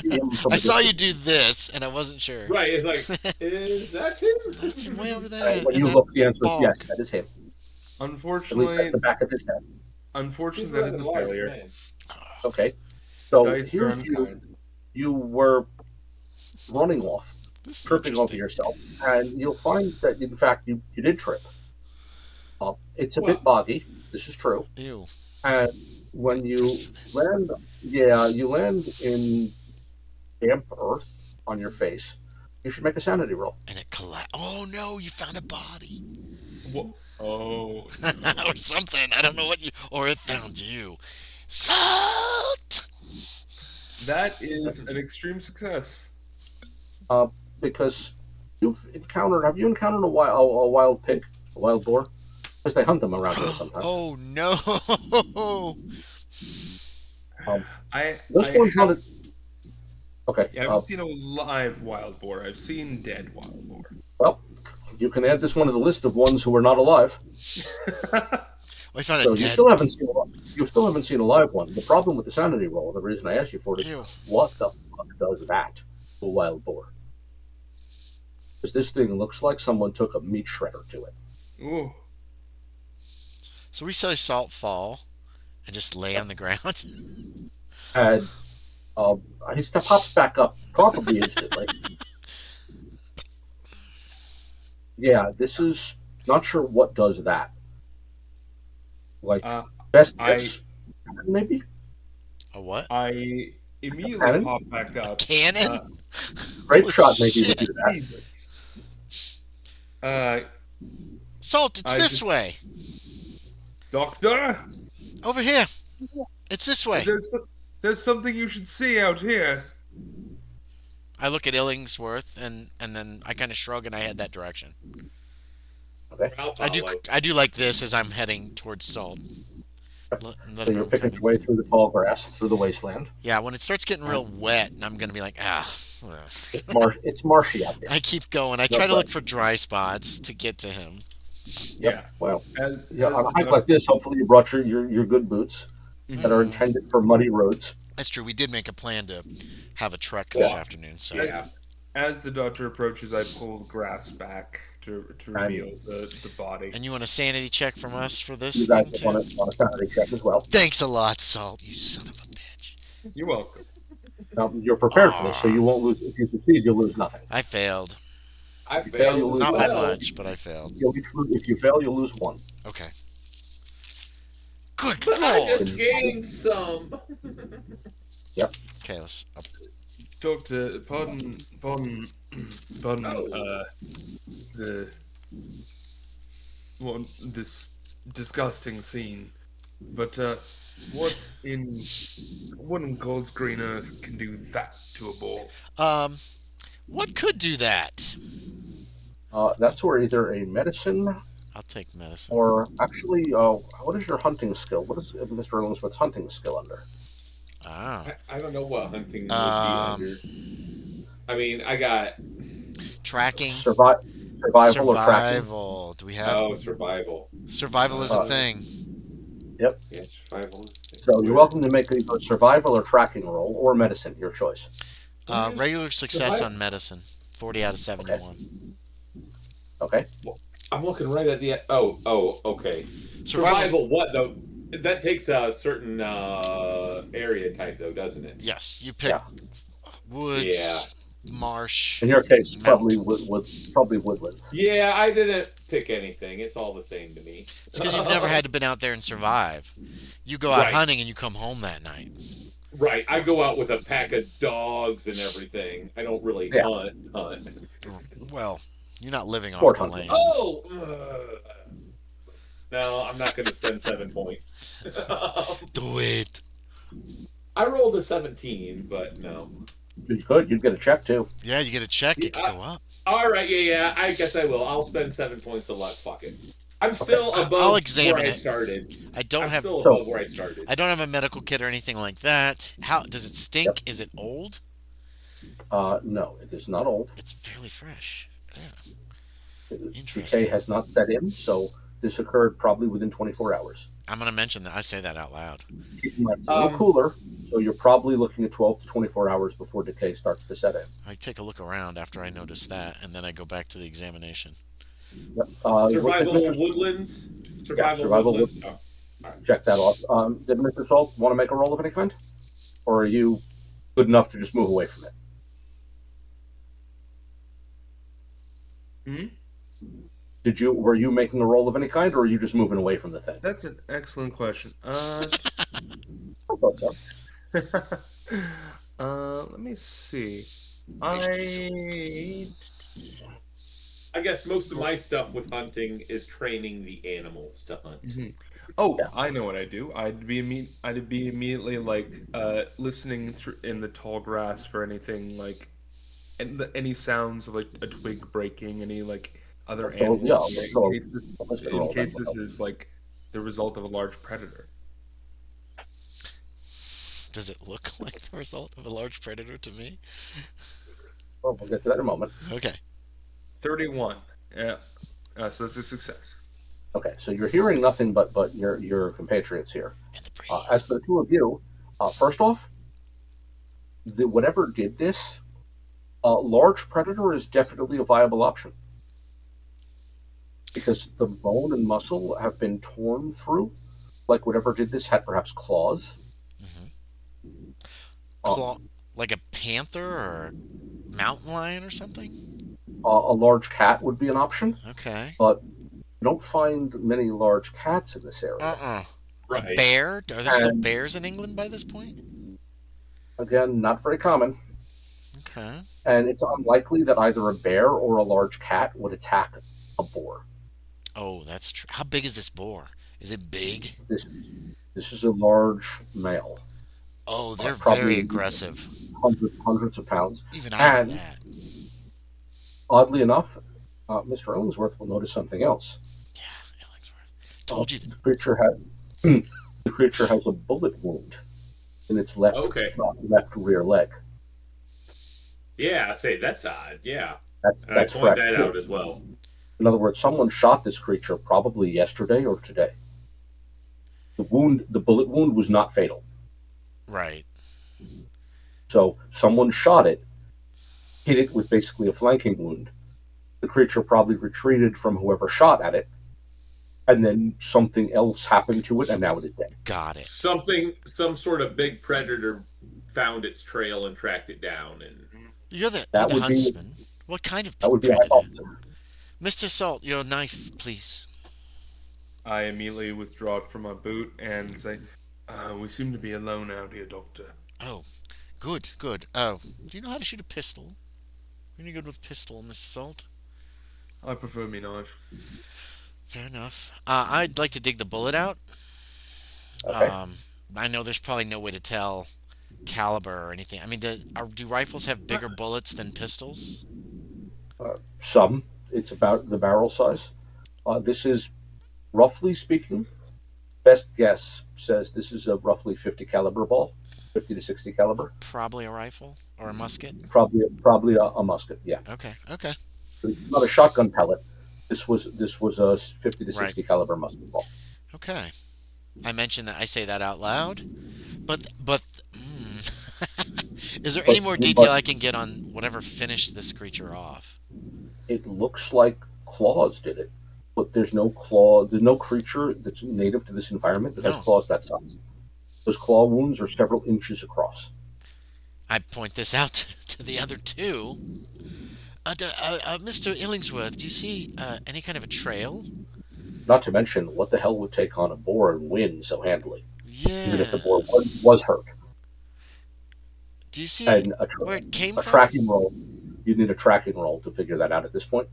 Yeah, I saw you do this, and I wasn't sure. Right, it's like, is that him? That's him way over there. When you look, the answer is yes, that is him. Unfortunately, at least that's the back of his head. Unfortunately, that is a failure. Okay, so Dice here's you were running off, tripping over yourself, and you'll find that in fact you did trip. It's a bit boggy. This is true. Ew. And when you Just for this. land, you land in damp earth on your face, you should make a sanity roll. And it collapsed. Oh no, you found a body. What? Oh, or something. I don't know what you. Or it found you. Salt! that is an extreme success. Because have you encountered a wild pig, a wild boar? Because they hunt them around here sometimes. Oh no! This one's not. Okay. I haven't seen a live wild boar. I've seen dead wild boar. Well, you can add this one to the list of ones who are not alive. We found So a dead. you still haven't seen a live one. The problem with the sanity roll, the reason I asked you for it, is Ew. what the fuck does that to a wild boar? Because this thing looks like someone took a meat shredder to it. Ooh. So we saw Salt fall and just lay on the ground. And he pops back up probably instantly. Yeah, this is not sure what does that. Like best guess, maybe. A what? I immediately Cannon? pop back up. Cannon? Great Holy shot, maybe. shit. Would do that. Jesus. Salt, it's this way. Doctor, Over here. It's this way. there's something you should see out here. I look at Illingsworth and then I kind of shrug and I head that direction. Okay. I'll I do follow. like this as I'm heading towards Salt. So you're picking your way through the tall grass, through the wasteland. Yeah, when it starts getting real wet, I'm gonna be like, It's marshy out there. I keep going. I try to look for dry spots to get to him. Yep. Well, As on a hike like this, hopefully you brought your good boots that are intended for muddy roads. That's true. We did make a plan to have a trek this afternoon. So as the doctor approaches, I pull the grass back to reveal the body. And you want a sanity check from us for this You thing guys too? want a sanity check as well. Thanks a lot, Salt. You son of a bitch. You're welcome. Now, you're prepared for this, so you won't lose. If you succeed, you'll lose nothing. I failed. I fail, failed. you'll as Not by well. much, but I failed. If you fail, you'll lose one. Okay. Good But I lord. just gained some. Okay, let's. Doctor, pardon, this disgusting scene, but what in God's green earth can do that to a boar? What could do that? That's where either a medicine I'll take medicine. or actually, what is your hunting skill? What is Mr. Illingsworth's hunting skill under? Ah. I don't know what hunting would be under. I mean, I got Tracking. Survival or tracking? Survival. Do we have? survival. Survival is a thing. Yeah, survival. So you're welcome to make either a survival or tracking roll or medicine, your choice. Regular success on medicine. 40 out of 71. Okay. I'm looking right at the. Okay. Survival's- Survival. What though? That takes a certain area type, though, doesn't it? Yes, you pick Yeah. woods, marsh. In your case, probably mountains. probably woodlands. Yeah, I didn't pick anything. It's all the same to me. It's because you've never had to been out there and survive. You go out Right. hunting and you come home that night. Right. I go out with a pack of dogs and everything. I don't really hunt. Well, you're not living Or off the hunting. land. Oh. No, I'm not going to spend 7 points. Do it. I rolled a 17, but no. You could. You'd get a check too. Yeah, you get a check. It can go up. All right, yeah. I guess I will. I'll spend 7 points of luck. Fuck it. I'm still above I'll examine where I it. started. I don't I'm have. still So- above where I started. I don't have a medical kit or anything like that. How does it stink? Yep. Is it old? No, it is not old. It's fairly fresh. Yeah. Decay Interesting. has not set in, so this occurred probably within 24 hours. I'm gonna mention that. I say that out loud. Keep in mind, it's a little cooler, so you're probably looking at 12 to 24 hours before decay starts to set in. I take a look around after I notice that, and then I go back to the examination. Yep. Survival Mr. woodlands. survival woodlands. wood- Oh, Check that off. Did Mr. Salt want to make a roll of any kind? Or are you good enough to just move away from it? 'Hmm? Were you making a roll of any kind, or are you just moving away from the thing? That's an excellent question. I thought so. Let me see. Rich I guess most of my stuff with hunting is training the animals to hunt. Oh, Yeah. I know what I'd do. I'd be immediately like listening through in the tall grass for anything like any sounds of like a twig breaking, any like other So yeah, animals let's in go case a listed in roll then. case this is like the result of a large predator. Does it look like the result of a large predator to me? Well, we'll get to that in a moment. Okay. 31. Yeah. So that's a success. Okay, so you're hearing nothing but your compatriots here. And the As for breeze. the two of you, first off, whatever did this, large predator is definitely a viable option because the bone and muscle have been torn through. Like whatever did this had perhaps claws. Hmm. Uh, Claw, like a panther or a mountain lion or something? a large cat would be an option, Okay. but you don't find many large cats in this area. Uh-uh. A Right. bear? Are there still And bears in England by this point? again, not very common. Okay. And it's unlikely that either a bear or a large cat would attack a boar. Oh, that's true. How big is this boar? Is it big? This this is a large male, Oh, they're probably very aggressive. hundreds of pounds. Even I know And that. oddly enough, Mr. Illingsworth will notice something else. Yeah, Illingsworth. Told you. The creature has the creature has a bullet wound in its Okay. left rear leg. Yeah, I say that's odd. Yeah. That's And I that's point fresh that out too. as well. In other words, someone shot this creature probably yesterday or today. The bullet wound, was not fatal. Right. So someone shot it, hit it with basically a flanking wound. The creature probably retreated from whoever shot at it, and then something else happened to it, and now it is dead. Got it. Some sort of big predator found its trail and tracked it down, and You're the That would be huntsman. What kind of that big would be a predator? hypothesis. Mr. Salt, your knife, please. I immediately withdraw it from my boot and say, "We seem to be alone out here, Doctor." Oh, good, good. Oh, do you know how to shoot a pistol? Any good with pistol, Mr. Salt? I prefer me knife. Fair enough. I'd like to dig the bullet out. Okay. I know there's probably no way to tell caliber or anything. I mean, do rifles have bigger bullets than pistols? Some. It's about the barrel size. This is, roughly speaking, best guess says this is a roughly 50 caliber ball, 50 to 60 caliber. Probably a rifle or a musket. Probably a musket. Yeah, Okay, okay. it's not a shotgun pellet. This was a 50 to Right. 60 caliber musket ball. Okay. I mentioned that. I say that out loud. But is there any more detail But I can get on whatever finished this creature off? it looks like claws did it, but there's no claw. There's no creature that's native to this environment that has No. claws that size. Those claw wounds are several inches across. I point this out to the other two. Mr. Illingsworth, do you see any kind of a trail? Not to mention, what the hell would take on a boar and win so handily, even if the boar Yes. was hurt? Do you see And where it came a from? tracking roll, you need a tracking roll to figure that out at this point.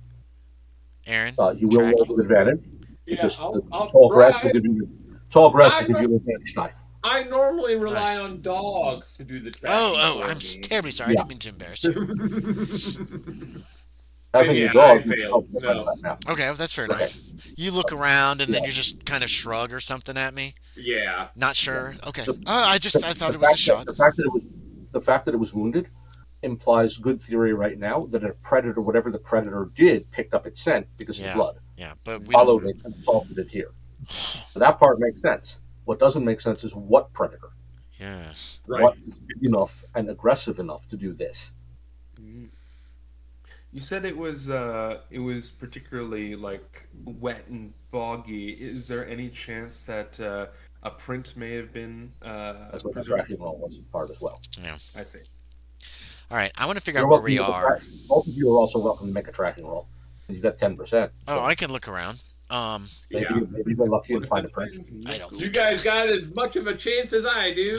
Aaron, You will roll tracking? with advantage yeah, because the I'll tall grass will try. give you tall grass will I give know. you an advantage die. I normally rely Nice. on dogs to do the Oh, tracking oh, for I'm me. terribly sorry. I Yeah. didn't mean to embarrass you. Having yeah, a dog, I you failed. help No. right now. Okay, well, that's fair Okay. enough. You look around and then Yeah. you just kind of shrug or something at me. Yeah. Not sure. Okay. The, I thought it was a shot. the fact that it was wounded implies good theory right now that a predator, whatever the predator did, picked up its scent because of Yeah. blood, Yeah, but we followed don't. it, and assaulted it here. So that part makes sense. What doesn't make sense is what predator, Yes. Right. what is big enough and aggressive enough to do this. Mm. You said it was particularly like wet and boggy. Is there any chance that a print may have been That's what the preserved? tracking roll was part as well. Yeah. I think. All right. I want to figure You're out where welcome we to are. both of you are also welcome to make a tracking roll. You got 10%. Oh, So I can look around. maybe Yeah. maybe they're lucky and What find a if print. I don't You guys got as much of a chance as I do.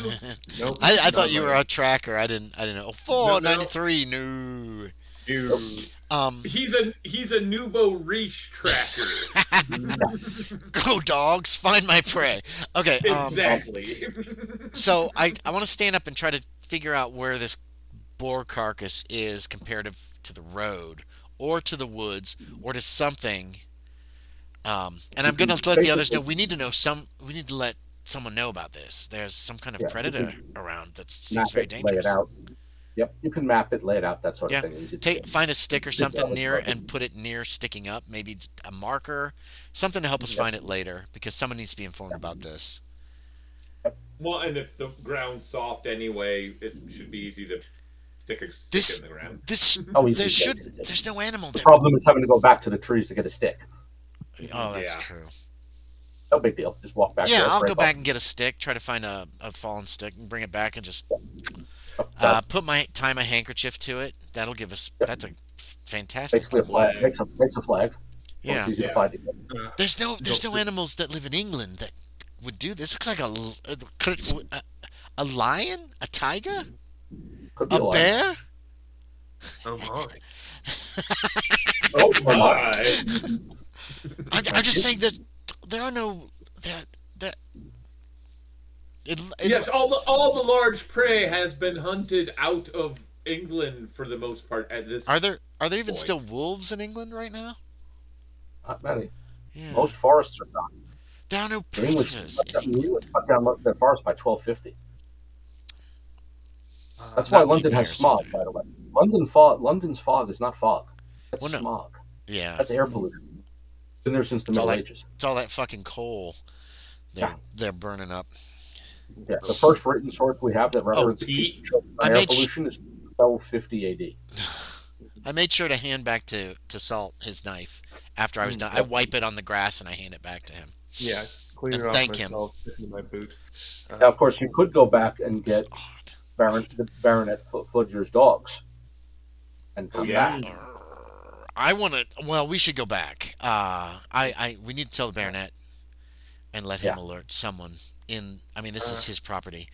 Nope. I thought not you were really. a tracker. I didn't know. No, 493. No. Dude. Um. He's a nouveau riche tracker. Go dogs, find my prey. Okay. Exactly. So I want to stand up and try to figure out where this boar carcass is comparative to the road, or to the woods, or to something. And I'm gonna let the others know. We need to know some. We need to let someone know about this. There's some kind of Yeah, predator around that seems map very it, lay dangerous. it out. Yep, you can map it, lay it out, that sort of Yeah. thing. Easy to do. Find a stick or Just something out of near it the- and put it near sticking up. Maybe a marker, something to help us Yeah. find it later, because someone needs to be informed about this. Well, and if the ground's soft anyway, it should be easy to stick a stick This in the ground. this Oh, easy. there to should do. there's no animal The there. problem is having to go back to the trees to get a stick. Oh, that's Yeah. true. No big deal. Just walk back Yeah, there. I'll break go back off. and get a stick. Try to find a fallen stick and bring it back and just That tie my handkerchief to it. That'll give us. Yep. That's a fantastic. basically a flag. Makes a flag. So Yeah. it's easy Yeah. to find it. There's no animals that live in England that would do this. Looks like a lion, a tiger, Could be a a lion. bear. Oh my. Oh, or not. Alright. I'm just saying that there are no there. Yes, all the large prey has been hunted out of England for the most part at this. Are there even point. still wolves in England right now? Not many. Yeah. Most forests are not. There are no New England's predators. New England cut down their forests by 1250. That's Not why many London has bears smog, either. by the way. London's fog is not fog. That's Well, no. smog. Yeah, That's air pollution. Been there since the It's all Middle that- Ages. it's all that fucking coal. They're burning up. Yeah, the first written source we have that references Pete? I air made pollution is 1250 AD. I made sure to hand back to Salt his knife after I was done. I wipe it on the grass and I hand it back to him. Yeah, clean And it off thank him. myself, stick it in my boot. Now, of course, you could go back and It's get odd. the Baronet Fludger's dogs and come yeah. back. I want to. Well, we should go back. We need to tell the baronet and let him Yeah. alert someone. I mean, this is his property.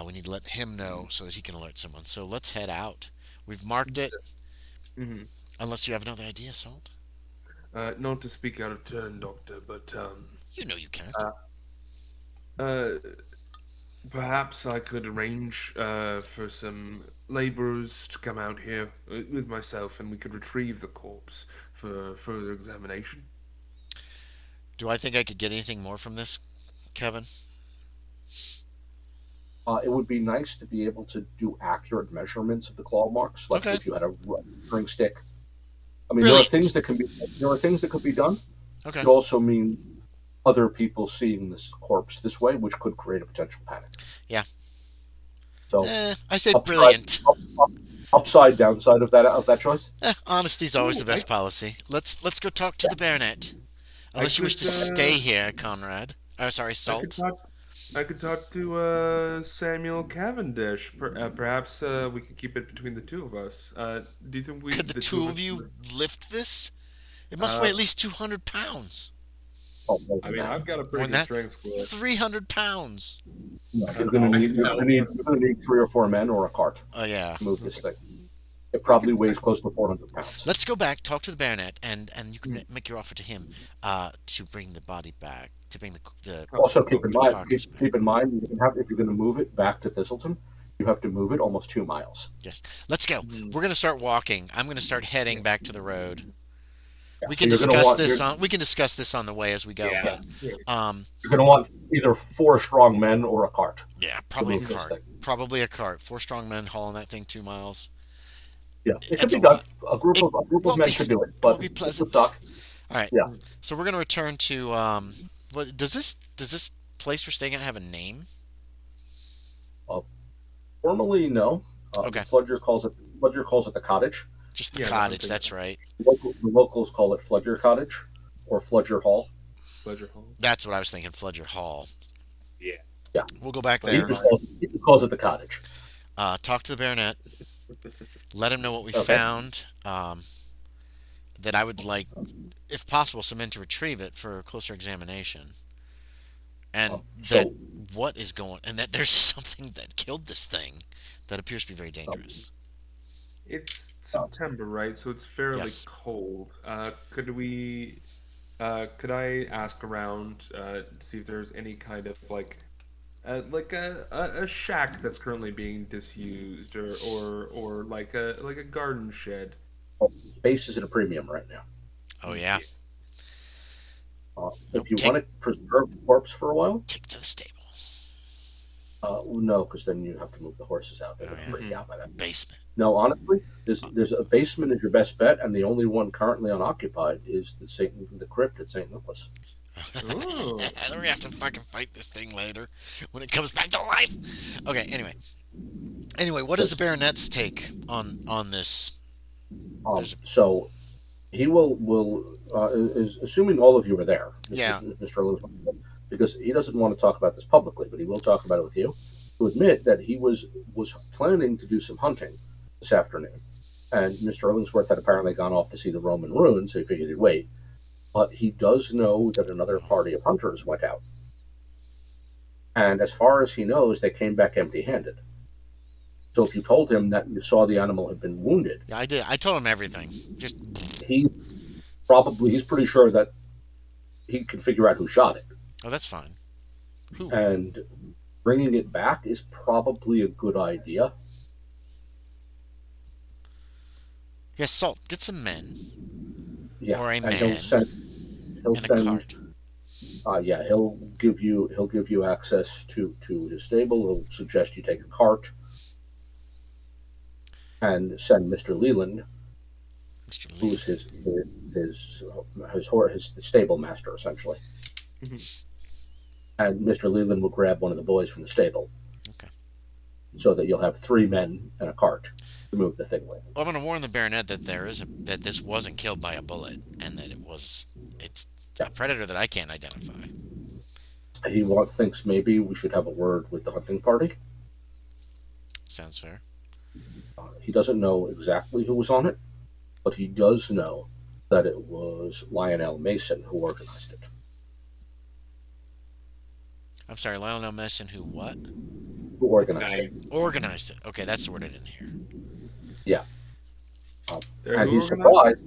We need to let him know so that he can alert someone. So let's head out. We've marked it. Mm-hmm. Unless you have another idea, Salt. Not to speak out of turn, Doctor, but You know you can. perhaps I could arrange for some laborers to come out here with myself, and we could retrieve the corpse for further examination. Do I think I could get anything more from this, Kevin? It would be nice to be able to do accurate measurements of the claw marks, like Okay. if you had a ring stick. I mean, Brilliant. there are things that could be done. Okay. It also mean other people seeing this corpse this way, which could create a potential panic. Yeah. So, I said upside- brilliant. upside downside of that choice. Honesty's always the Ooh, best policy. Let's go talk to the baronet. Unless you wish to could, stay here, Conrad. Oh, sorry, Salt. I could talk to Samuel Cavendish. Perhaps we could keep it between the two of us. Do you think we Could the two of you lift this? It must weigh at least 200 pounds. Oh, I mean, I've got a More pretty than good that? strength score. 300 pounds. you're gonna need 3 or 4 men or a cart Oh, yeah. to move this thing. It probably weighs close to 400 pounds. Let's go back, talk to the baronet, and you can make your offer to him to bring the body back, to bring the Also, keep in mind, carcass back. keep in mind, if you're going to move it back to Thistleton, you have to move it almost 2 miles. Yes. Let's go. We're going to start walking. I'm going to start heading back to the road. Yeah, We can so you're gonna discuss want- this you're- on. We can discuss this on the way as we go. Yeah. But You're going to want either 4 strong men or a cart. yeah, probably a move this cart. thing. Probably a cart. 4 strong men hauling that thing 2 miles. Yeah, it could That's be a done. lot. A group It of won't men be- could do it, won't but be it would pleasant. suck. All right. Yeah. So we're going to return to what does this place we're staying at have a name? Formally, no. Okay. Fludger calls it the cottage. Just the Yeah, cottage. nothing. That's right. The locals call it Fludger Cottage or Fludger Hall. Pleasure Hall. That's what I was thinking. Fletcher Hall. Yeah. Yeah. We'll go back He there. just calls it the cottage. Talk to the baronet. Let him know what we Okay. found. that I would like, if possible, some men to retrieve it for closer examination. And that So, what is going, and that there's something that killed this thing that appears to be very uh, dangerous. It's uh, September, right? So it's fairly Yes. cold. Could I ask around, to see if there's any kind of like a shack that's currently being disused, or like a garden shed? space is at a premium right now. Oh yeah. Yeah. Nope. If you Take want to preserve the corpse for a while, take it to the stable. no, because then you have to move the horses out. They're Oh going to yeah. freak Hmm. out by that. Basement. No, honestly, there's a basement is your best bet, and the only one currently unoccupied is the crypt at St. Nicholas. Oh. We're gonna have to fucking fight this thing later when it comes back to life. Okay. Anyway, what is the Because baronet's take on this? There's a, so he will is assuming all of you are there, yeah. Mr. Lewis, because he doesn't want to talk about this publicly, but he will talk about it with you. To admit that he was planning to do some hunting this afternoon, and Mr. Illingsworth had apparently gone off to see the Roman ruins, so he figured he'd wait. But he does know that another party of hunters went out, and as far as he knows, they came back empty-handed. So if you told him that you saw the animal had been wounded, Yeah, I did. I told him everything. Just he he's pretty sure that he can figure out who shot it, oh, that's fine. Who? and bringing it back is probably a good idea. Yes, Salt. Get some men Yeah, or a and man he'll and a send cart. yeah, he'll give you access to his stable. He'll suggest you take a cart and send Mr. Leland, Mr. who's Leland. his stable master essentially. Mhm. And Mr. Leland will grab one of the boys from the stable, Okay. so that you'll have 3 men and a cart to move the thing with. Well, I'm gonna warn the baronet that that this wasn't killed by a bullet, and that it's Yeah, a predator that I can't identify. thinks maybe we should have a word with the hunting party. Sounds fair. He doesn't know exactly who was on it, but he does know that it was Lionel Mason who organized it. I'm sorry, Lionel Messon. Who what? Who organized it? Nice. Organized it. Okay, that's the word I didn't hear. Yeah, and Who organized?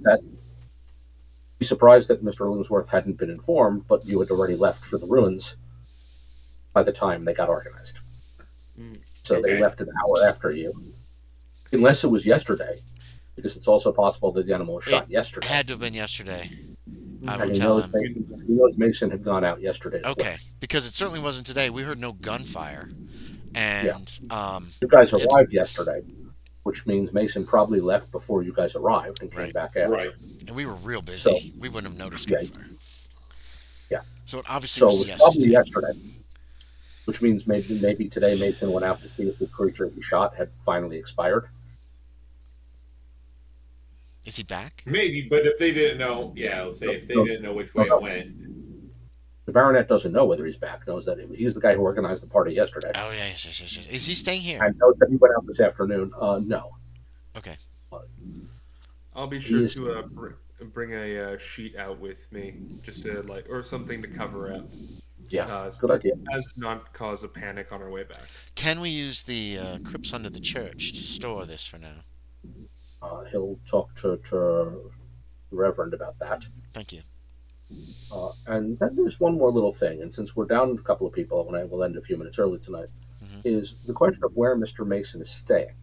he's surprised that Mr. Illingsworth hadn't been informed, but you had already left for the ruins by the time they got organized. Mm. So they Okay. left an hour after you, unless it was yesterday, because it's also possible that the animal was shot yesterday. Had to have been yesterday. I And will he tell knows him. Mason had gone out yesterday as well. Okay, because it certainly wasn't today. We heard no gunfire, Yeah, and you guys it, arrived yesterday, which means Mason probably left before you guys arrived and came right, back after. Right. and we were real busy. So We wouldn't have noticed yeah, gunfire. yeah. So it obviously So it was was probably yesterday. yesterday, which means maybe today Mason went out to see if the creature he shot had finally expired. Is he back? Maybe, but if they didn't know, yeah, let's say if they didn't know which way it went. The baronet doesn't know whether he's back. Knows that he's the guy who organized the party yesterday, Oh yeah, yes. Is he staying here? and knows that he went out this afternoon. No, Okay. I'll be he sure is. to bring a sheet out with me, just to or something to cover up, Yeah, good idea. as to not cause a panic on our way back. Can we use the crypts under the church to store this for now? He'll talk to the Reverend about that. Thank you. And then there's one more little thing, and since we're down a couple of people, when I will end a few minutes early tonight, Mhm. is the question of where Mr. Mason is staying.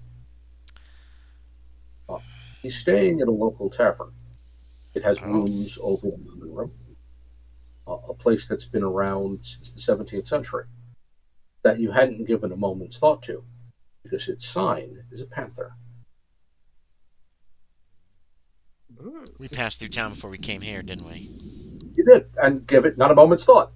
He's staying at a local tavern. It has Oh. rooms over the living room, a place that's been around since the 17th century, that you hadn't given a moment's thought to, because its sign is a panther. We passed through town before we came here, didn't we? You did, and give it not a moment's thought.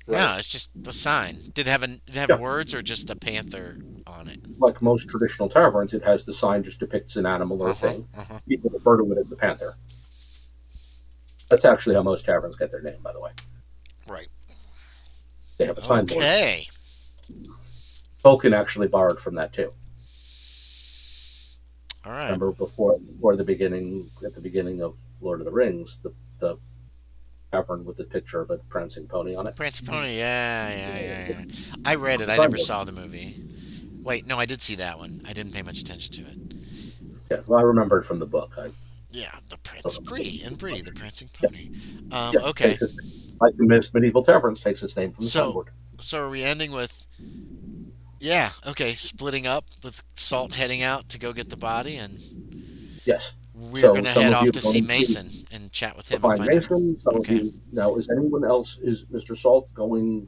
No, it's just the sign. Did it have Yeah. words or just a panther on it? Like most traditional taverns, it has the sign just depicts an animal or a thing. People refer to it as the panther. That's actually how most taverns get their name, by the way. Right. They have a signboard. Okay. Tolkien actually borrowed from that too. All right. Remember before the beginning, at the beginning of Lord of the Rings, the tavern with the picture of a prancing pony on it. Prancing Pony, yeah. I read it. I Fine never book. saw the movie. Wait, no, I did see that one. I didn't pay much attention to it. Yeah, well, I remember it from the book. I Yeah, the Prince don't remember Bree it and much. Bree, the prancing Yeah, pony. yeah, Okay. like the medieval taverns, takes its name from the So, signboard. so are we ending with? Yeah, okay, splitting up with Salt heading out to go get the body, and Yes. we're So gonna some head of you off are to see going Mason and chat with to him and find find out. Mason. Some of Okay. you now. Is anyone else? Is Mr. Salt going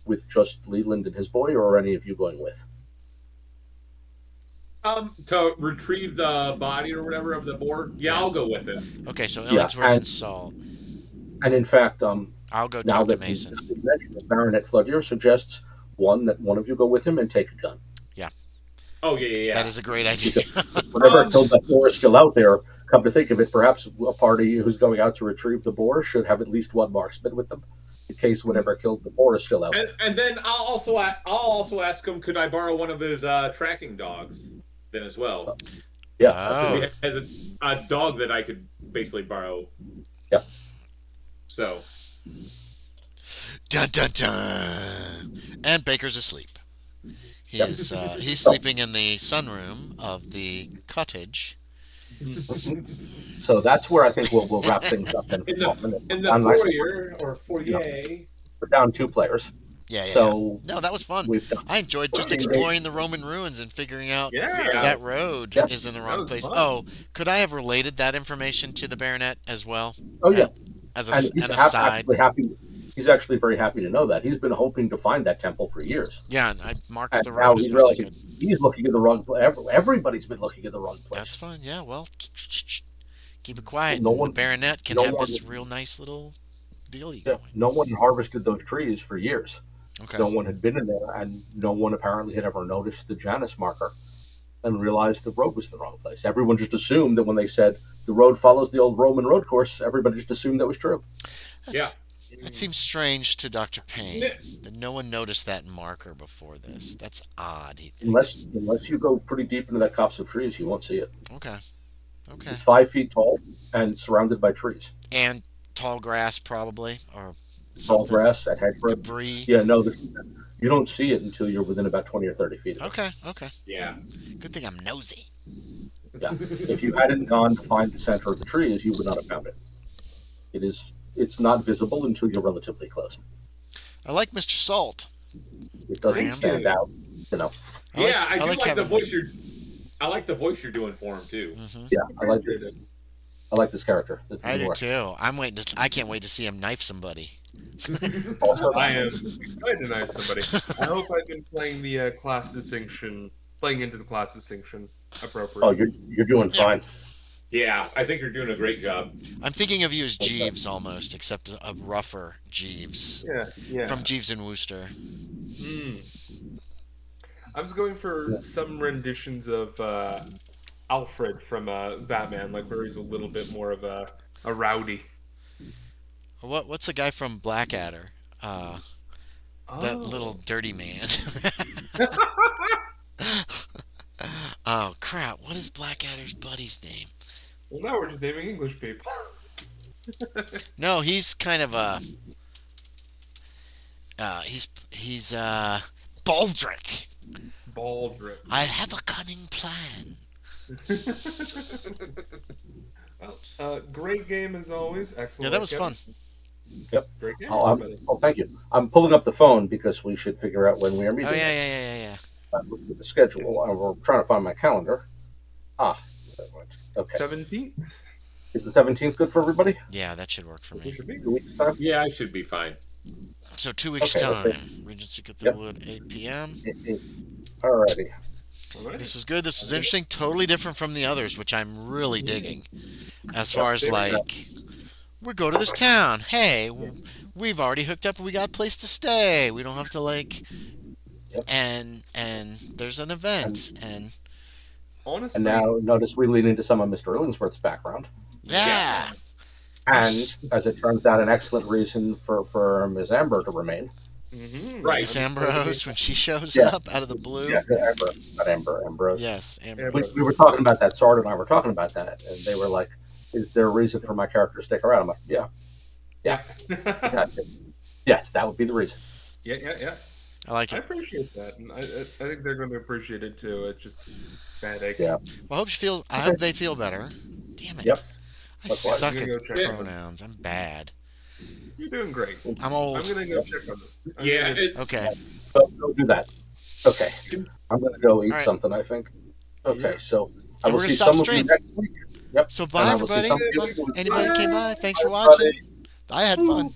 with just Leland and his boy, or are any of you going with? To retrieve the body or whatever of the boar. Yeah, Yeah. I'll go with him. Okay, so Yeah, Illingsworth and Salt. and in fact, I'll go now talk to that you Mason. mentioned it, Baronet Fletcher suggests that one of you go with him and take a gun. Yeah, Oh yeah. that is a great idea. Because whatever Um, killed that boar is still out there. Come to think of it, perhaps a party who's going out to retrieve the boar should have at least one marksman with them, in case whatever killed the boar is still out there. and then I'll also ask him, could I borrow one of his tracking dogs then as well? Yeah, Because Oh, he absolutely. has a dog that I could basically borrow. Yeah. So dun dun dun! And Baker's asleep. Yep. He's So- sleeping in the sunroom of the cottage. So that's where I think we'll wrap things up. And in the unlike foyer or foyer. we're down 2 players. Yeah. So No, that was fun. we've done. I enjoyed just Well, exploring the Roman ruins and figuring out Yeah. that road Yeah. is in the That wrong was place. fun. Oh, could I have related that information to the Baronet as well? Oh yeah, As and he's an aside. actually happy. He's actually very happy to know that. He's been hoping to find that temple for years. Yeah, and I marked And the now road as he's best I realizing could. he's looking in the wrong place. Everybody's been looking in the wrong place. That's fine. Yeah, well, keep it quiet. No and one- the Baronet can no have one- this real nice little deal Yeah, going. no one harvested those trees for years. Okay. No one had been in there, and no one apparently had ever noticed the Janus marker and realized the road was in the wrong place. Everyone just assumed that when they said the road follows the old Roman road course, everybody just assumed that was true. That's, That seems strange to Dr. Payne Yeah. that no one noticed that marker before this. That's odd, he thinks. Unless you go pretty deep into that copse of trees, you won't see it. Okay. It's 5 feet tall and surrounded by trees. And tall grass, probably, or Tall something. grass and hedgerows. Debris. Yeah, no, you don't see it until you're within about 20 or 30 feet of it. Okay. Yeah. Good thing I'm nosy. Yeah. If you hadn't gone to find the center of the trees, you would not have found it. It's not visible until you're relatively close. I like Mr. Salt. It doesn't Thank stand you. out, you know. Yeah, I do like the having- voice you're. I like the voice you're doing for him too. Mhm. Yeah, I like this character. I do more. too. I can't wait to see him knife somebody. Also, I am excited to know somebody. I hope I've been playing the class distinction, playing into the class distinction appropriately. oh, you're doing fine. Yeah, I think you're doing a great job. I'm thinking of you as Jeeves almost, except a rougher Jeeves. Yeah. From Jeeves and Wooster. I was going for some renditions of Alfred from Batman, like where he's a little bit more of a rowdy. What's the guy from Blackadder? That little dirty man. Oh crap! What is Blackadder's buddy's name? Well, now we're just naming English people. No, he's kind of a. He's Baldric. Baldric. I have a cunning plan. Well, great game as always. Excellent. Yeah, that was Kevin. fun. Yep. Great game. Oh, everybody. thank you. I'm pulling up the phone because we should figure out when we are meeting. Oh yeah. I'm looking at the schedule. We're trying to find my calendar. Okay. 17th. Is the 17th good for everybody? Yeah, that should work for me. 2 weeks time? Yeah, I should be fine. So 2 weeks Okay, time. okay. Regency Cthulhu at 8 p.m. Alrighty. All right. This was good. This was interesting. Totally different from the others, which I'm really digging. As far as like, we go to this town. Hey, we've already hooked up and we got a place to stay. We don't have to like, and there's an event and Honestly, And now notice we lean into some of Mr. Illingsworth's background. yeah. And as it turns out, an excellent reason for Ms. Amber to remain. Right. Miss Ambrose when she shows Yeah. up out of the blue. Yeah, Amber, not Amber, Ambrose. Yes, We Ambrose. were talking about that. Sword and I were talking about that, and they were like, is there a reason for my character to stick around? I'm like, yeah. Yeah. Yes, that would be the reason. Yeah. I like I it. appreciate that, and I think they're going to appreciate it too. It's just bad egg. Yeah. Well, I hope they feel better. Damn it. Yep. I Likewise. suck I'm at gonna go check. pronouns. I'm bad. You're doing great. I'm old. I'm gonna go check on them. It's Okay. Don't do that. Okay. I'm going to go eat All right. something, I think. Okay, Yeah. so I And will we're see gonna stop some of you stream. next week. Yep. So And bye, I will see everybody. some of you next week. Anybody came by, thanks for Bye, watching. everybody. I had fun.